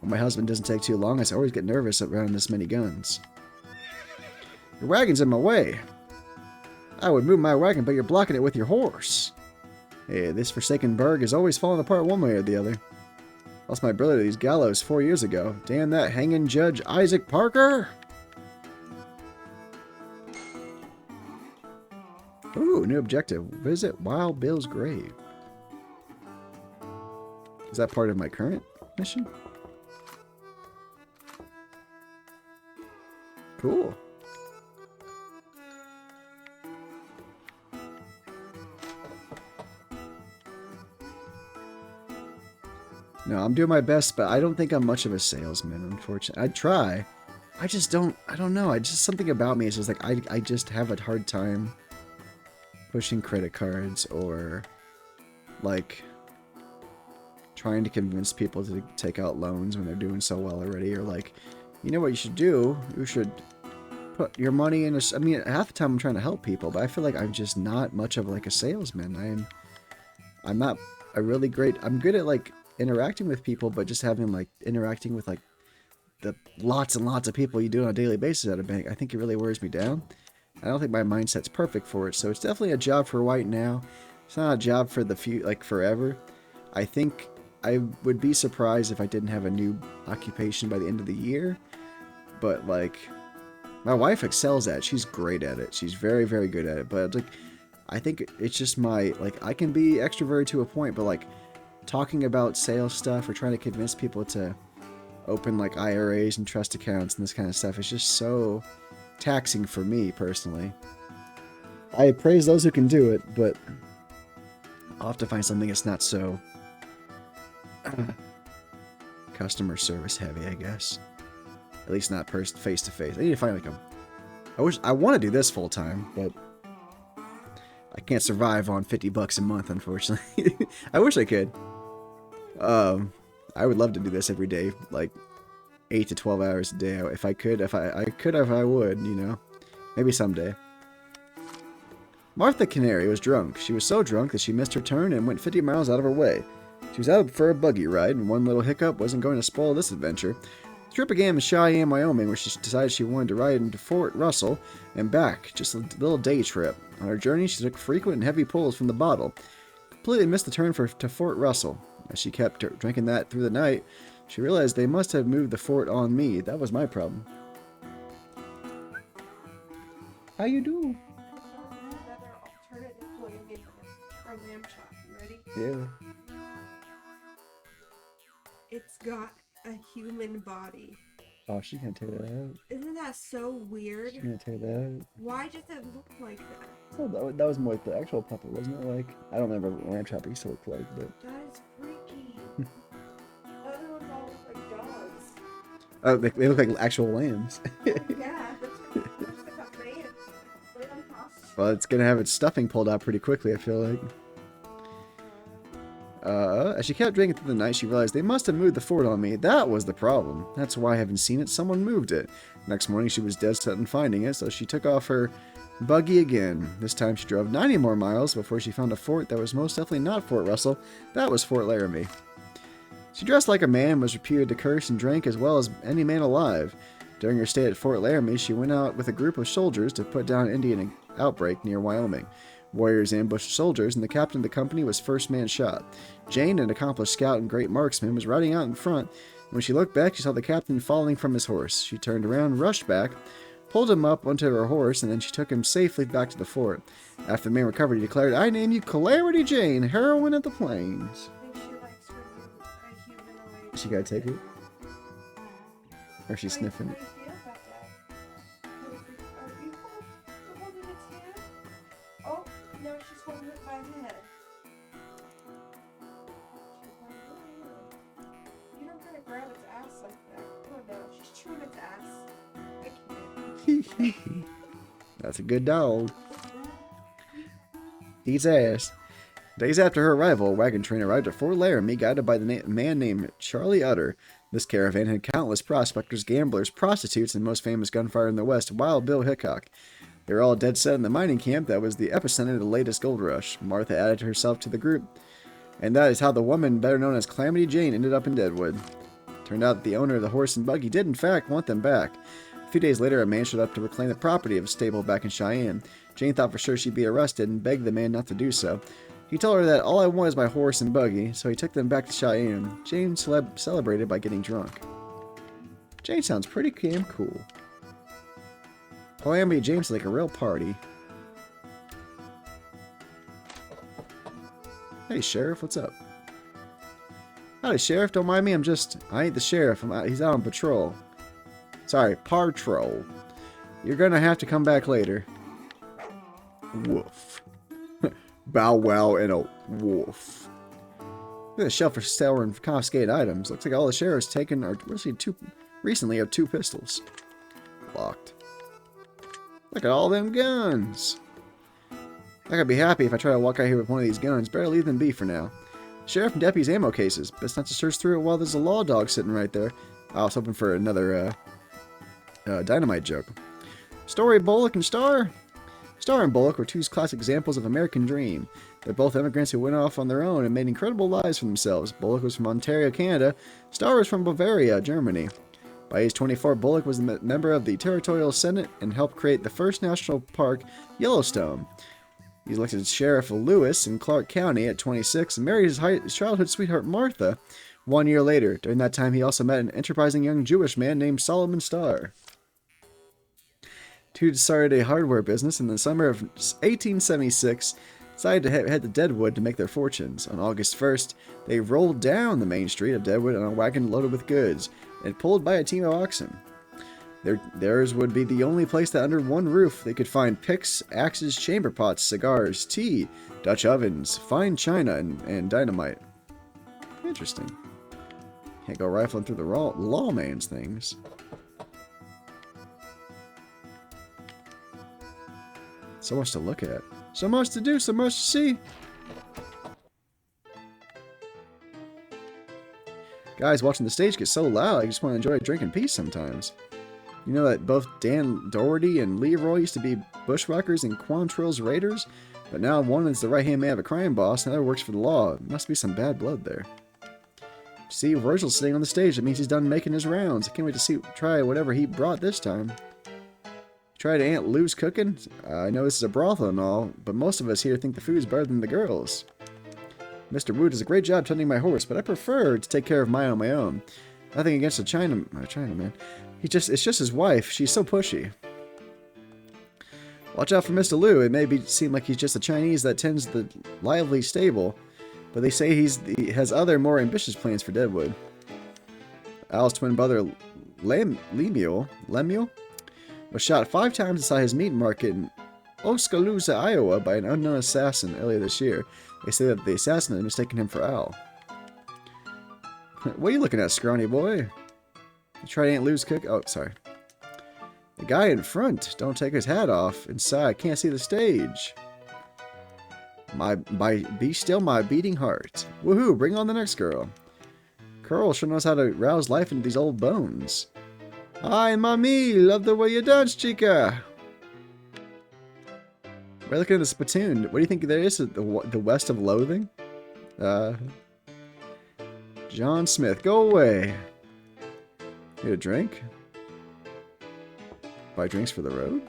my husband doesn't take too long. I always get nervous around this many guns. Your wagon's in my way. I would move my wagon, but you're blocking it with your horse. Hey, this forsaken burg is always falling apart one way or the other. Lost my brother to these gallows 4 years ago. Damn that hanging Judge Isaac Parker! Ooh, new objective. Visit Wild Bill's grave. Is that part of my current mission? Cool. No, I'm doing my best, but I don't think I'm much of a salesman, unfortunately. I'd try. I don't know. I just, something about me is just like, I just have a hard time pushing credit cards or, like, trying to convince people to take out loans when they're doing so well already, or like, you know what you should do? You should put your money in a. I mean, half the time I'm trying to help people, but I feel like I'm just not much of like a salesman. I'm not a really great. I'm good at like interacting with people, but just having like interacting with like the lots and lots of people you do on a daily basis at a bank, I think it really wears me down. I don't think my mindset's perfect for it, so it's definitely a job for right now. It's not a job for the few like forever. I think I would be surprised if I didn't have a new occupation by the end of the year. But like, my wife excels at it. She's great at it. She's very, very good at it. But like, I think it's just my like I can be extroverted to a point, but like talking about sales stuff or trying to convince people to open like IRAs and trust accounts and this kind of stuff is just so taxing for me personally. I praise those who can do it, but I'll have to find something that's not so customer service heavy, I guess. At least not face to face. I need to find like a. I want to do this full time, but I can't survive on $50 a month, unfortunately. I wish I could. I would love to do this every day, like 8 to 12 hours a day. If I could, if I would, you know, maybe someday. Martha Canary was drunk. She was so drunk that she missed her turn and went 50 miles out of her way. She was out for a buggy ride, and one little hiccup wasn't going to spoil this adventure. The trip began in Cheyenne, Wyoming, where she decided she wanted to ride into Fort Russell and back, just a little day trip. On her journey, she took frequent and heavy pulls from the bottle. Completely missed the turn to Fort Russell. As she kept drinking that through the night, she realized they must have moved the fort on me. That was my problem. How you do? Another alternative way for lamb chop. You ready? Yeah. It's got a human body. Oh, she can't tear that out. Isn't that so weird? She can't tear that out. Why does it look like that? Oh, that was more like the actual puppet, wasn't it? Like, I don't remember what lamb chop used to look like, but. That is freaky. Other ones all look like dogs. Oh, they look like actual lambs. Yeah, that's like man. Lamb hostage. Well, it's gonna have its stuffing pulled out pretty quickly, I feel like. As she kept drinking through the night, she realized they must have moved the fort on me. That was the problem. That's why I haven't seen it. Someone moved it. Next morning, she was dead set on finding it, so she took off her buggy again. This time, she drove 90 more miles before she found a fort that was most definitely not Fort Russell. That was Fort Laramie. She dressed like a man and was reputed to curse and drink as well as any man alive. During her stay at Fort Laramie, she went out with a group of soldiers to put down an Indian outbreak near Wyoming. Warriors ambushed soldiers, and the captain of the company was first man shot. Jane, an accomplished scout and great marksman, was riding out in front. When she looked back, she saw the captain falling from his horse. She turned around, rushed back, pulled him up onto her horse, and then she took him safely back to the fort. After the man recovered, he declared, "I name you Calamity Jane, heroine of the plains." I think she likes her a humanoid. She gotta take it? Or she's sniffing How it? do you feel about that? Are you holding its hand? Oh, no, she's holding it by the head. She's like, "Ooh, you're not gonna grab its ass like that." Oh no, she's chewing its ass. I can't. That's a good dog. Eats ass. Days after her arrival, a wagon train arrived at Fort Laramie, guided by the man named Charlie Utter. This caravan had countless prospectors, gamblers, prostitutes, and most famous gunfighter in the West, Wild Bill Hickok. They were all dead set in the mining camp that was the epicenter of the latest gold rush. Martha added herself to the group, and that is how the woman better known as Calamity Jane ended up in Deadwood. Turned out that the owner of the horse and buggy did in fact want them back. A few days later, a man showed up to reclaim the property of a stable back in Cheyenne. Jane thought for sure she'd be arrested and begged the man not to do so. He told her that all I want is my horse and buggy, so he took them back to Cheyenne. Jane celebrated by getting drunk. Jane sounds pretty damn cool. Calamity Jane's like a real party. Hey, Sheriff, what's up? Howdy, Sheriff. Don't mind me. I ain't the sheriff. He's out on patrol. Sorry, patrol. You're gonna have to come back later. Woof. Bow wow and a woof. Look at the shelf for sale and confiscated items. Looks like all the sheriff's taken are recently have 2 pistols. Locked. Look at all them guns. I could be happy if I try to walk out here with one of these guns. Better leave them be for now. Sheriff and deputy's ammo cases. Best not to search through it while there's a law dog sitting right there. I was hoping for another dynamite joke. Story Bullock and Starr. Starr and Bullock were 2 classic examples of American dream. They're both immigrants who went off on their own and made incredible lives for themselves. Bullock was from Ontario, Canada. Starr was from Bavaria, Germany. By age 24, Bullock was a member of the Territorial Senate and helped create the first national park, Yellowstone. He was elected Sheriff of Lewis in Clark County at 26 and married his childhood sweetheart Martha 1 year later. During that time, he also met an enterprising young Jewish man named Solomon Starr. 2 started a hardware business in the summer of 1876, decided to head to Deadwood to make their fortunes. On August 1st, they rolled down the main street of Deadwood on a wagon loaded with goods and pulled by a team of oxen. Theirs would be the only place that under one roof they could find picks, axes, chamber pots, cigars, tea, Dutch ovens, fine china, and dynamite. Interesting. Can't go rifling through the lawman's things. So much to look at. So much to do, so much to see. Guys, watching the stage get so loud, I just want to enjoy a drink in peace sometimes. You know that both Dan Doherty and Leroy used to be bushwhackers and Quantrill's raiders? But now one is the right-hand man of a crime boss, and the other works for the law. Must be some bad blood there. See, Virgil's sitting on the stage. That means he's done making his rounds. I can't wait to try whatever he brought this time. Tried Aunt Lou's cooking? I know this is a brothel and all, but most of us here think the food's better than the girls. Mr. Wu does a great job tending my horse, but I prefer to take care of mine on my own. Nothing against the Chinaman. It's just his wife. She's so pushy. Watch out for Mr. Liu. It may seem like he's just a Chinese that tends the lively stable, but they say he has other more ambitious plans for Deadwood. Al's twin brother Lemuel was shot 5 times inside his meat market in Oskaloosa, Iowa by an unknown assassin earlier this year. They say that the assassin had mistaken him for Al. What are you looking at, scrawny boy? You tried Aunt Lou's cook? Oh, sorry. The guy in front. Don't take his hat off. Inside, can't see the stage. Be still my beating heart. Woohoo, bring on the next girl. Curl sure knows how to rouse life into these old bones. Hi, mommy. Love the way you dance, chica. We're looking at the spittoon. What do you think there is at the west of Loathing? John Smith, go away. Get a drink? Buy drinks for the road?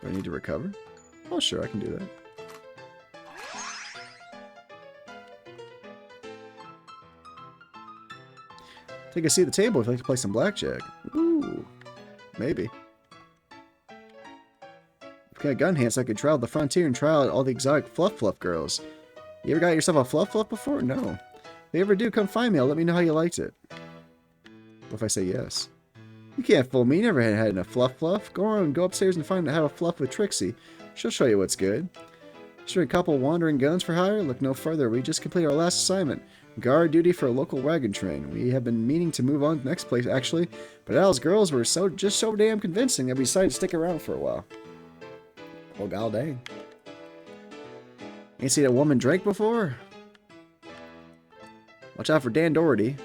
Do I need to recover? Oh, sure, I can do that. Take a seat at the table if you'd like to play some blackjack. Ooh, maybe. If you got gun hands, I could travel the frontier and try out all the exotic fluff girls. You ever got yourself a fluff before? No. If you ever do, come find me. Let me know how you liked it. What if I say yes? You can't fool me. You never had a fluff. Go on, go upstairs and find out how to fluff with Trixie. She'll show you what's good. Just a couple wandering guns for hire? Look no further. We just completed our last assignment. Guard duty for a local wagon train. We have been meaning to move on to the next place, actually, but Al's girls were just so damn convincing that we decided to stick around for a while. Oh, god dang. Ain't seen a woman drink before? Watch out for Dan Doherty.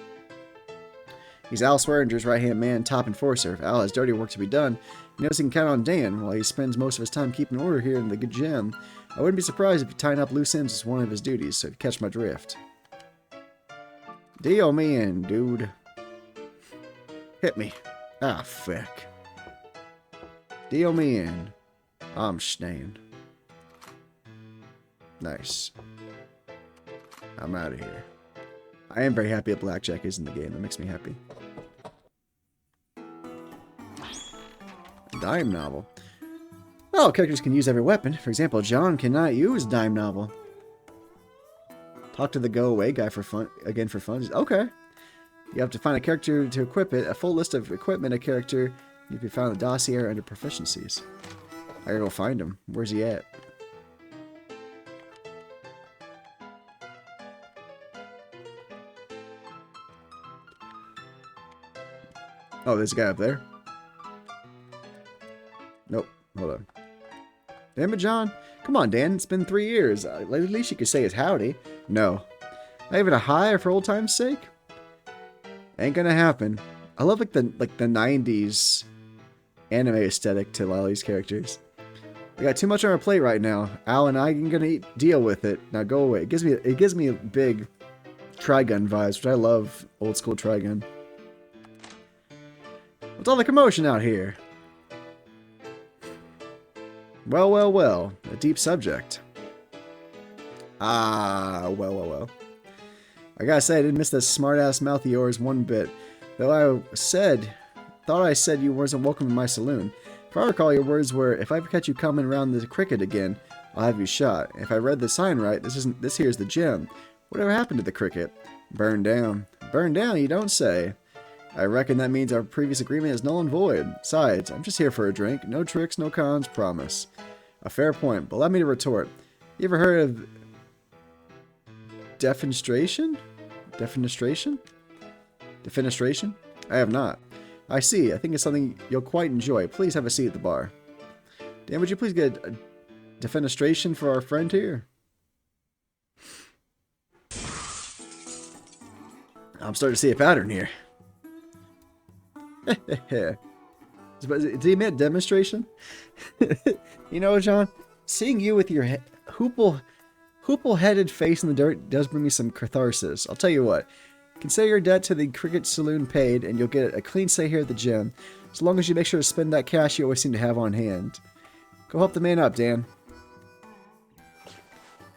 He's Al Swearinger's right-hand man, top enforcer. If Al has dirty work to be done, he knows he can count on Dan, while he spends most of his time keeping order here in the good gem. I wouldn't be surprised if tying up loose ends is one of his duties, so if you catch my drift. Deal me in, dude. Hit me. Ah, feck. Deal me in. I'm staying. Nice. I'm out of here. I am very happy that blackjack is in the game. That makes me happy. Dime novel. Well, characters can use every weapon. For example, John cannot use dime novel. Talk to the go-away guy for fun. Again, for fun. Okay. You have to find a character to equip it. A full list of equipment a character you can find in the dossier under proficiencies. I gotta go find him. Where's he at? Oh, there's a guy up there. Nope. Hold on. Damn it, John. Come on, Dan. It's been 3 years. At least you could say it's howdy. No. Not even a hi for old time's sake? Ain't gonna happen. I love like the 90s anime aesthetic to a lot of these characters. We got too much on our plate right now. Al and I ain't gonna deal with it. Now go away. It gives me big Trigun vibes, which I love. Old school Trigun. What's all the commotion out here? Well, well, well. A deep subject. Ah, well. I gotta say, I didn't miss that smart-ass mouth of yours one bit. Though thought I said you wasn't welcome in my saloon. If I recall, your words were, if I ever catch you coming around the cricket again, I'll have you shot. If I read the sign right, this here's the gym. Whatever happened to the cricket? Burned down. Burned down, you don't say. I reckon that means our previous agreement is null and void. Besides, I'm just here for a drink. No tricks, no cons, promise. A fair point, but allow me to retort. You ever heard of defenestration? Defenestration? Defenestration? I have not. I see. I think it's something you'll quite enjoy. Please have a seat at the bar. Dan, would you please get a defenestration for our friend here? I'm starting to see a pattern here. Did he mean demonstration? You know, John, seeing you with your hoople-headed face in the dirt does bring me some catharsis. I'll tell you what. Consider your debt to the cricket saloon paid, and you'll get a clean stay here at the gym. As long as you make sure to spend that cash you always seem to have on hand. Go help the man up, Dan.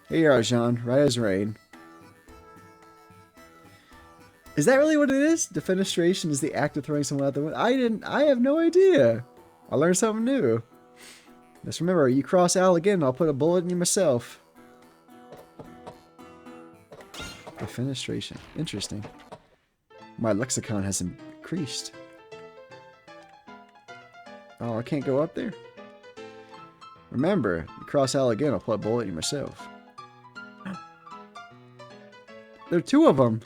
Here you are, Jean. Right as rain. Is that really what it is? Defenestration is the act of throwing someone out the window. I have no idea. I learned something new. Just remember, you cross Al again, I'll put a bullet in you myself. Defenestration. Interesting. My lexicon has increased. Oh, I can't go up there? Remember, you cross Al again, I'll put a bullet in you myself. There are 2 of them.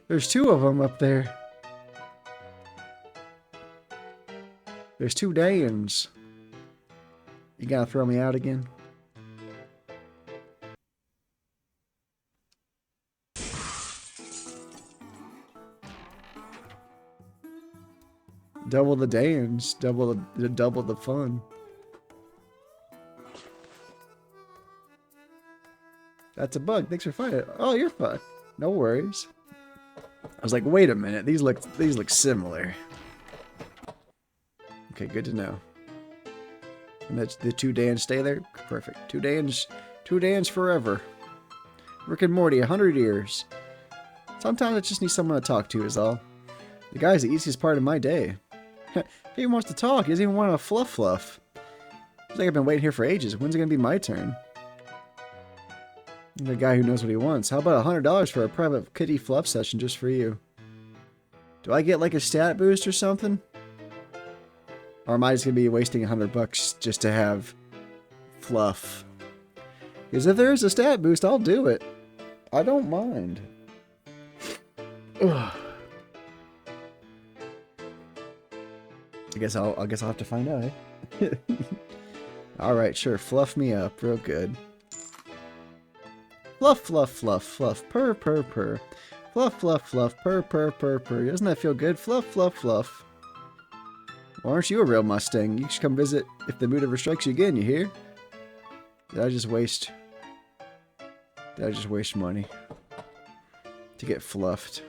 There's 2 of them up there. There's 2 Dans. You gotta throw me out again? Double the Dans, double the fun. That's a bug. Thanks for finding it. Oh, you're fine. No worries. I was like, wait a minute. These look similar. Okay, good to know. And that's the 2 Dans stay there. Perfect. 2 Dans forever. Rick and Morty, 100 years. Sometimes I just need someone to talk to is all. The guy's the easiest part of my day. He even wants to talk. He doesn't even want a fluff. It's like I've been waiting here for ages. When's it gonna be my turn? I'm the guy who knows what he wants. How about $100 for a private kitty fluff session just for you? Do I get like a stat boost or something? Or am I just gonna be wasting $100 just to have fluff? Because if there is a stat boost, I'll do it. I don't mind. Ugh. I guess I'll have to find out, eh? Alright, sure. Fluff me up real good. Fluff, fluff, fluff, fluff. Purr, purr, purr. Fluff, fluff, fluff. Purr, purr, purr, purr. Doesn't that feel good? Fluff, fluff, fluff. Well, aren't you a real Mustang? You should come visit if the mood ever strikes you again, you hear? Did I just waste money to get fluffed?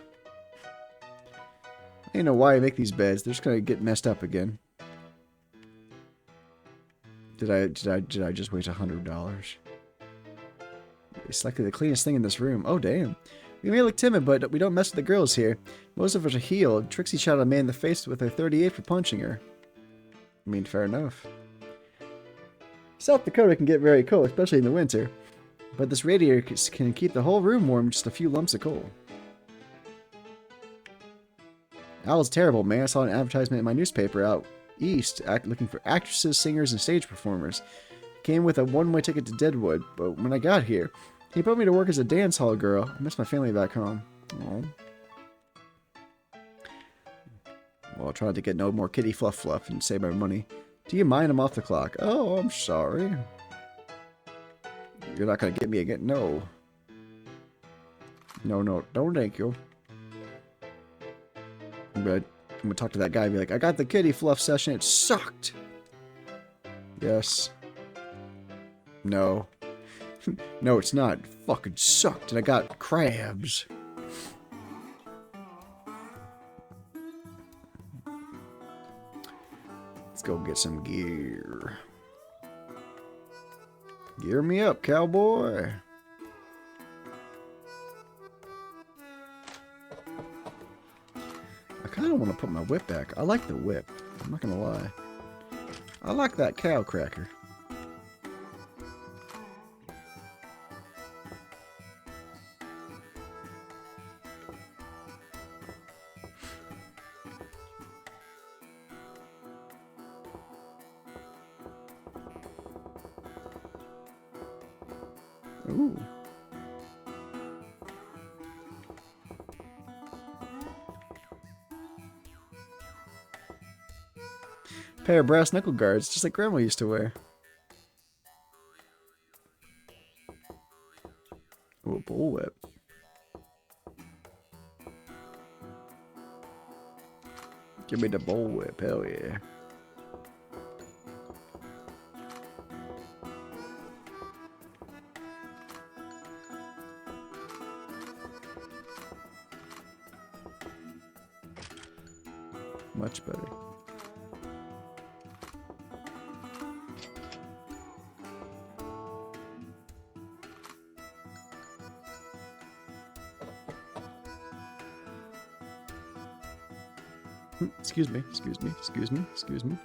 I don't know why I make these beds. They're just gonna get messed up again. Did I just waste $100? It's like the cleanest thing in this room. Oh damn. We may look timid, but we don't mess with the girls here. Most of us are healed. Trixie shot a man in the face with her 38 for punching her. I mean, fair enough. South Dakota can get very cold, especially in the winter. But this radiator can keep the whole room warm with just a few lumps of coal. Al's terrible, man. I saw an advertisement in my newspaper out east looking for actresses, singers, and stage performers. Came with a one-way ticket to Deadwood, but when I got here, he put me to work as a dance hall girl. I miss my family back home. Oh. Well, I'll try to get no more kitty fluff and save my money. Do you mind? I'm off the clock. Oh, I'm sorry. You're not gonna get me again. No. No, thank you. But I'm gonna talk to that guy and be like, I got the kitty fluff session. It sucked. Yes. No. No, it's not. It fucking sucked. And I got crabs. Let's go get some gear. Gear me up, cowboy. I kind of want to put my whip back. I like the whip. I'm not going to lie. I like that cow cracker. Ooh. Pair of brass knuckle guards, just like Grandma used to wear. Ooh, a bullwhip. Give me the bullwhip, hell yeah. Much better. Excuse me, excuse me, excuse me, excuse me.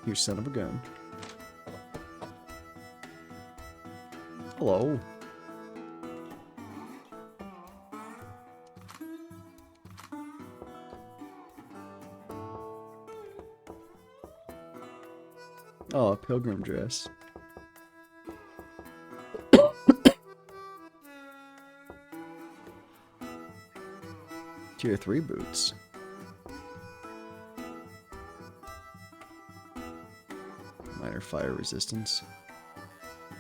You son of a gun. Hello. Oh, a pilgrim dress. Tier 3 boots. Minor fire resistance.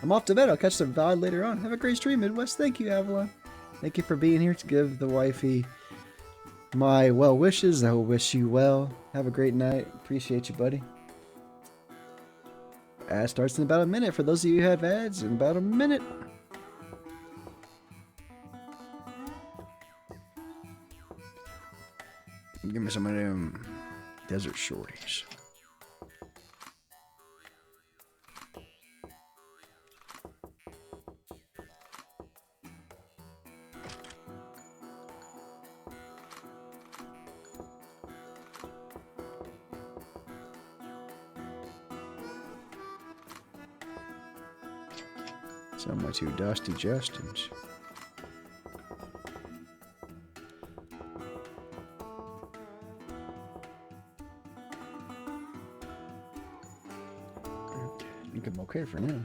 I'm off to bed. I'll catch the VOD later on. Have a great stream, Midwest. Thank you, Avalon. Thank you for being here to give the wifey my well wishes. I will wish you well. Have a great night. Appreciate you, buddy. Ad starts in about a minute. For those of you who have ads, in about a minute. Give me some of them desert shorties. Some of my two dusty Justins. I think I'm okay for now.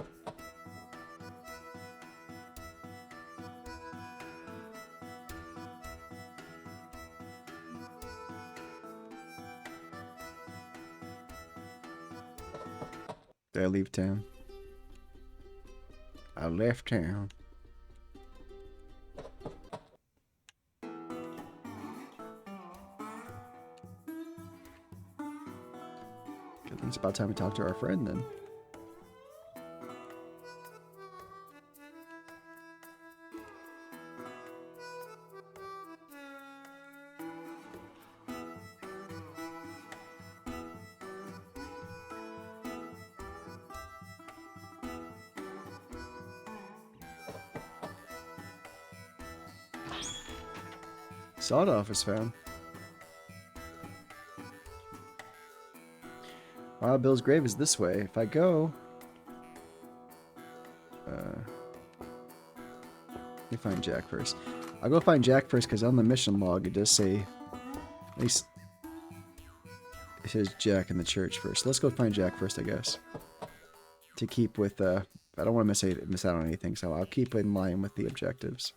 Did I leave town? I left town. I think it's about time we talk to our friend then. Sawed off is found. Wild Bill's grave is this way. If I go... let me find Jack first. I'll go find Jack first because on the mission log it does say... At least... It says Jack in the church first. Let's go find Jack first, I guess. To keep with I don't want to miss out on anything, so I'll keep in line with the objectives.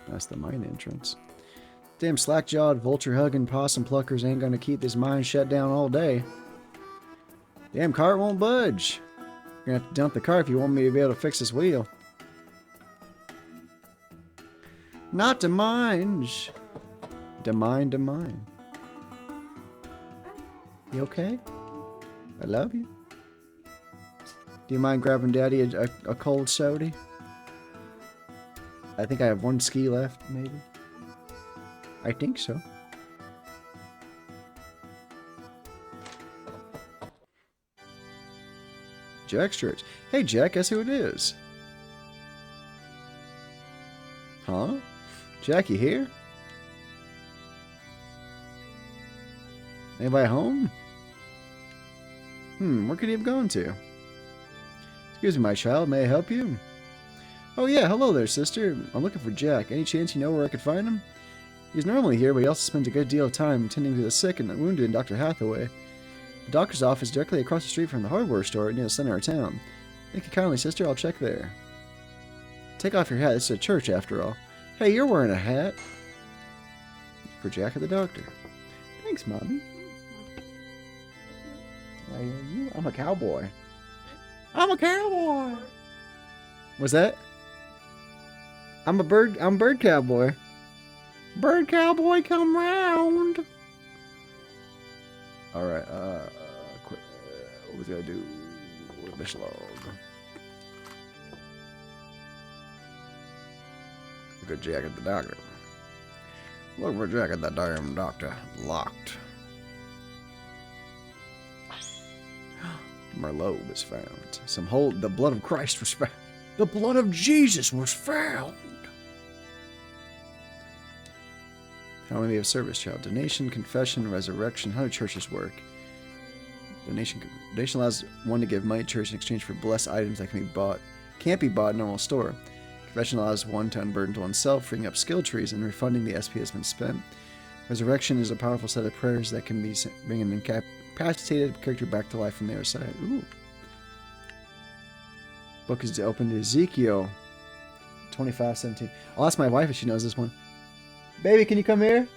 That's the mine entrance. Damn slack-jawed, vulture-hugging possum pluckers ain't gonna keep this mine shut down all day. Damn cart won't budge. You're gonna have to dump the cart if you want me to be able to fix this wheel. Not to mine. To mine. You okay? I love you. Do you mind grabbing Daddy a cold soda? I think I have one ski left, maybe. I think so. Jack's church. Hey, Jack, guess who it is? Huh? Jack, you here? Anybody home? Where could he have gone to? Excuse me, my child. May I help you? Oh, yeah. Hello there, sister. I'm looking for Jack. Any chance you know where I could find him? He's normally here, but he also spends a good deal of time tending to the sick and the wounded in Dr. Hathaway. The doctor's office is directly across the street from the hardware store near the center of town. Thank you kindly, sister. I'll check there. Take off your hat. This is a church, after all. Hey, you're wearing a hat. For Jack or the doctor. Thanks, Mommy. I'm a cowboy. I'm a cowboy. What's that? I'm bird cowboy. Bird cowboy, come round. All right. What was I gonna do with this log? Good Jack at the doctor. Look for Jack at that damn doctor. Locked. Merlot was found. The blood of Christ was found. The blood of Jesus was found. How many of service, child? Donation, confession, resurrection. How do churches work? Donation allows one to give money to church in exchange for blessed items that can't be bought in a normal store. Confession allows one to unburden oneself, freeing up skill trees and refunding the SP that's been spent. Resurrection is a powerful set of prayers that can bring an incapacitated character back to life from the other side. Ooh. Book is open to Ezekiel 25:17. I'll ask my wife if she knows this one. Baby, can you come here?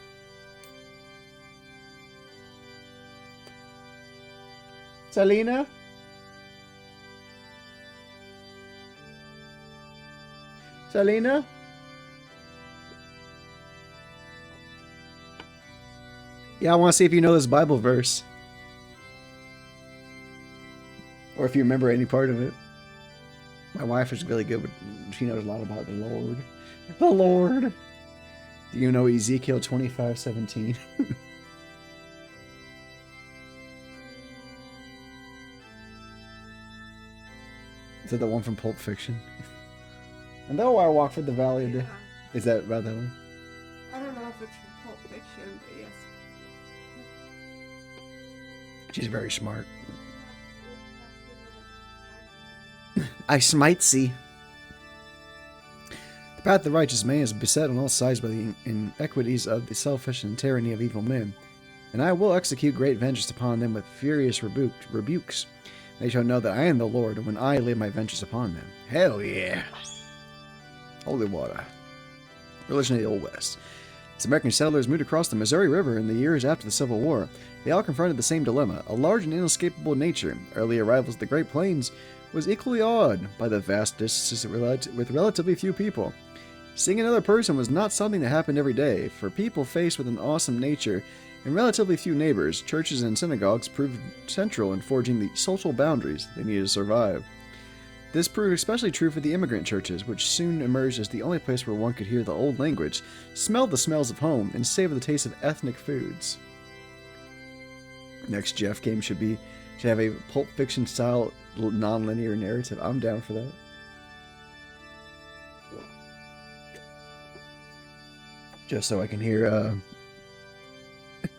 Selena? Selena? Yeah, I want to see if you know this Bible verse. Or if you remember any part of it. My wife is really good with, she knows a lot about the Lord. The Lord! Do you know Ezekiel 25:17? Is that the one from Pulp Fiction? And though I walk through the valley of death. Is that about that one? I don't know if it's from Pulp Fiction, but yes. She's very smart. I smite thee. The path of the righteous man is beset on all sides by the inequities of the selfish and tyranny of evil men, and I will execute great vengeance upon them with furious rebukes. They shall know that I am the Lord when I lay my vengeance upon them. Hell yeah! Holy water. Religion of the Old West. As American settlers moved across the Missouri River in the years after the Civil War, they all confronted the same dilemma, a large and inescapable nature. Early arrivals of the Great Plains was equally awed by the vast distances with relatively few people. Seeing another person was not something that happened every day. For people faced with an awesome nature and relatively few neighbors, churches and synagogues proved central in forging the social boundaries they needed to survive. This proved especially true for the immigrant churches, which soon emerged as the only place where one could hear the old language, smell the smells of home, and savor the taste of ethnic foods. Next Jeff game should have a Pulp Fiction style non-linear narrative. I'm down for that. Just so I can hear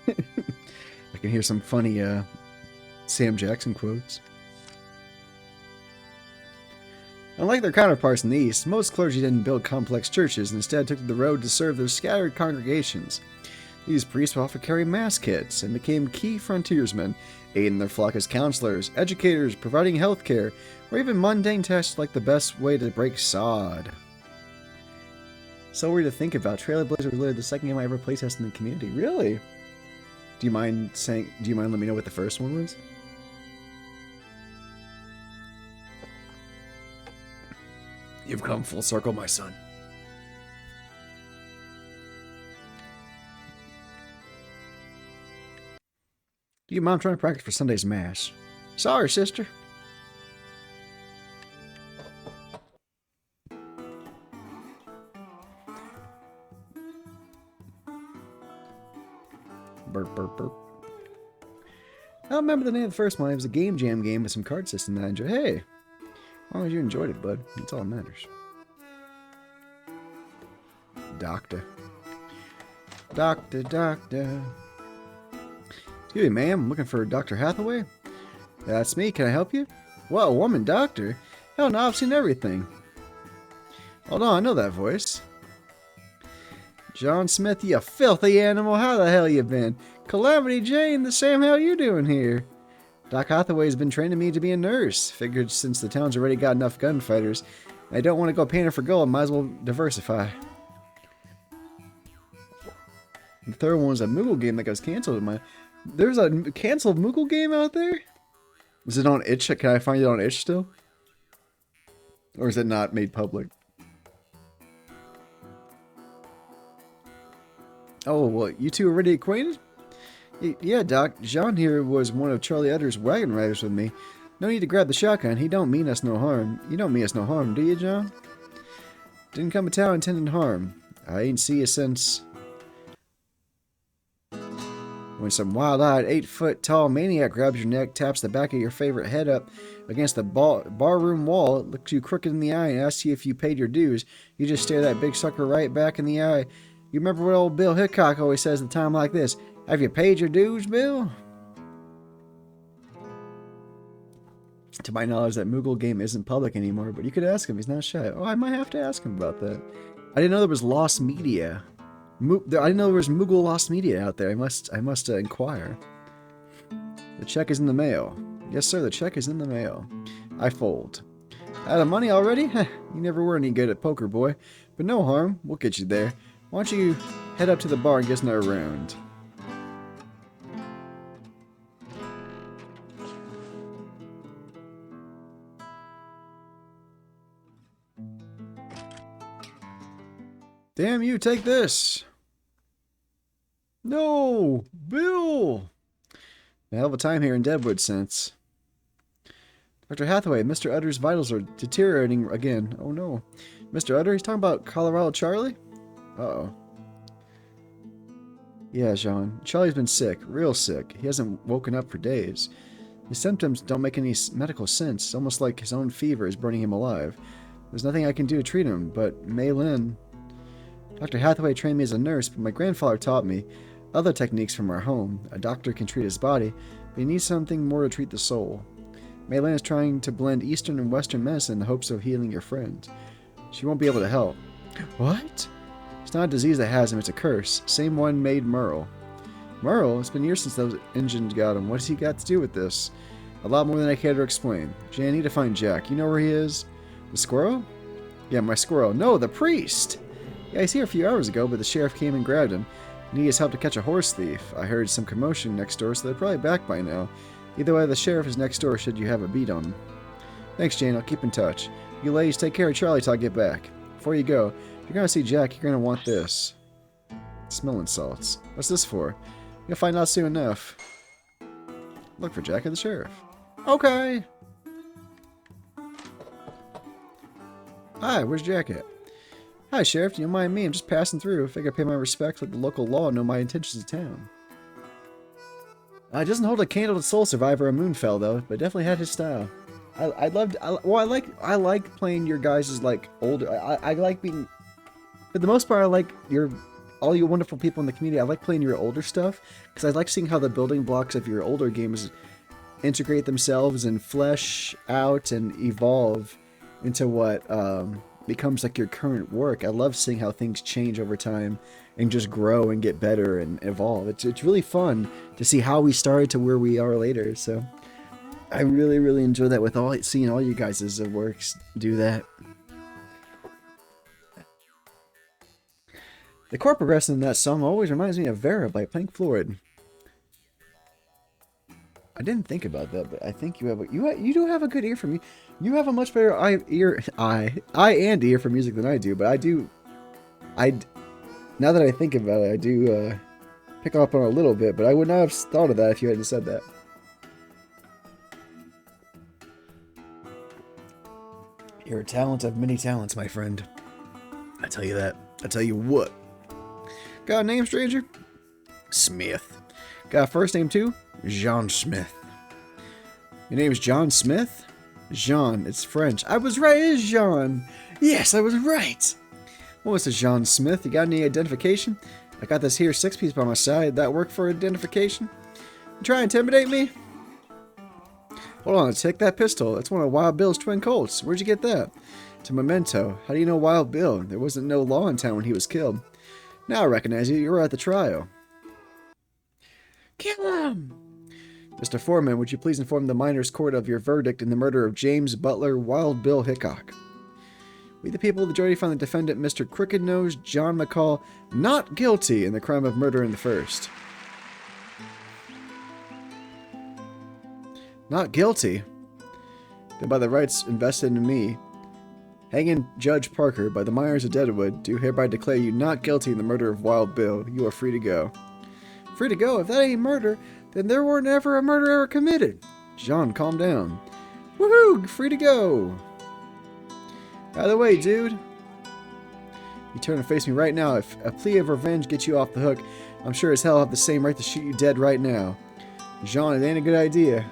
I can hear some funny Sam Jackson quotes. Unlike their counterparts in the East, most clergy didn't build complex churches and instead took to the road to serve their scattered congregations. These priests would often carry mass kits and became key frontiersmen, aiding their flock as counselors, educators, providing health care, or even mundane tasks like the best way to break sod. So weird to think about. Trailblazer was literally the second game I ever playtested in the community. Really? Do you mind letting me know what the first one was? You've come full circle, my son. Your mom trying to practice for Sunday's mass. Sorry, sister. Burp, burp, burp. I don't remember the name of the first one. It was a game jam game with some card system that I enjoyed. Hey, as long as you enjoyed it, bud. That's all that matters. Doctor. Doctor, doctor. Excuse me, ma'am. I'm looking for Dr. Hathaway. That's me. Can I help you? Whoa, a woman doctor? Hell no, I've seen everything. Hold on, I know that voice. John Smith, you filthy animal. How the hell you been? Calamity Jane, the same hell you doing here? Doc Hathaway's been training me to be a nurse. Figured since the town's already got enough gunfighters, I don't want to go painting for gold. Might as well diversify. The third one was a Moogle game that got canceled. There's a canceled Moogle game out there? Is it on itch? Can I find it on itch still? Or is it not made public? Oh, well, you two already acquainted? Yeah, Doc. Jean here was one of Charlie Utter's wagon riders with me. No need to grab the shotgun. He don't mean us no harm. You don't mean us no harm, do you, John? Didn't come to town intending harm. I ain't see you since... when some wild-eyed, 8-foot-tall maniac grabs your neck, taps the back of your favorite head up against the barroom wall, looks you crooked in the eye, and asks you if you paid your dues, you just stare that big sucker right back in the eye. You remember what old Bill Hickok always says at a time like this? Have you paid your dues, Bill? To my knowledge, that Moogle game isn't public anymore, but you could ask him. He's not shy. Oh, I might have to ask him about that. I didn't know there was lost media. I didn't know there was Moogle lost media out there. I must inquire. The check is in the mail. Yes, sir, the check is in the mail. I fold. Out of money already? Heh, you never were any good at poker, boy. But no harm. We'll get you there. Why don't you head up to the bar and get us another round? Damn you, take this! No! Bill! A hell of a time here in Deadwood since. Dr. Hathaway, Mr. Utter's vitals are deteriorating again. Oh no. Mr. Utter? He's talking about Colorado Charlie? Uh-oh. Yeah, Jean. Charlie's been sick. Real sick. He hasn't woken up for days. His symptoms don't make any medical sense. It's almost like his own fever is burning him alive. There's nothing I can do to treat him, but Mei Lin... Dr. Hathaway trained me as a nurse, but my grandfather taught me other techniques from our home. A doctor can treat his body, but he needs something more to treat the soul. Mei Lin is trying to blend Eastern and Western medicine in the hopes of healing your friend. She won't be able to help. What? It's not a disease that has him, it's a curse. Same one made Merle. Merle? It's been years since those engines got him. What has he got to do with this? A lot more than I care to explain. Jay, I need to find Jack. You know where he is? The squirrel? Yeah, my squirrel. No, the priest! Yeah, he's here a few hours ago, but the sheriff came and grabbed him. Need his help to catch a horse thief. I heard some commotion next door, so they're probably back by now. Either way, the sheriff is next door should you have a beat on him. Thanks, Jane. I'll keep in touch. You ladies take care of Charlie till I get back. Before you go, if you're going to see Jack, you're going to want this. Smelling salts. What's this for? You'll find out soon enough. Look for Jack or the sheriff. Okay. Hi, where's Jack at? Hi, Sheriff. You don't mind me? I'm just passing through. Figure I pay my respects, let the local law know my intentions of town. It doesn't hold a candle to Soul Survivor or Moonfell though, but definitely had his style. I like playing your guys' like older. I like being, for the most part, I like all you wonderful people in the community. I like playing your older stuff because I like seeing how the building blocks of your older games integrate themselves and flesh out and evolve into what becomes like your current work. I love seeing how things change over time and just grow and get better and evolve. It's really fun to see how we started to where we are later. So I really, really enjoy that with seeing all you guys' works do that. The chord progression in that song always reminds me of Vera by Pink Floyd. I didn't think about that, but I think you do have a good ear for me. You have a much better eye and ear for music than I do. But now that I think about it, I do pick up on a little bit. But I would not have thought of that if you hadn't said that. You're a talent of many talents, my friend. I tell you that. I tell you what. Got a name, stranger? Smith. Got a first name too? John Smith. Your name's John Smith? Jean, it's French. I was right, it is Jean. Yes, I was right. Well, Mr. John Smith, you got any identification? I got this here 6-piece by my side. That work for identification? You try to intimidate me? Hold on, take that pistol. It's one of Wild Bill's twin Colts. Where'd you get that? It's a memento. How do you know Wild Bill? There wasn't no law in town when he was killed. Now I recognize you. You were at the trial. Kill him! Mr. Foreman, would you please inform the miners' court of your verdict in the murder of James Butler Wild Bill Hickok? We the people of the jury find the defendant, Mr. Crooked Nose John McCall, not guilty in the crime of murder in the first. Not guilty? Then by the rights invested in me, hanging Judge Parker, by the miners of Deadwood, do hereby declare you not guilty in the murder of Wild Bill. You are free to go. Free to go? If that ain't murder, then there were never a murder ever committed. John, calm down. Woohoo! Free to go! Out of the way, dude. You turn and face me right now. If a plea of revenge gets you off the hook, I'm sure as hell I'll have the same right to shoot you dead right now. Jean, it ain't a good idea.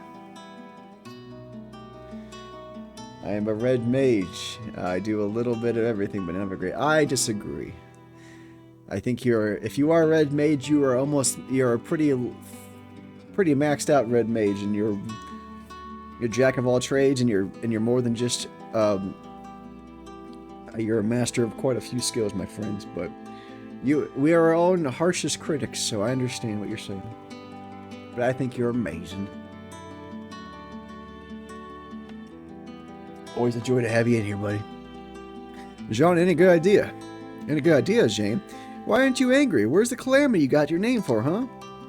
I am a red mage. I do a little bit of everything, but never great. I disagree. I think if you are a red mage, you're a pretty maxed out red mage, and you're jack of all trades, and you're more than just you're a master of quite a few skills, my friends. But we are our own harshest critics, so I understand what you're saying. But I think you're amazing. Always a joy to have you in here, buddy. Jean, any good idea? Any good ideas, Jane? Why aren't you angry? Where's the calamity you got your name for, huh?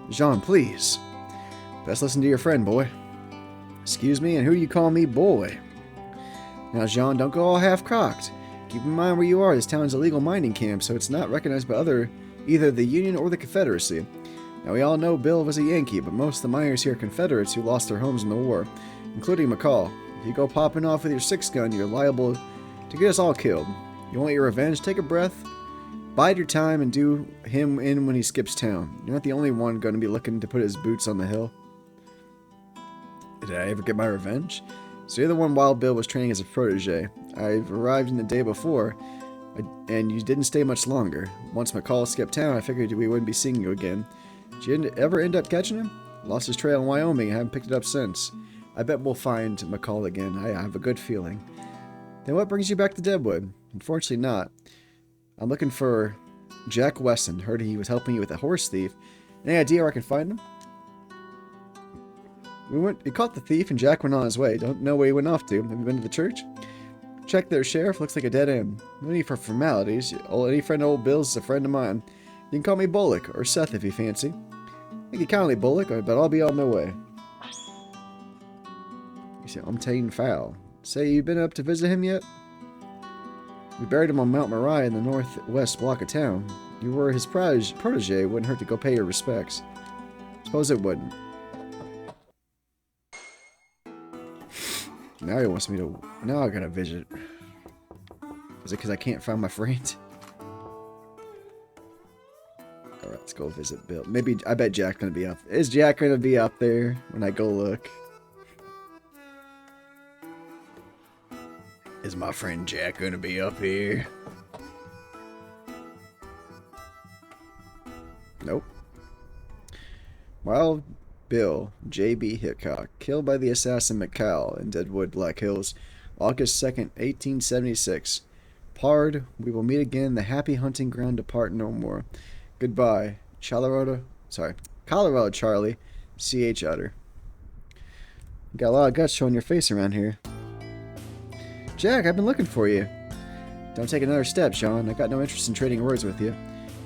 Jean, please. Best listen to your friend, boy. Excuse me, and who you call me, boy? Now, Jean, don't go all half-cocked. Keep in mind where you are. This town's a legal mining camp, so it's not recognized by either the Union or the Confederacy. Now, we all know Bill was a Yankee, but most of the miners here are Confederates who lost their homes in the war, including McCall. If you go popping off with your 6-gun, you're liable to get us all killed. You want your revenge? Take a breath, bide your time, and do him in when he skips town. You're not the only one going to be looking to put his boots on the hill. Did I ever get my revenge? So you're the one Wild Bill was training as a protege. I've arrived in the day before, and you didn't stay much longer. Once McCall skipped town, I figured we wouldn't be seeing you again. Did you ever end up catching him? Lost his trail in Wyoming and haven't picked it up since. I bet we'll find McCall again. I have a good feeling. Then what brings you back to Deadwood? Unfortunately not. I'm looking for Jack Wesson. Heard he was helping you with a horse thief. Any idea where I can find him? We caught the thief and Jack went on his way. Don't know where he went off to. Have you been to the church? Check there, Sheriff. Looks like a dead end. No need for formalities. Any friend of old Bill's is a friend of mine. You can call me Bullock, or Seth if you fancy. Thank you kindly, Bullock, but I'll be on my way. You say, I'm Tane Fowl. Say, you been up to visit him yet? We buried him on Mount Moriah in the northwest block of town. You were his protege. It wouldn't hurt to go pay your respects. Suppose it wouldn't. Now he wants me to... Now I gotta visit. Is it because I can't find my friend? Alright, let's go visit Bill. Maybe... I bet Jack's gonna be up... Is Jack gonna be up there when I go look? Is my friend Jack gonna be up here? Nope. Wild Bill J.B. Hickok, killed by the assassin McCall in Deadwood, Black Hills, August 2nd, 1876. Pard, we will meet again, the happy hunting ground to part no more. Goodbye. Colorado. Sorry. Colorado Charlie. C.H. Utter. You got a lot of guts showing your face around here. Jack, I've been looking for you. Don't take another step, Sean. I got no interest in trading words with you.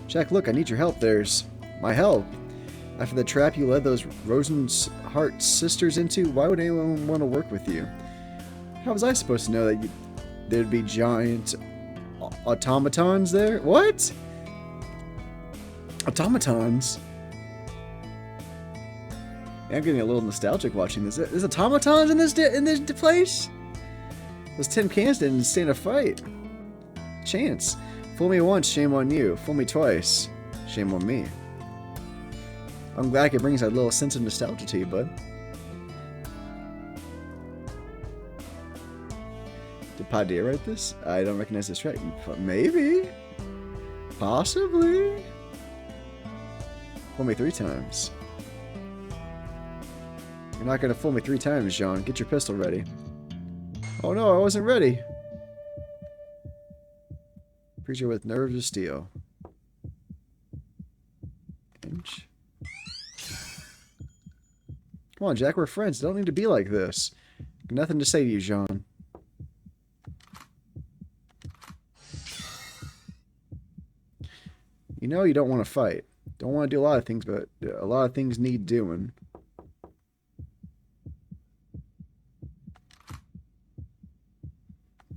Jack, look, I need your help. There's... My help? After the trap you led those Rosenhart sisters into, why would anyone want to work with you? How was I supposed to know that there'd be giant automatons there? What? Automatons? I'm getting a little nostalgic watching this. There's automatons in this place? Those tin cans didn't stand a fight. Chance. Fool me once, shame on you. Fool me twice, shame on me. I'm glad it brings a little sense of nostalgia to you, bud. Did Padilla write this? I don't recognize this right. Maybe. Possibly. Fool me 3 times. You're not gonna fool me 3 times, John. Get your pistol ready. Oh no, I wasn't ready. Preacher with nerves of steel. Inch. Come on, Jack, we're friends. Don't need to be like this. Nothing to say to you, John. You know you don't want to fight. Don't want to do a lot of things, but a lot of things need doing.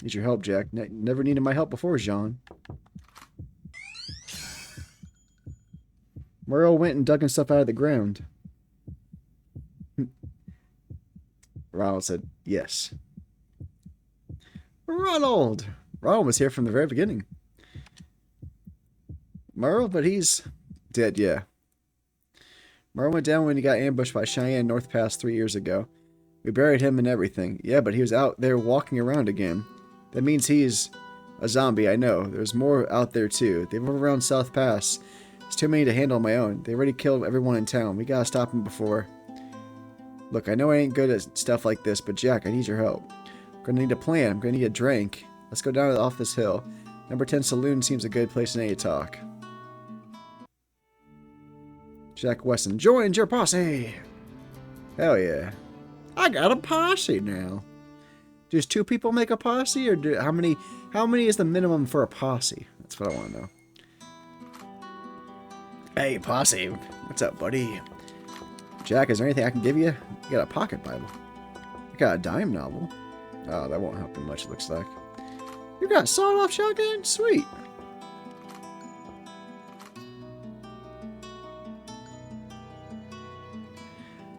Need your help, Jack. Never needed my help before, Jean. Merle went and dug himself out of the ground. Ronald said, yes. Ronald! Ronald was here from the very beginning. Merle, but he's dead, yeah. Merle went down when he got ambushed by Cheyenne North Pass 3 years ago. We buried him and everything. Yeah, but he was out there walking around again. That means he's a zombie, I know. There's more out there, too. They move around South Pass. It's too many to handle on my own. They already killed everyone in town. We gotta stop them before... Look, I know I ain't good at stuff like this, but Jack, I need your help. I'm gonna need a plan. I'm gonna need a drink. Let's go down off this hill. Number 10 Saloon seems a good place to need to talk. Jack Weston, join your posse! Hell yeah. I got a posse now. Does 2 people make a posse, or how many is the minimum for a posse? That's what I want to know. Hey, posse. What's up, buddy? Jack, is there anything I can give you? You got a pocket Bible. You got a dime novel. Oh, that won't help you much, it looks like. You got a sawed-off shotgun? Sweet.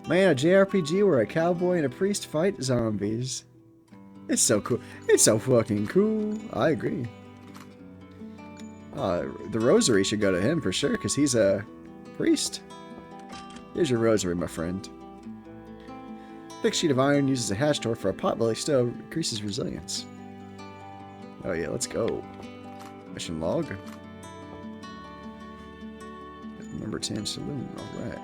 Man, a JRPG where a cowboy and a priest fight zombies. It's so cool. It's so fucking cool. I agree. The rosary should go to him for sure, because he's a priest. Here's your rosary, my friend. Thick sheet of iron uses a hatch door for a potbelly stove, increases resilience. Oh yeah, let's go. Mission log. Number 10 Saloon, alright.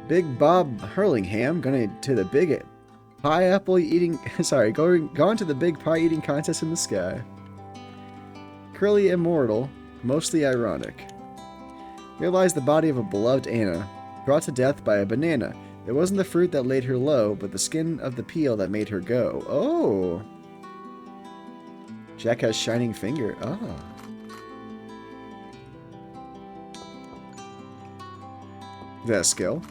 Big Bob Hurlingham going to the big pineapple eating... Sorry, going to the big pie eating contest in the sky. Curly immortal, mostly ironic. Here lies the body of a beloved Anna, brought to death by a banana. It wasn't the fruit that laid her low, but the skin of the peel that made her go. Oh! Jack has shining finger. Ah. Is that a skill?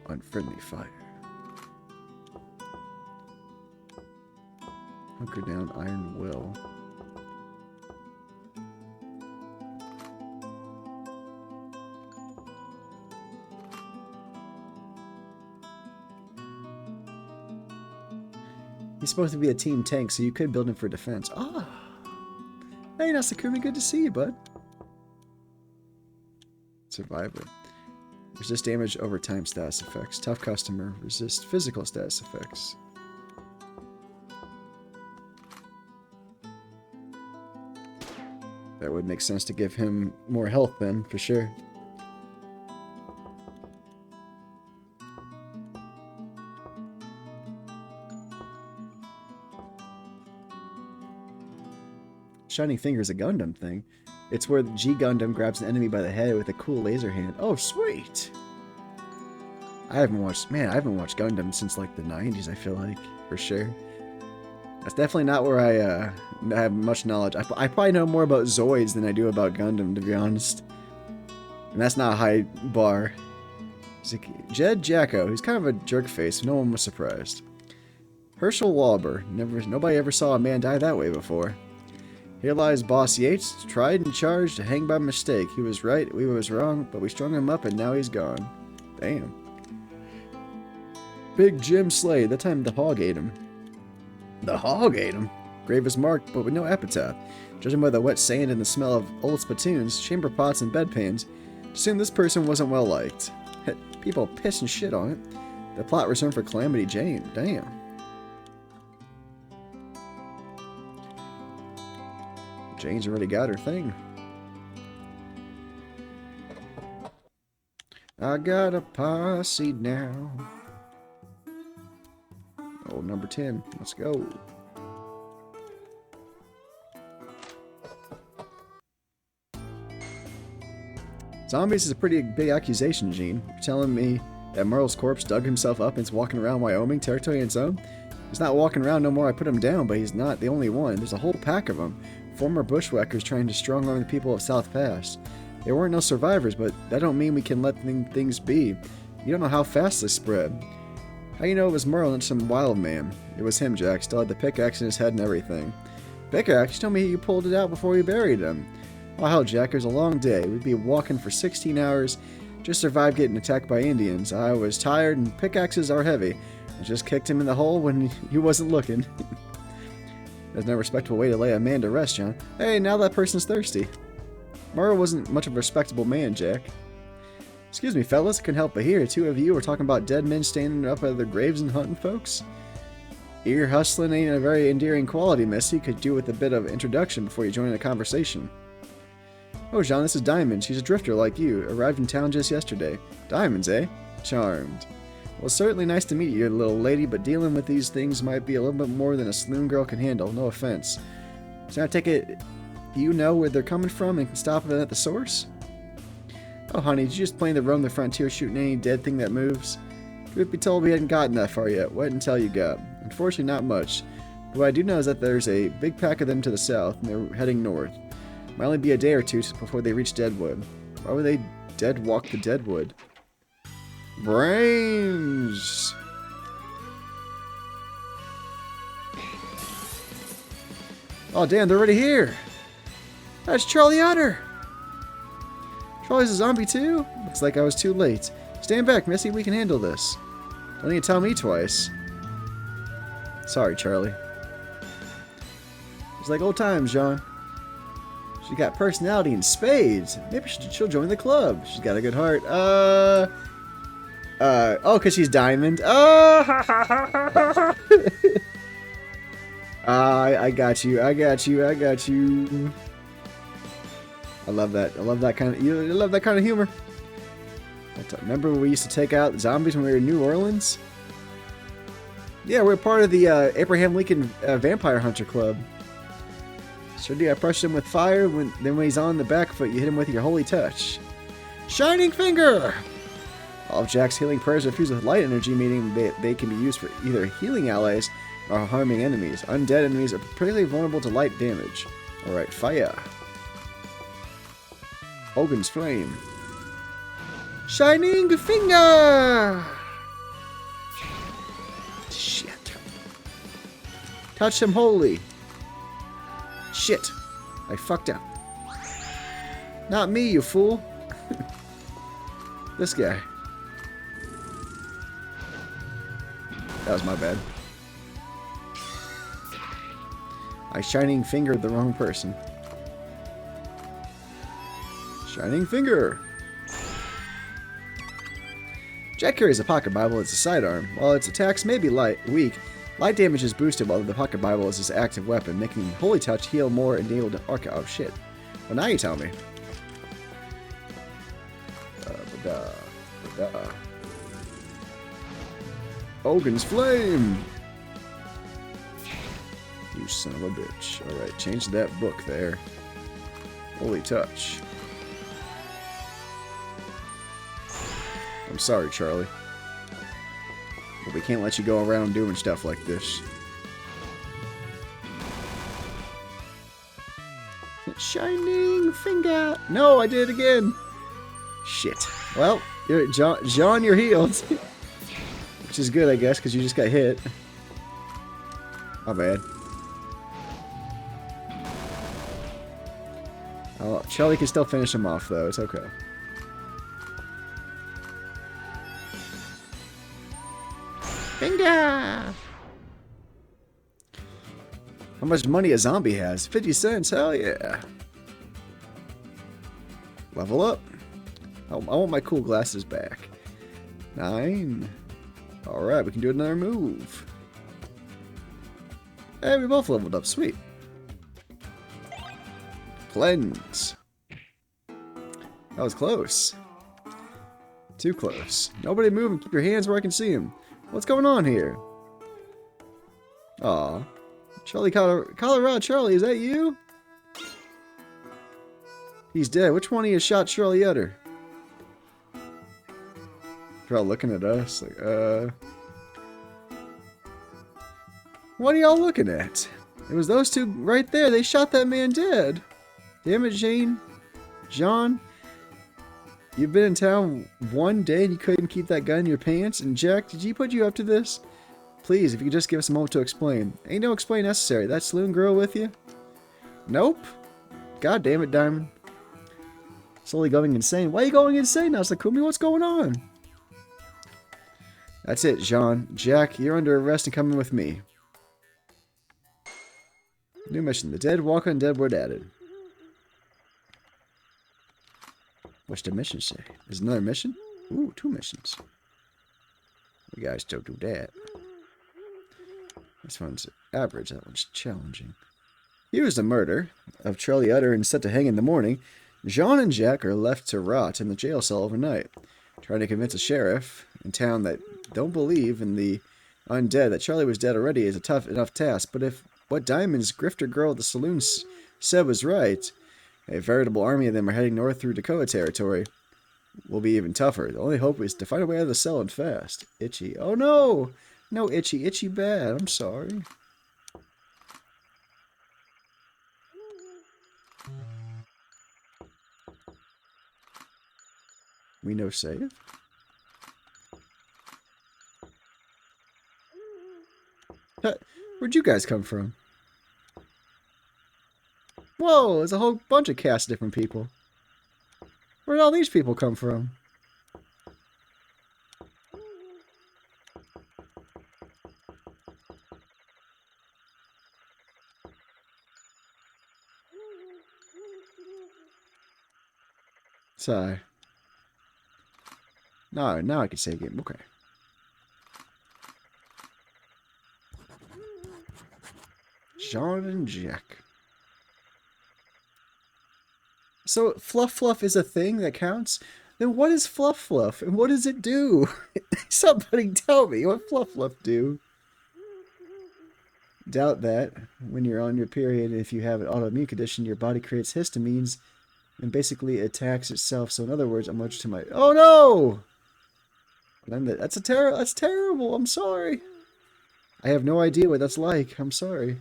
Unfriendly fire. Hunker down iron will. He's supposed to be a team tank, so you could build him for defense. Ah! Hey, Nasakumi, good to see you, bud. Survivor. Resist damage over time status effects. Tough customer. Resist physical status effects. That would make sense to give him more health then, for sure. Shining Finger is a Gundam thing. It's where the G Gundam grabs an enemy by the head with a cool laser hand. Oh, sweet! I haven't watched Gundam since like the 90s, I feel like, for sure. That's definitely not where I have much knowledge. I probably know more about Zoids than I do about Gundam, to be honest. And that's not a high bar. Jed Jacko, he's kind of a jerk face, so no one was surprised. Herschel Walber, nobody ever saw a man die that way before. Here lies Boss Yates, tried and charged to hang by mistake. He was right, we was wrong, but we strung him up and now he's gone. Damn. Big Jim Slade, that time the hog ate him. The hog ate him? Grave is marked, but with no epitaph. Judging by the wet sand and the smell of old spittoons, chamber pots, and bedpans, assume this person wasn't well liked. People piss and shit on it. The plot was for Calamity Jane. Damn. Jane's already got her thing. I got a posse now. Oh, number 10. Let's go. Zombies is a pretty big accusation, Gene. You're telling me that Merle's corpse dug himself up and is walking around Wyoming territory on its own? He's not walking around no more. I put him down, but he's not the only one. There's a whole pack of them. Former bushwhackers trying to strong-arm the people of South Pass. There weren't no survivors, but that don't mean we can let things be. You don't know how fast they spread. How you know it was Merle and some wild man? It was him, Jack. Still had the pickaxe in his head and everything. Pickaxe? You told me you pulled it out before you buried him. Oh hell, Jack, it was a long day. We'd be walking for 16 hours. Just survived getting attacked by Indians. I was tired and pickaxes are heavy. I just kicked him in the hole when he wasn't looking. There's no respectable way to lay a man to rest, John. Hey, now that person's thirsty. Merle wasn't much of a respectable man, Jack. Excuse me, fellas, I couldn't help but hear. Two of you were talking about dead men standing up at their graves and hunting folks. Ear hustling ain't a very endearing quality, Missy. Could do with a bit of introduction before you join the conversation. Oh, John, this is Diamond. She's a drifter like you. Arrived in town just yesterday. Diamonds, eh? Charmed. Well, certainly nice to meet you, little lady, but dealing with these things might be a little bit more than a saloon girl can handle. No offense. So I take it you know where they're coming from and can stop them at the source? Oh, honey, did you just plan to roam the frontier shooting any dead thing that moves? Truth be told, we hadn't gotten that far yet. Wait until you got. Unfortunately, not much. But what I do know is that there's a big pack of them to the south, and they're heading north. Might only be a day or two before they reach Deadwood. Why would they dead walk to Deadwood? Brains! Oh damn, they're already here! That's Charlie Otter! Charlie's a zombie too? Looks like I was too late. Stand back, Missy, we can handle this. Don't need to tell me twice. Sorry, Charlie. It's like old times, John. She got personality in spades. Maybe she'll join the club. She's got a good heart. Oh, because she's Diamond. Oh! I got you. I got you. I got you. I love that. I love that kind of. You love that kind of humor. Remember when we used to take out zombies when we were in New Orleans? Yeah, we're part of the Abraham Lincoln Vampire Hunter Club. Sure do. I brushed him with fire. Then when he's on the back foot, you hit him with your holy touch. Shining Finger! All of Jack's healing prayers are fused with light energy, meaning they can be used for either healing allies or harming enemies. Undead enemies are particularly vulnerable to light damage. Alright, fire. Hogan's Flame. Shining Finger! Shit. Touch him holy. Shit. I fucked up. Not me, you fool. This guy. That was my bad. I Shining Fingered the wrong person. Shining Finger. Jack carries a pocket Bible as a sidearm. While its attacks may be weak, light damage is boosted while the pocket Bible is his active weapon, making Holy Touch heal more and able to arc. Oh shit. Well, now you tell me. Hogan's Flame! You son of a bitch. Alright, change that book there. Holy touch. I'm sorry, Charlie. But we can't let you go around doing stuff like this. Shining finger! No, I did it again! Shit. Well, John, you're healed. Which is good, I guess, because you just got hit. My bad. Oh, Charlie can still finish him off, though. It's okay. Finger! How much money a zombie has? 50 cents? Hell yeah. Level up. I want my cool glasses back. 9. Alright, we can do another move. Hey, we both leveled up. Sweet. Cleanse. That was close. Too close. Nobody move and keep your hands where I can see them. What's going on here? Aw. Charlie, Colorado Charlie, is that you? He's dead. Which one of you shot Charlie Utter? They're all looking at us like, what are y'all looking at? It was those two right there. They shot that man dead. Damn it, Jane. John. You've been in town one day and you couldn't keep that gun in your pants? And Jack, did he put you up to this? Please, if you could just give us a moment to explain. Ain't no explain necessary. That saloon girl with you? Nope. God damn it, Diamond. Slowly going insane. Why are you going insane now, Sakumi? What's going on? That's it, Jean. Jack, you're under arrest and coming with me. New mission. The dead walk on dead word added. What's the mission say? There's another mission? Ooh, 2 missions. We gotta still do that. This one's average. That one's challenging. Here's the murder of Charlie Utter and set to hang in the morning. Jean and Jack are left to rot in the jail cell overnight, trying to convince a sheriff in town that don't believe in the undead that Charlie was dead already is a tough enough task. But if what Diamond's grifter girl at the saloon said was right, a veritable army of them are heading north through Dakota territory. Will be even tougher. The only hope is to find a way out of the cell and fast. Itchy. Oh no! No, Itchy. Itchy bad. I'm sorry. We no save? Where'd you guys come from? Whoa, there's a whole bunch of cast of different people. Where'd all these people come from? Sigh. No, now I can say game. Okay. Jean and Jack. So, Fluff Fluff is a thing that counts? Then what is Fluff Fluff? And what does it do? Somebody tell me. What Fluff Fluff do? Doubt that. When you're on your period, if you have an autoimmune condition, your body creates histamines and basically attacks itself. So in other words, I'm allergic to my... Oh no! That's terrible. I'm sorry. I have no idea what that's like. I'm sorry.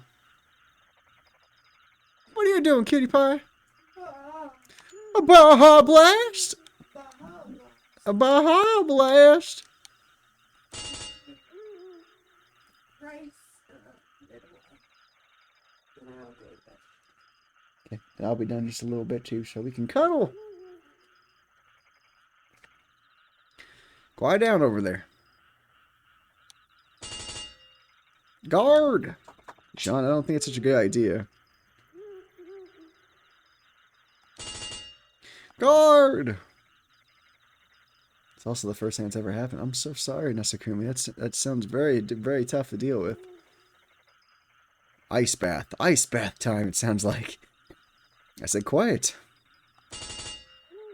What are you doing, cutie pie? A Baja Blast? A Baja Blast? Okay, and I'll be done just a little bit too, so we can cuddle. Quiet down over there. Guard! Sean, I don't think it's such a good idea. Guard! It's also the first time it's ever happened. I'm so sorry, Nasakumi. That sounds very, very tough to deal with. Ice bath. Ice bath time, it sounds like. I said quiet.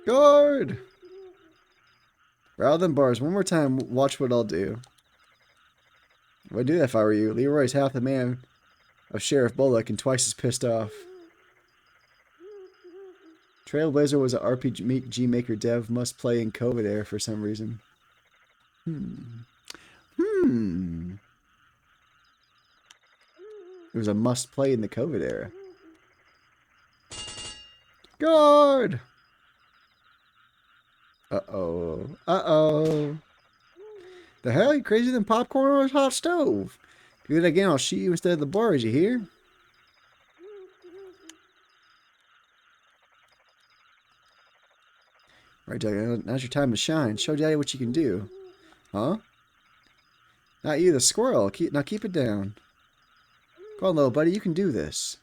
Guard! Rather than bars, one more time, watch what I'll do. I would do that if I were you. Leroy's half the man of Sheriff Bullock and twice as pissed off. Trailblazer was an RPG Maker dev must play in COVID era for some reason. It was a must play in the COVID era. Guard! Uh-oh. Uh-oh. The hell? You crazier than popcorn on a hot stove? Do it again, I'll shoot you instead of the bars, you hear? Right, Jack, now's your time to shine. Show Daddy what you can do. Huh? Not you, the squirrel. Now keep it down. Come on, little buddy, you can do this.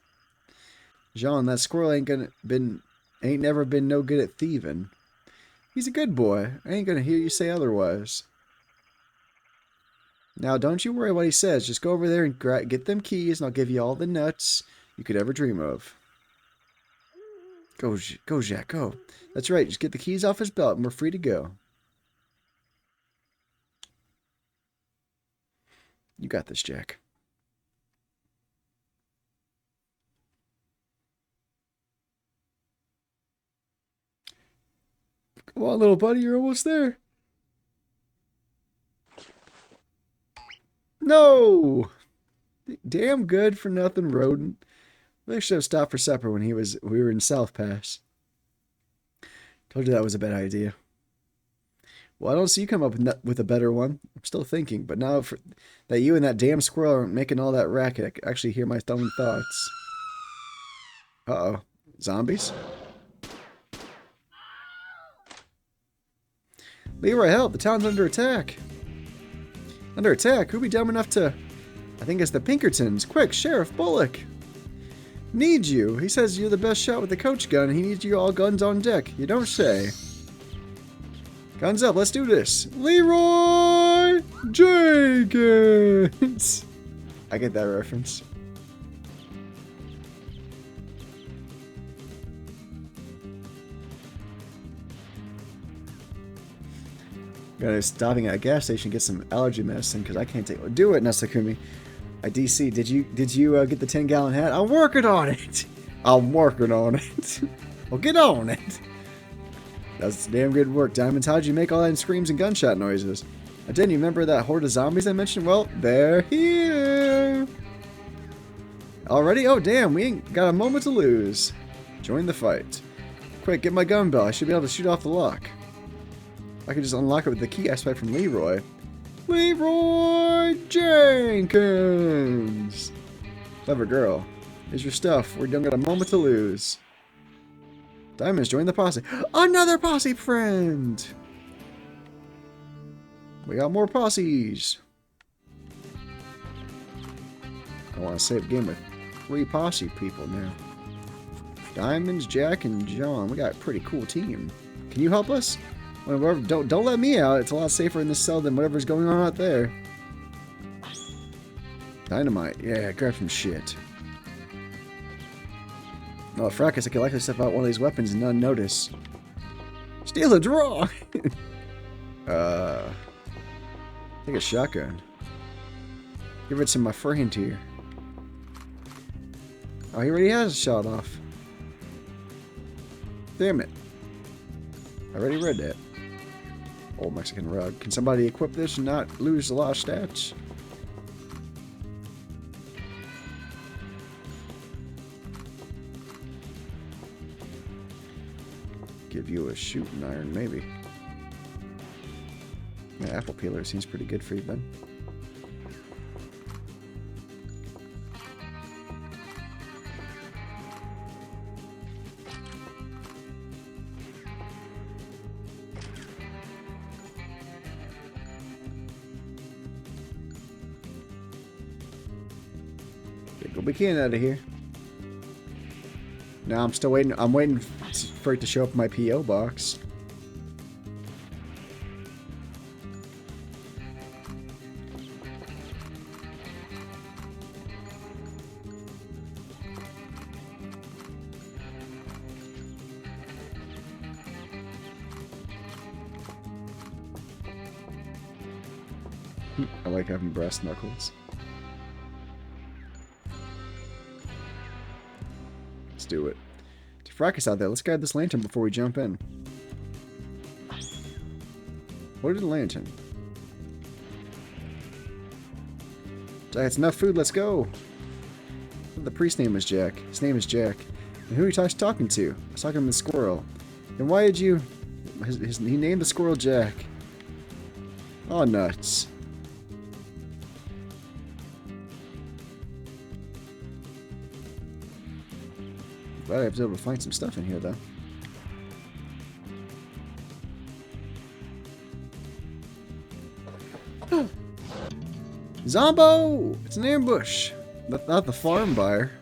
Jean, that squirrel ain't never been no good at thieving. He's a good boy. I ain't gonna hear you say otherwise. Now, don't you worry what he says. Just go over there and get them keys, and I'll give you all the nuts you could ever dream of. Go, Jack, go. That's right. Just get the keys off his belt, and we're free to go. You got this, Jack. Come on, little buddy. You're almost there. No! Damn good for nothing rodent. We should have stopped for supper when we were in South Pass. Told you that was a bad idea. Well, I don't see you come up with a better one. I'm still thinking, but now that you and that damn squirrel aren't making all that racket, I can actually hear my own thoughts. Uh-oh. Zombies? Leroy, help! The town's under attack. Under attack? Who'd be dumb enough to... I think it's the Pinkertons. Quick, Sheriff Bullock! Needs you. He says you're the best shot with the coach gun, and he needs you all guns on deck. You don't say. Guns up, let's do this. Leroy Jenkins! I get that reference. Gotta stopping at a gas station get some allergy medicine because I can't take. Do it, Nasakumi. DC, did you get the 10-gallon hat? I'm working on it. I'm working on it. Well, get on it. That's damn good work, Diamonds. How'd you make all that screams and gunshot noises? I didn't. You remember that horde of zombies I mentioned? Well, they're here. Already? Oh, damn. We ain't got a moment to lose. Join the fight. Quick, get my gun belt. I should be able to shoot off the lock. I could just unlock it with the key aspect from Leroy. Leroy Jenkins! Clever girl. Here's your stuff. We don't got a moment to lose. Diamonds, join the posse. Another posse friend! We got more posses. I want to save a game with 3 posse people now. Diamonds, Jack, and John. We got a pretty cool team. Can you help us? Don't let me out. It's a lot safer in this cell than whatever's going on out there. Dynamite. Yeah, grab some shit. No, Fracas, I could likely step out one of these weapons and none notice. Steal a draw! Take a shotgun. Give it to my friend here. Oh, he already has a shot off. Damn it. I already read that. Old Mexican rug. Can somebody equip this and not lose a lot of stats? Give you a shooting iron, maybe. Yeah, apple peeler seems pretty good for you then. We can't out of here. Now I'm still waiting. I'm waiting for it to show up in my PO box. I like having brass knuckles. Let's do it. To fracas out there, let's grab this lantern before we jump in. What is the lantern? Jack, it's enough food, let's go. The priest's name is Jack. His name is Jack. And who are you talking to? I was talking to the squirrel. Then why did you... he named the squirrel Jack. Oh, nuts. Glad I was able to find some stuff in here, though. Zombo! It's an ambush! Not the farm buyer.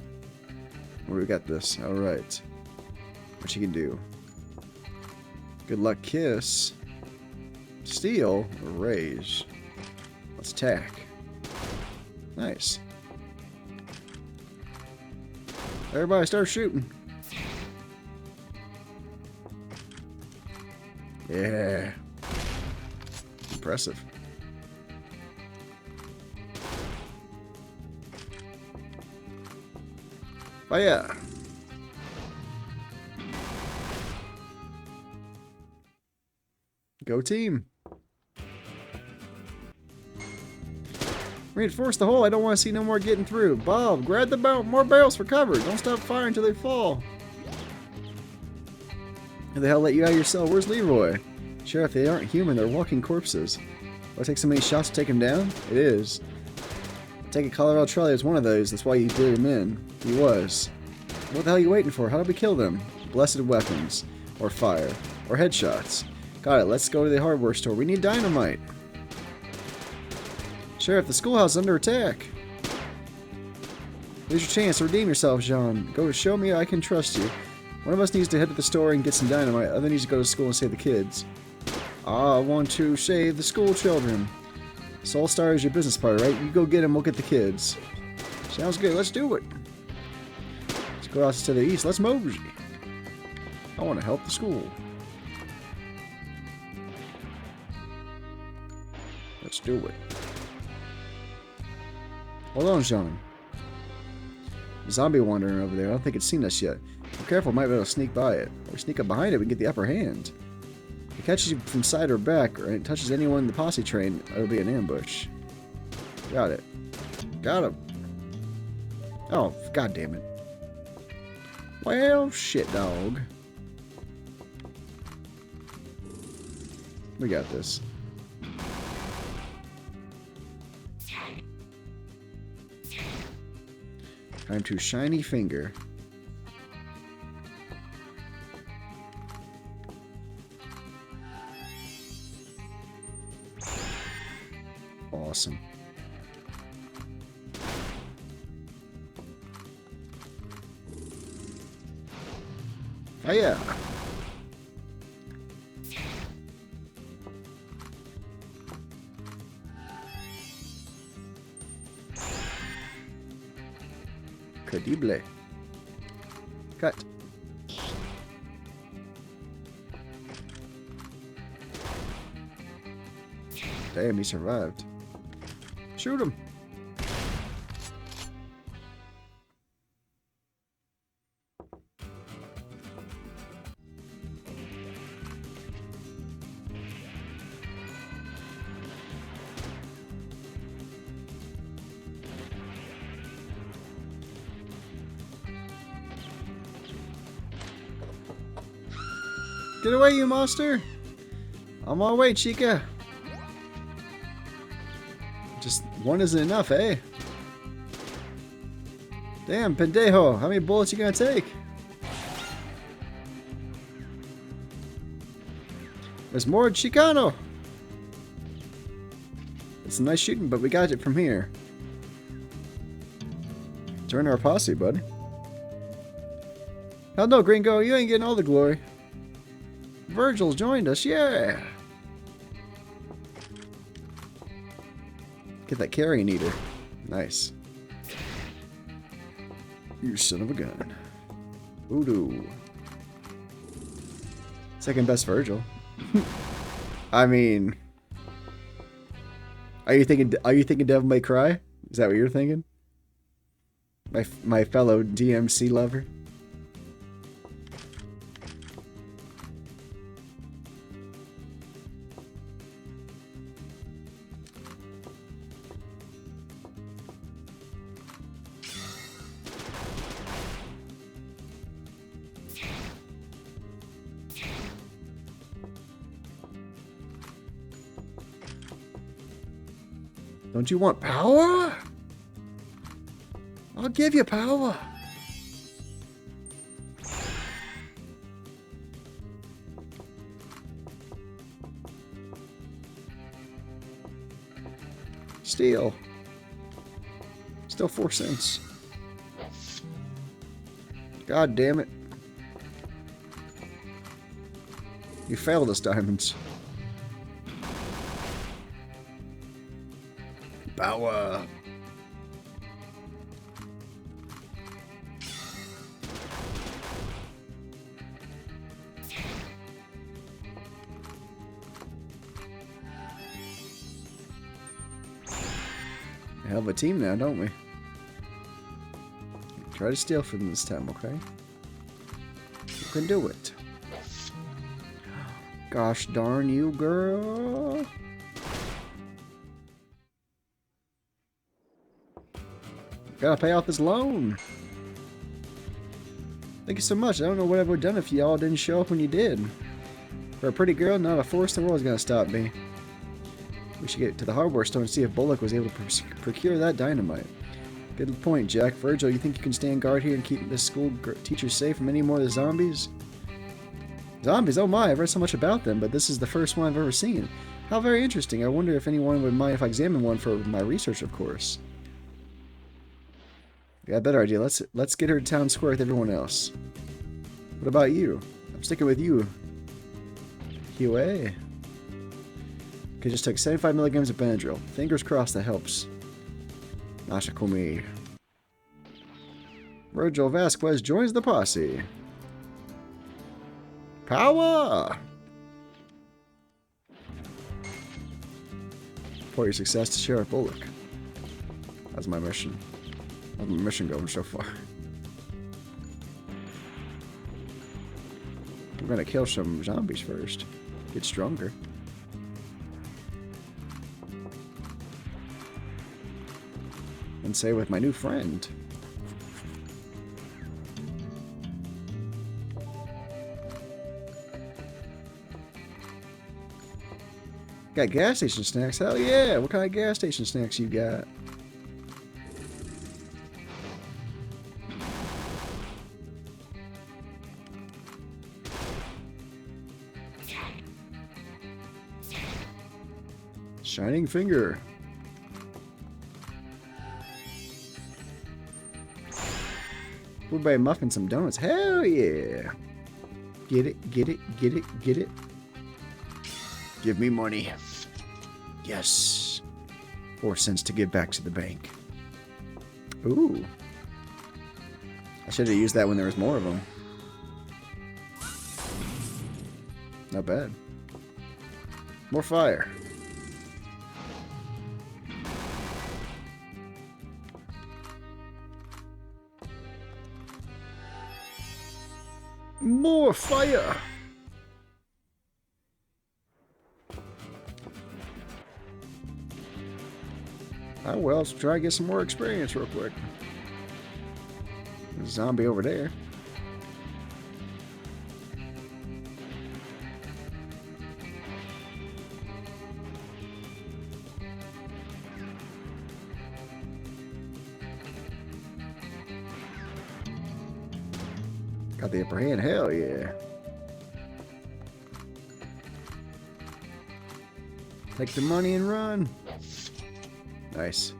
Where we got this? Alright. What you can do? Good luck kiss. Steal or raise. Let's attack. Nice. Everybody start shooting. Yeah. Impressive. Oh yeah. Go team. Reinforce the hole. I don't want to see no more getting through. Bob, grab the more barrels for cover. Don't stop firing until they fall. Who the hell let you out of your cell? Where's Leroy? Sheriff, they aren't human. They're walking corpses. Will it take so many shots to take him down? It is. Take it Colorado Charlie was one of those. That's why you did him in. He was. What the hell are you waiting for? How did we kill them? Blessed weapons. Or fire. Or headshots. Got it. Let's go to the hardware store. We need dynamite. Sheriff, the schoolhouse is under attack. Here's your chance to redeem yourself, Jean. Go show me I can trust you. One of us needs to head to the store and get some dynamite. The other needs to go to school and save the kids. I want to save the school children. Soulstar is your business partner, right? You go get him, we'll get the kids. Sounds good. Let's do it. Let's go out to the east. Let's mosey. I want to help the school. Let's do it. Hold on, Jean. Zombie wandering over there. I don't think it's seen us yet. Be careful, might be able to sneak by it. Or sneak up behind it, we can get the upper hand. If it catches you from side or back, or it touches anyone in the posse train, it'll be an ambush. Got it. Got him. Oh, god damn it. Well, shit, dog. We got this. Time to shiny finger. Awesome. Oh yeah. Credible. Cut. Damn, he survived. Shoot him. Get away, you monster! On my way, Chica! Just one isn't enough, eh? Damn, pendejo! How many bullets you gonna take? There's more Chicano! It's a nice shooting, but we got it from here. Join our posse, buddy. Hell no, Gringo, you ain't getting all the glory. Virgil's joined us, yeah! Get that carrying eater. Nice. You son of a gun. Voodoo. Second best Virgil. I mean... Are you thinking Devil May Cry? Is that what you're thinking? My fellow DMC lover? Don't you want power? I'll give you power. Steal. Still 4 cents. God damn it. You failed us, diamonds. Power. Hell of a team now, don't we? Try to steal from them this time, okay? You can do it. Gosh darn you, girl. Gotta pay off this loan. Thank you so much. I don't know what I would have done if y'all didn't show up when you did. For a pretty girl, not a force in the world is gonna stop me. We should get to the hardware store and see if Bullock was able to procure that dynamite. Good point, Jack. Virgil, you think you can stand guard here and keep this school teacher safe from any more of the zombies? Zombies? Oh my, I've read so much about them, but this is the first one I've ever seen. How very interesting. I wonder if anyone would mind if I examine one for my research, of course. Got a better idea. Let's get her to town square with everyone else. What about you? I'm sticking with you. QA. Okay, just took 75 milligrams of Benadryl. Fingers crossed that helps. Nashikumi. Virgil Vasquez joins the posse. Power! For your success to Sheriff Bullock. That's my mission. How's my mission going so far? I'm gonna kill some zombies first. Get stronger. And say with my new friend. Got gas station snacks? Hell yeah! What kind of gas station snacks you got? Shining finger. Blueberry muffin, some donuts. Hell yeah! Get it, get it, get it, get it. Give me money. Yes. 4 cents to give back to the bank. Ooh. I should have used that when there was more of them. Not bad. More fire. More fire! Oh well, let's try to get some more experience real quick. There's a zombie over there. Got the upper hand, hell yeah. Take the money and run. Nice.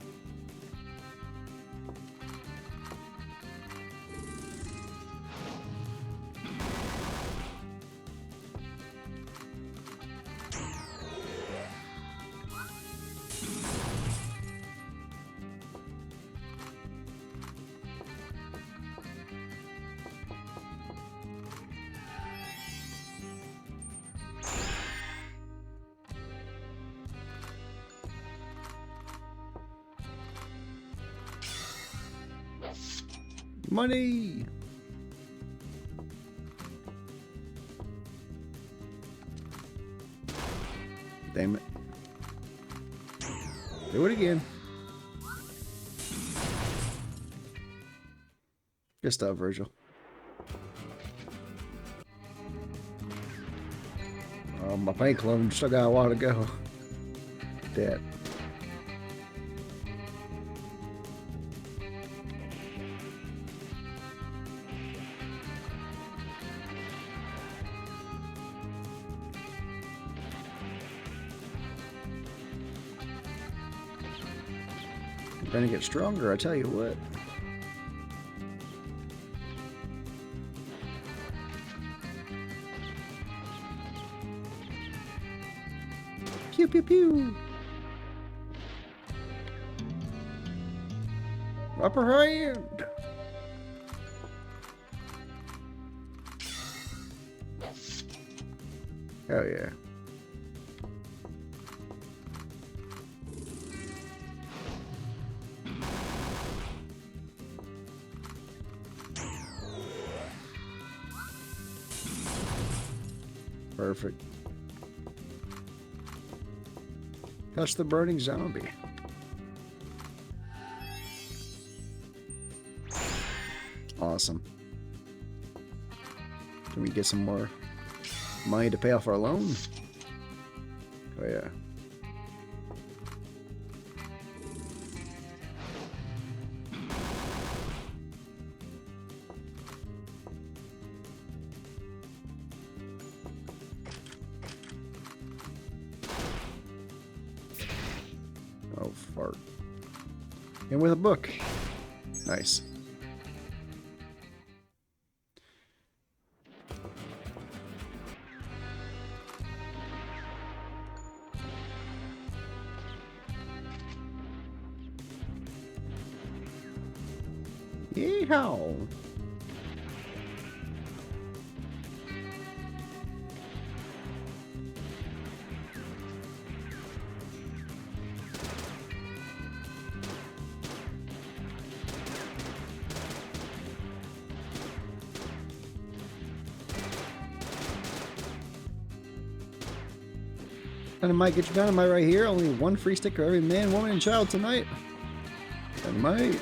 Money! Damn it. Do it again. Good stuff, Virgil. My paint clone still got a while to go. That. Gonna get stronger, I tell you what. Pew pew pew. Upper hand. Hell yeah. Perfect. Touch the burning zombie. Awesome. Can we get some more money to pay off our loan? Oh yeah. Oh, fart. And with a book. Nice. Yeehaw! Dynamite, get your dynamite right here. Only one free sticker every man, woman, and child tonight. Dynamite.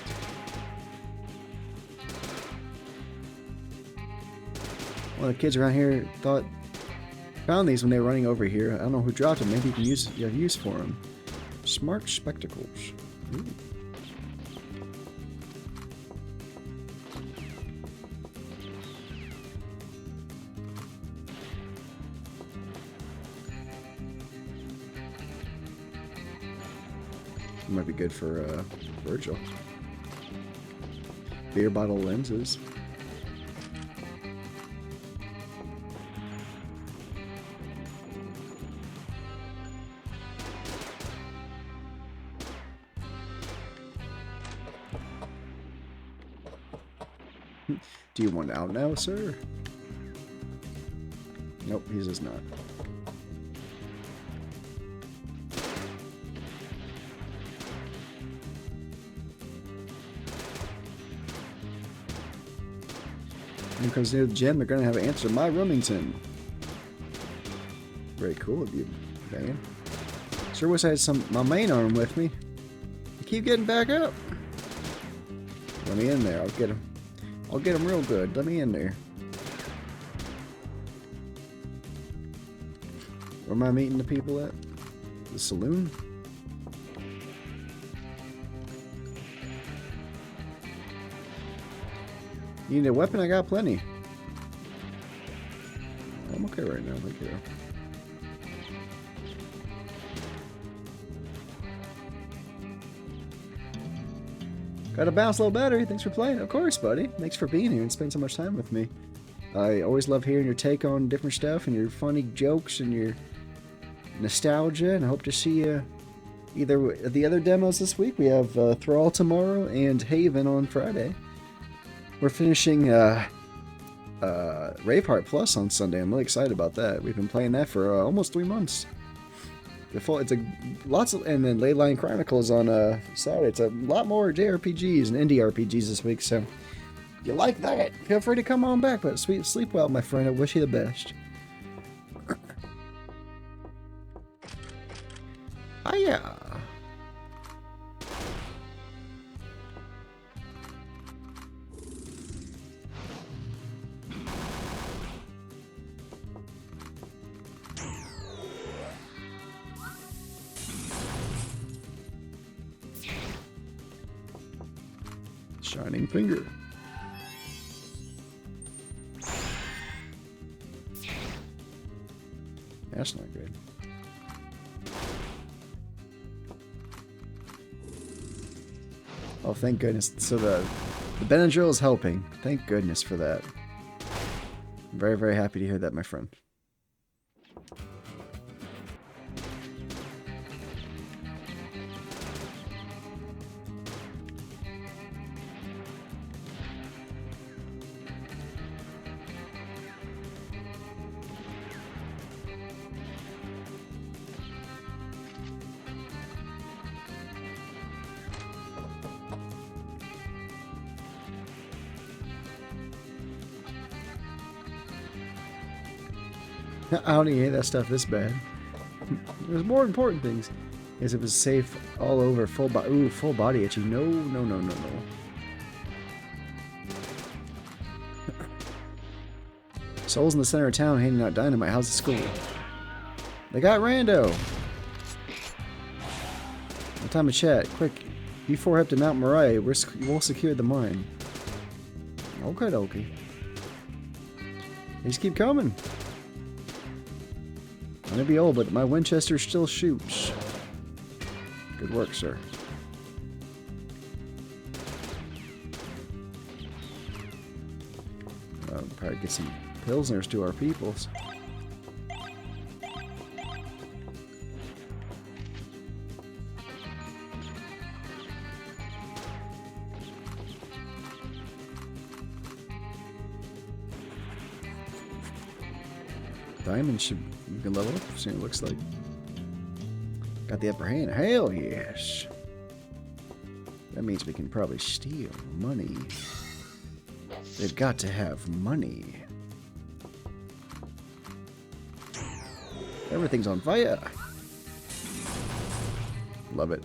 One of the kids around here found these when they were running over here. I don't know who dropped them. Maybe you have use for them. Smart spectacles. Ooh. Might be good for Virgil. Beer bottle lenses. Do you want out now, sir? Nope, he does not. When it comes near the gym, they're gonna have answer my Remington. Very cool of you, man. Sure wish I had my main arm with me. I keep getting back up. Let me in there. I'll get him. I'll get him real good. Let me in there. Where am I meeting the people at? The saloon? You need a weapon? I got plenty. I'm okay right now. Thank you. Got a bounce low battery. Thanks for playing. Of course, buddy. Thanks for being here and spending so much time with me. I always love hearing your take on different stuff and your funny jokes and your nostalgia. And I hope to see you either at the other demos this week. We have Thrall tomorrow and Haven on Friday. We're finishing Braveheart Plus on Sunday. I'm really excited about that. We've been playing that for almost 3 months. And then Leyline Chronicles on Saturday. It's a lot more JRPGs and indie RPGs this week, so if you like that, feel free to come on back. But sleep well, my friend. I wish you the best. Hiya! Shining finger. That's not good. Oh, thank goodness. So the Benadryl is helping. Thank goodness for that. I'm very, very happy to hear that, my friend. I don't even hate that stuff this bad. There's more important things. Is it was safe all over, full body. Ooh, full body itchy. No, no, no, no, no. Souls in the center of town handing out dynamite. How's the school? They got Rando. No time to chat. Quick, you four head to Mount Moriah. We'll secure the mine. Okay, dokie. They just keep coming. I may be old, but my Winchester still shoots. Good work, sir. Probably get some pilsners to our peoples. Diamond should we can level up. See what it looks like. Got the upper hand. Hell yes. That means we can probably steal money. They've got to have money. Everything's on fire. Love it.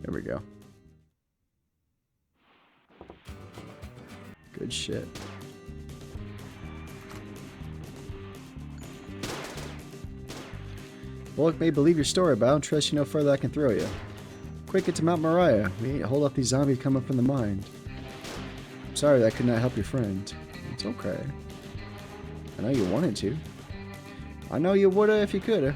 There we go. Good shit. Bullock may believe your story, but I don't trust you no further I can throw you. Quick, get to Mount Moriah. We need to hold off these zombies coming from the mine. I'm sorry that I could not help your friend. It's okay. I know you wanted to. I know you woulda if you coulda.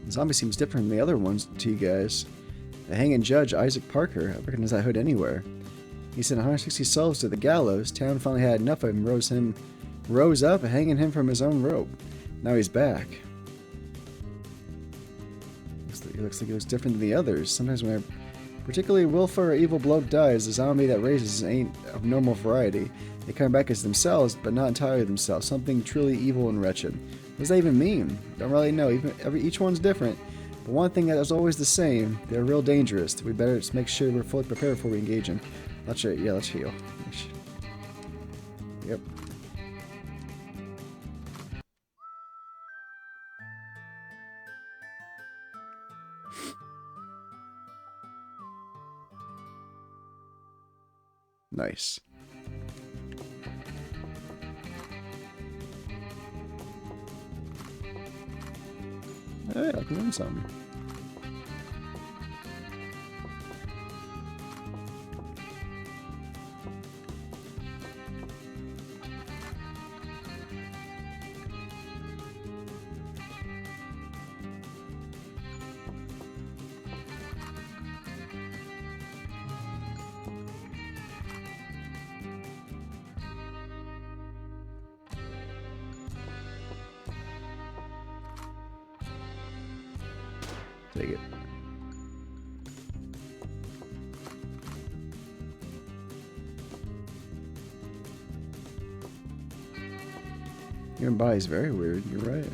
Zombie seems different than the other ones to you guys. The hanging judge, Isaac Parker, I recognize that hood anywhere. He sent 160 souls to the gallows. Town finally had enough of him, rose up, hanging him from his own rope. Now he's back. He looks like he looks different than the others. Sometimes when a particularly willful or evil bloke dies, the zombie that raises ain't of normal variety. They come back as themselves, but not entirely themselves. Something truly evil and wretched. What does that even mean? Don't really know. Each one's different. But one thing that is always the same, they're real dangerous. We better just make sure we're fully prepared before we engage them. Let's heal. Yep. Nice. Hey, I can learn something. Take it. Your body's very weird. You're right.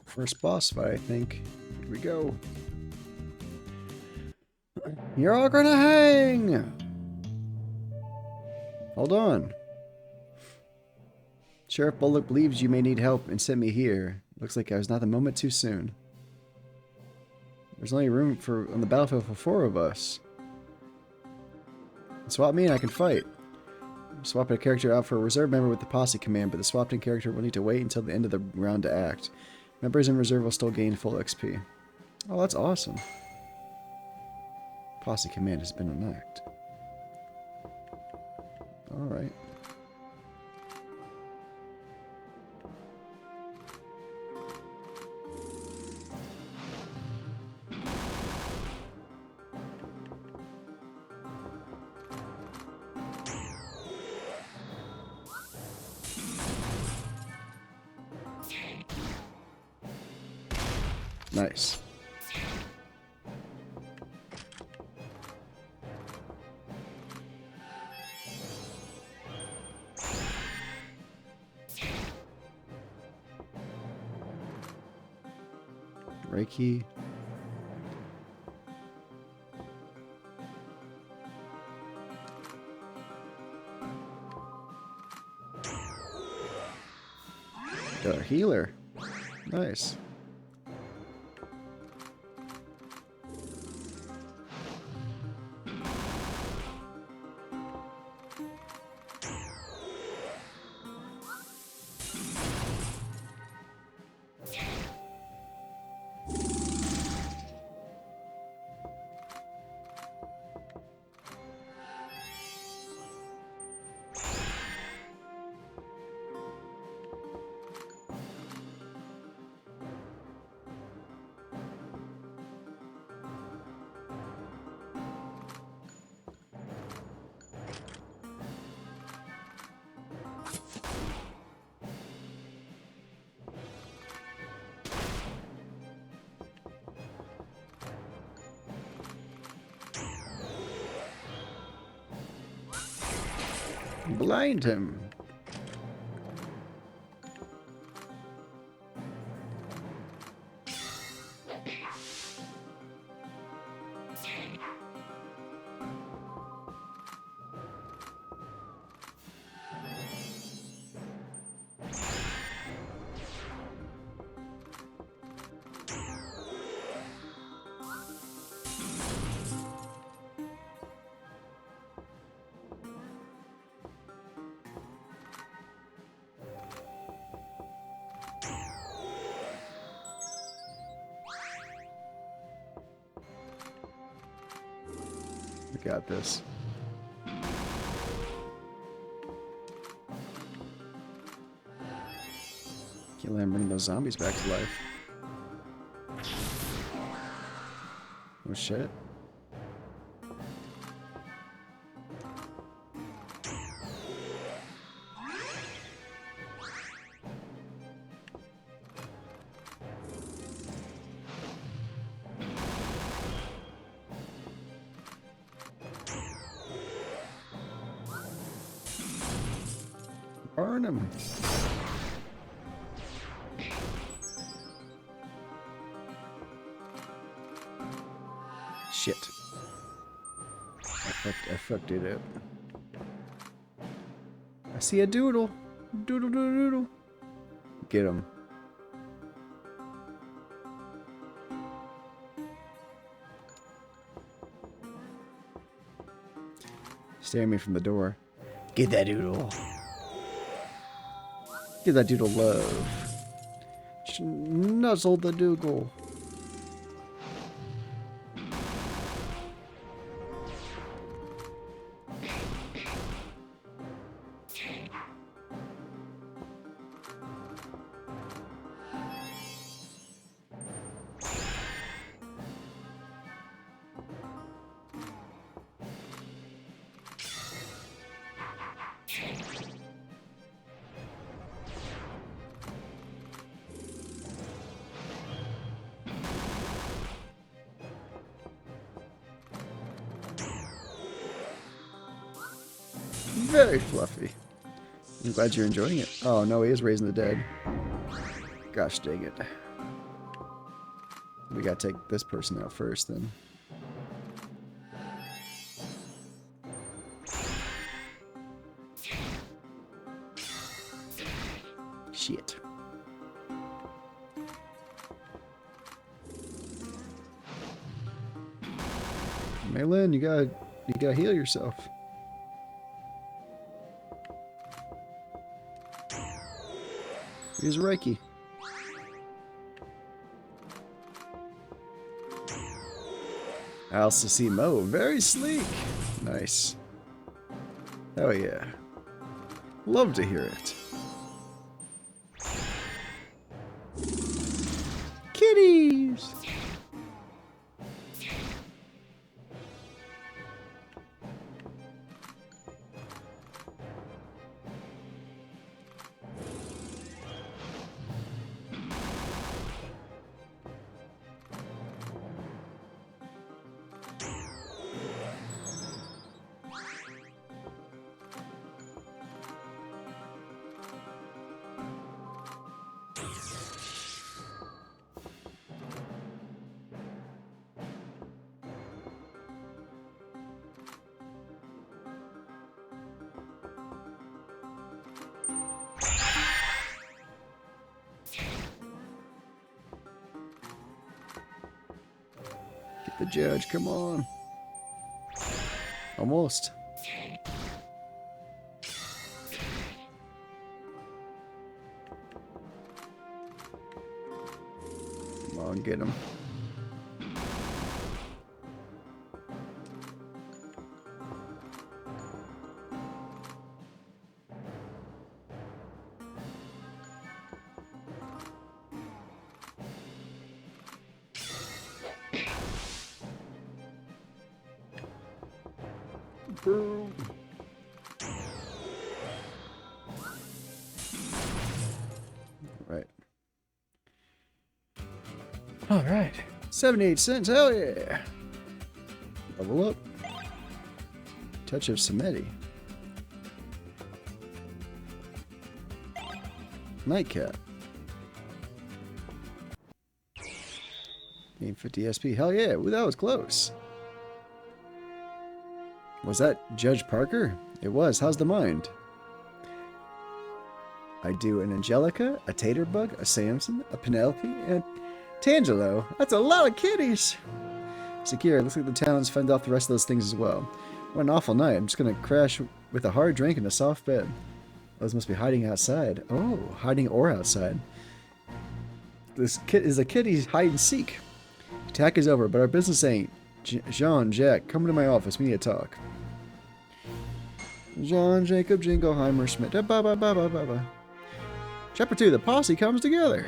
First boss fight, I think. Here we go. You're all gonna hang! Hold on. Sheriff Bullock believes you may need help and sent me here. Looks like I was not a moment too soon. There's only room on the battlefield for 4 of us. Swap me and I can fight. Swap a character out for a reserve member with the posse command, but the swapped in character will need to wait until the end of the round to act. Members in reserve will still gain full XP. Oh, that's awesome. Posse command has been unlocked. Alright. Nice. Reiki. Got a healer. Nice. Blind him. We got this. Kill him, bring those zombies back to life. Oh shit. Burn him. Shit. I fucked it up. I see a doodle. Doodle doodle doodle. Get him. Stare at me from the door. Get that doodle. Get that doodle love. Nuzzle the doodle. Very fluffy. I'm glad you're enjoying it. Oh no, he is raising the dead. Gosh dang it. We gotta take this person out first then. Shit. Maylin, you gotta heal yourself. Use Reiki. I also see Mo. Very sleek. Nice. Oh yeah. Love to hear it. Kitties! Get the judge, come on. Almost. Come on, get him. Boom. Right. All right. 78 cents. Hell yeah. Level up. Touch of Samedi. Nightcap. 850 SP. Hell yeah. Ooh, that was close. Was that Judge Parker? It was. How's the mind? I do an Angelica, a Taterbug, a Samson, a Penelope, and Tangelo. That's a lot of kitties. Secure. Looks like the town's fended off the rest of those things as well. What an awful night. I'm just gonna crash with a hard drink and a soft bed. Those must be hiding outside. Oh, hiding or outside. This kid is a kitty's hide and seek. Attack is over, but our business ain't. Jean, Jack, come to my office. We need to talk. Jean, Jacob, Jingleheimer, Schmidt. Ba ba ba ba ba ba. Chapter 2, the posse comes together.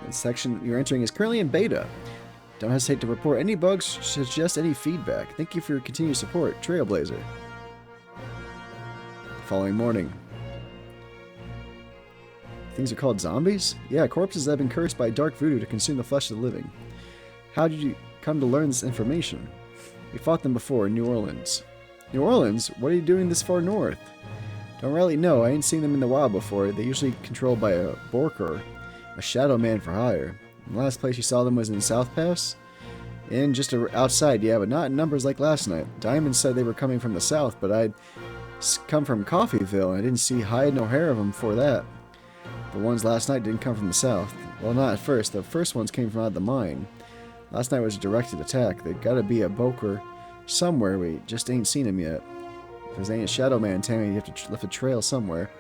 The section you're entering is currently in beta. Don't hesitate to report any bugs, suggest any feedback. Thank you for your continued support. Trailblazer. The following morning. Things are called zombies? Yeah, corpses that have been cursed by dark voodoo to consume the flesh of the living. How did you come to learn this information? We fought them before in New Orleans. New Orleans? What are you doing this far north? Don't really know. I ain't seen them in the wild before. They're usually controlled by a Borker, a shadow man for hire. The last place you saw them was in South Pass? And just outside, yeah, but not in numbers like last night. Diamond said they were coming from the south, but I'd come from Coffeeville, and I didn't see hide nor hair of them before that. The ones last night didn't come from the south. Well, not at first. The first ones came from out of the mine. Last night was a directed attack. They gotta be a Boker somewhere. We just ain't seen him yet. If there's ain't a Shadow Man telling you have to left a trail somewhere.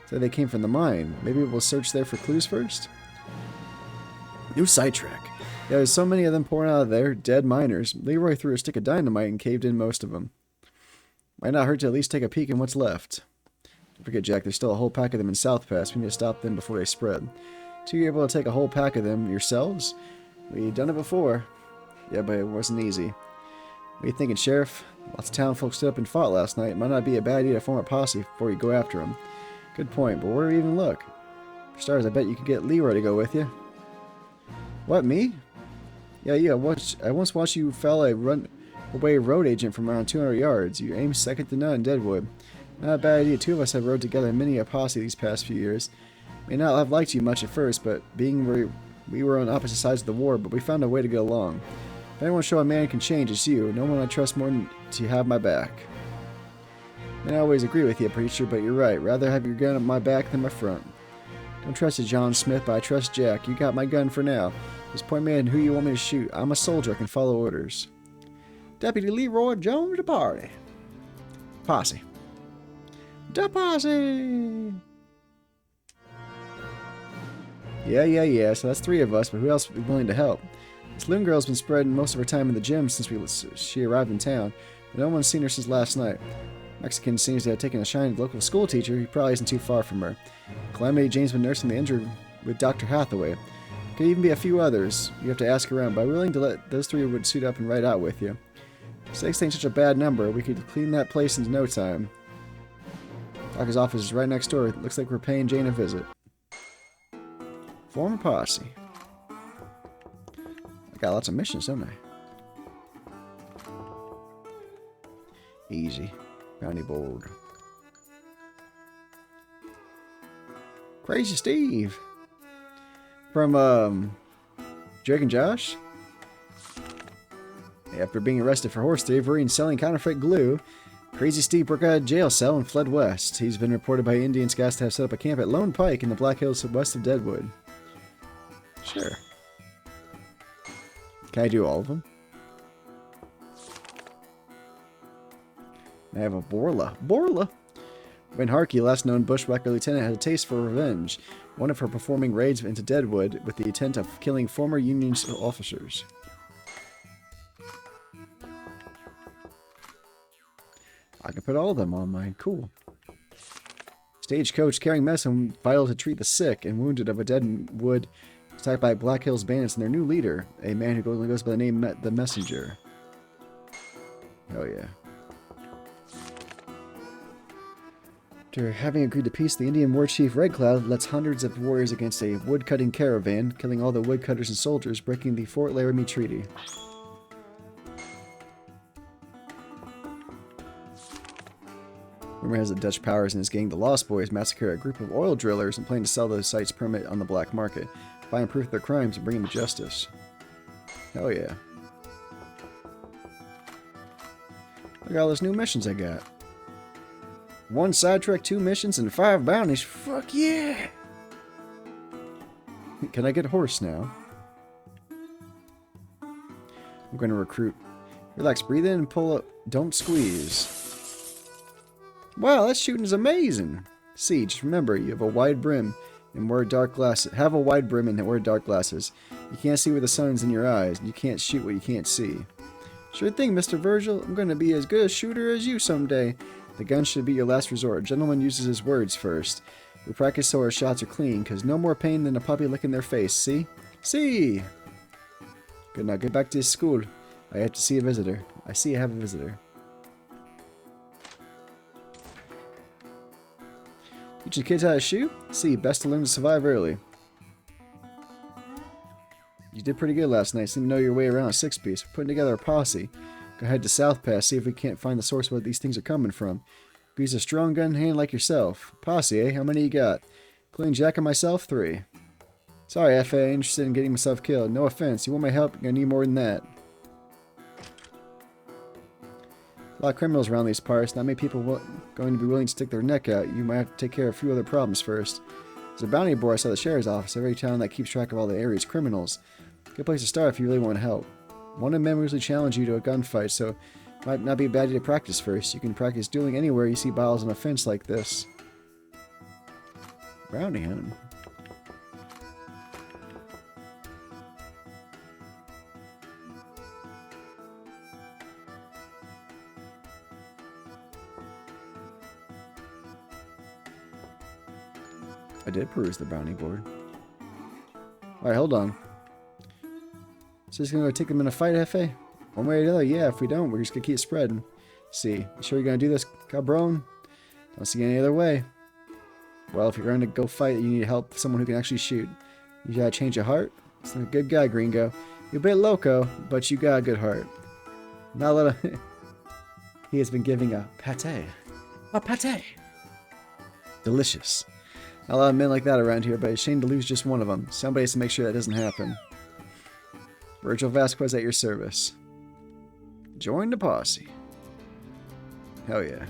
So they came from the mine. Maybe we'll search there for clues first? New sidetrack. Yeah, there's so many of them pouring out of there. Dead miners. Leroy threw a stick of dynamite and caved in most of them. Might not hurt to at least take a peek at what's left. Don't forget, Jack, there's still a whole pack of them in South Pass. We need to stop them before they spread. So you're able to take a whole pack of them yourselves? We've done it before. Yeah, but it wasn't easy. What are you thinking, Sheriff? Lots of town folks stood up and fought last night. It might not be a bad idea to form a posse before you go after them. Good point, but where do we even look? For stars, I bet you could get Leroy to go with you. What, me? Yeah, I once watched you fell a runaway road agent from around 200 yards. You aim second to none in Deadwood. Not a bad idea. Two of us have rode together in many a posse these past few years. May not have liked you much at first, but we were on opposite sides of the war, but we found a way to get along. If anyone show a man can change, it's you. No one I trust more than to have my back. I always agree with you, preacher, but you're right. Rather have your gun at my back than my front. Don't trust you, John Smith, but I trust Jack. You got my gun for now. Just point me at who you want me to shoot. I'm a soldier. I can follow orders. Deputy Leroy Jones to party. Posse. Da posse! Yeah. So that's three of us, but who else would be willing to help? This Loon Girl's been spreading most of her time in the gym since she arrived in town, but no one's seen her since last night. Mexican seems to have taken a shine to the local school teacher. He probably isn't too far from her. Calamity Jane's been nursing the injured with Dr. Hathaway. Could even be a few others. You have to ask around, but I'm willing to let those three would suit up and ride out with you. Six ain't such a bad number. We could clean that place in no time. Doctor's office is right next door. Looks like we're paying Jane a visit. Form a posse. I got lots of missions, don't I? Easy. Bounty board. Crazy Steve. From, Drake and Josh? After being arrested for horse thievery and selling counterfeit glue, Crazy Steve broke out of jail cell and fled west. He's been reported by Indian scouts to have set up a camp at Lone Pike in the Black Hills west of Deadwood. Sure. Can I do all of them? I have a Borla. Borla! When Harkey, last known bushwhacker lieutenant, had a taste for revenge. One of her performing raids into Deadwood with the intent of killing former Union officers. I can put all of them on mine. Cool. Stagecoach carrying medicine vital to treat the sick and wounded of a Deadwood attacked by Black Hills bandits and their new leader, a man who goes by the name The Messenger. Oh yeah. After having agreed to peace, the Indian war chief Red Cloud lets hundreds of warriors against a woodcutting caravan, killing all the woodcutters and soldiers, breaking the Fort Laramie Treaty. Rumor has the Dutch powers and his gang, the Lost Boys, massacre a group of oil drillers and plan to sell those sites permit on the black market, find proof of their crimes and bring them to justice. Hell yeah. Look at all those new missions I got. 1 sidetrack, 2 missions, and 5 bounties. Fuck yeah! Can I get a horse now? I'm going to recruit. Relax, breathe in and pull up. Don't squeeze. Wow, that shooting is amazing. See, just remember, you have a wide brim and wear dark glasses. Have a wide brim and wear dark glasses. You can't see where the sun's in your eyes, and you can't shoot what you can't see. Sure thing, Mr. Virgil. I'm going to be as good a shooter as you someday. The gun should be your last resort. A gentleman uses his words first. We practice so our shots are clean, because no more pain than a puppy licking their face, see? See! Good, now get back to school. I have to see a visitor. I see I have a visitor. Teach the kids how to shoot? See, best to learn to survive early. You did pretty good last night. Seemed to know your way around a 6-piece. We're putting together a posse. Go ahead to South Pass, see if we can't find the source of where these things are coming from. Use a strong gun hand like yourself. Posse, eh? How many you got? Including Jack and myself, 3. Sorry, F.A. ain't interested in getting myself killed. No offense. You want my help? You're gonna need more than that. A lot of criminals around these parts. Not many people going to be willing to stick their neck out. You might have to take care of a few other problems first. There's a bounty board outside the sheriff's office. Every town that keeps track of all the area's criminals. Good place to start if you really want help. One of them usually challenge you to a gunfight, so it might not be a bad idea to practice first. You can practice dueling anywhere you see bottles on a fence like this. Bounty hunting. I did peruse the bounty board. Alright, hold on. So just gonna go take them in a fight, F.A.? One way or the other, yeah. If we don't, we're just gonna keep spreading. See, you sure you're gonna do this, cabron? Don't see any other way. Well, if you're going to go fight, you need help someone who can actually shoot. You gotta change your heart. It's a good guy, Gringo. You're a bit loco, but you got a good heart. Not a little... He has been giving a pate. A pate! Delicious. Not a lot of men like that around here, but it's a shame to lose just one of them. Somebody has to make sure that doesn't happen. Virgil Vasquez at your service. Join the posse. Hell yeah.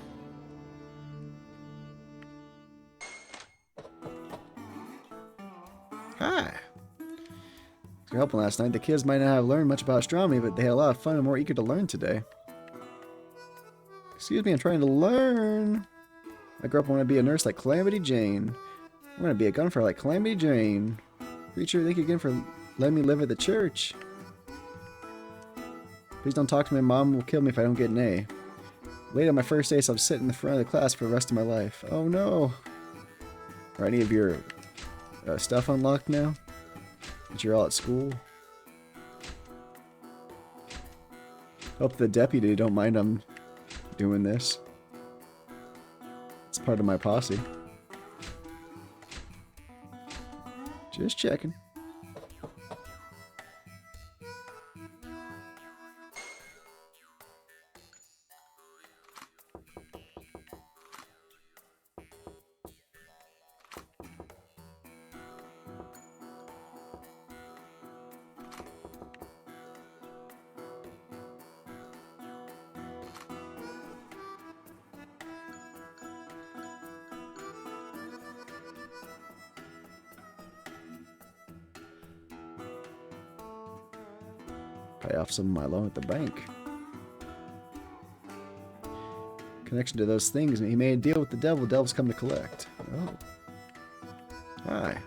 Hi. For helping last night. The kids might not have learned much about astronomy, but they had a lot of fun and more eager to learn today. Excuse me, I'm trying to learn. I grew up wanting to be a nurse like Calamity Jane. I'm going to be a gunfighter like Calamity Jane. Preacher, thank you again for letting me live at the church. Please don't talk to me. Mom will kill me if I don't get an A. Late on my first day, so I'm sitting in the front of the class for the rest of my life. Oh no. Are any of your stuff unlocked now? That you're all at school? Hope the deputy don't mind I'm doing this. It's part of my posse. Just checking. Pay off some of my loan at the bank. Connection to those things. He made a deal with the devil. The devil's come to collect. Oh. Hi.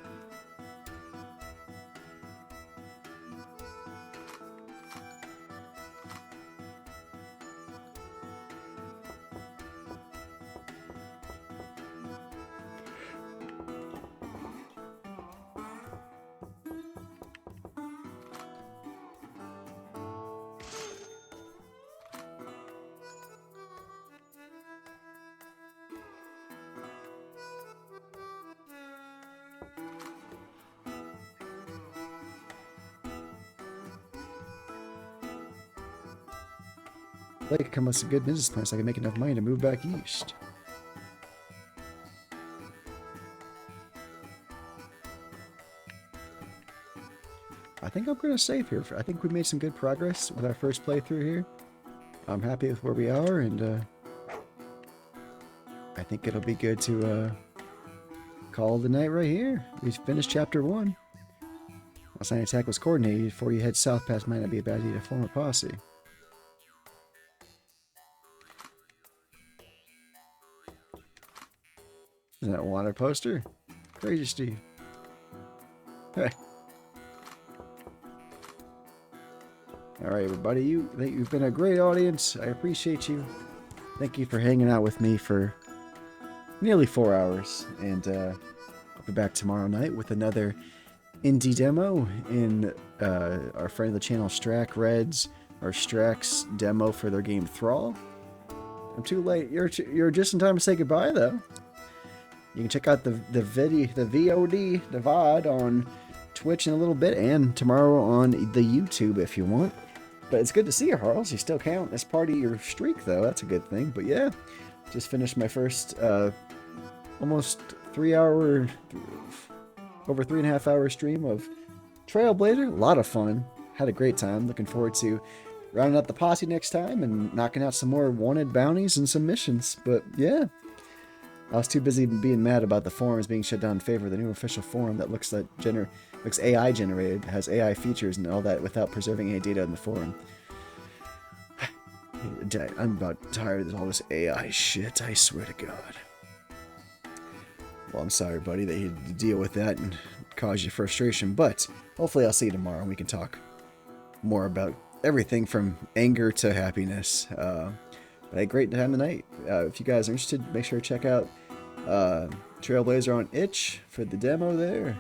I could come up with some good business plans so I can make enough money to move back east. I think I'm going to save here. I think we made some good progress with our first playthrough here. I'm happy with where we are, and I think it'll be good to call the night right here. We finished chapter 1. Last night attack was coordinated. Before you head south past might not be a bad idea to form a posse. Isn't that a water poster? Crazy Steve. Hey. Alright, everybody. You've been a great audience. I appreciate you. Thank you for hanging out with me for nearly 4 hours. And I'll be back tomorrow night with another indie demo in our friend of the channel, Strack Reds, or Strack's demo for their game Thrall. I'm too late. You're just in time to say goodbye, though. You can check out the VOD, the VOD on Twitch in a little bit, and tomorrow on the YouTube if you want. But it's good to see you, Harles. You still count as part of your streak, though. That's a good thing. But yeah, Just finished my first almost 3 hour, over 3.5 hour stream of Trailblazer. A lot of fun. Had a great time. Looking forward to rounding out the posse next time and knocking out some more wanted bounties and some missions. But yeah, I was too busy being mad about the forums being shut down in favor of the new official forum that looks AI generated, has AI features and all that without preserving any data in the forum. I'm about tired of all this AI shit, I swear to God. Well, I'm sorry, buddy, that you had to deal with that and cause you frustration, but hopefully I'll see you tomorrow and we can talk more about everything from anger to happiness. But I had a great time tonight. If you guys are interested, make sure to check out Trailblazer on itch for the demo there.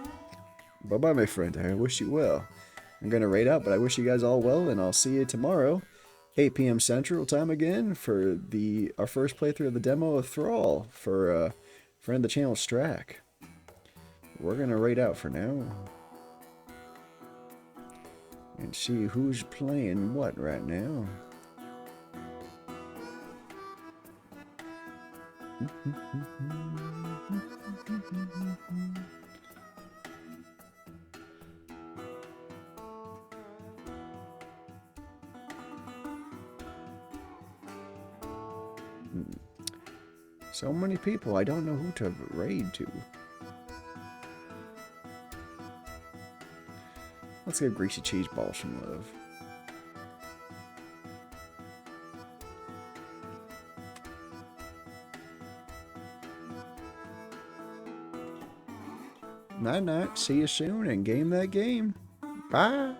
Bye-bye, my friend. I wish you well. I'm going to raid out, but I wish you guys all well, and I'll see you tomorrow, 8 p.m. Central Time again, for our first playthrough of the demo of Thrall for friend of the channel, Strack. We're going to raid out for now. And see who's playing what right now. So many people, I don't know who to raid to. Let's give Greasy Cheese Balls some love. Night night, see you soon and game that game. Bye.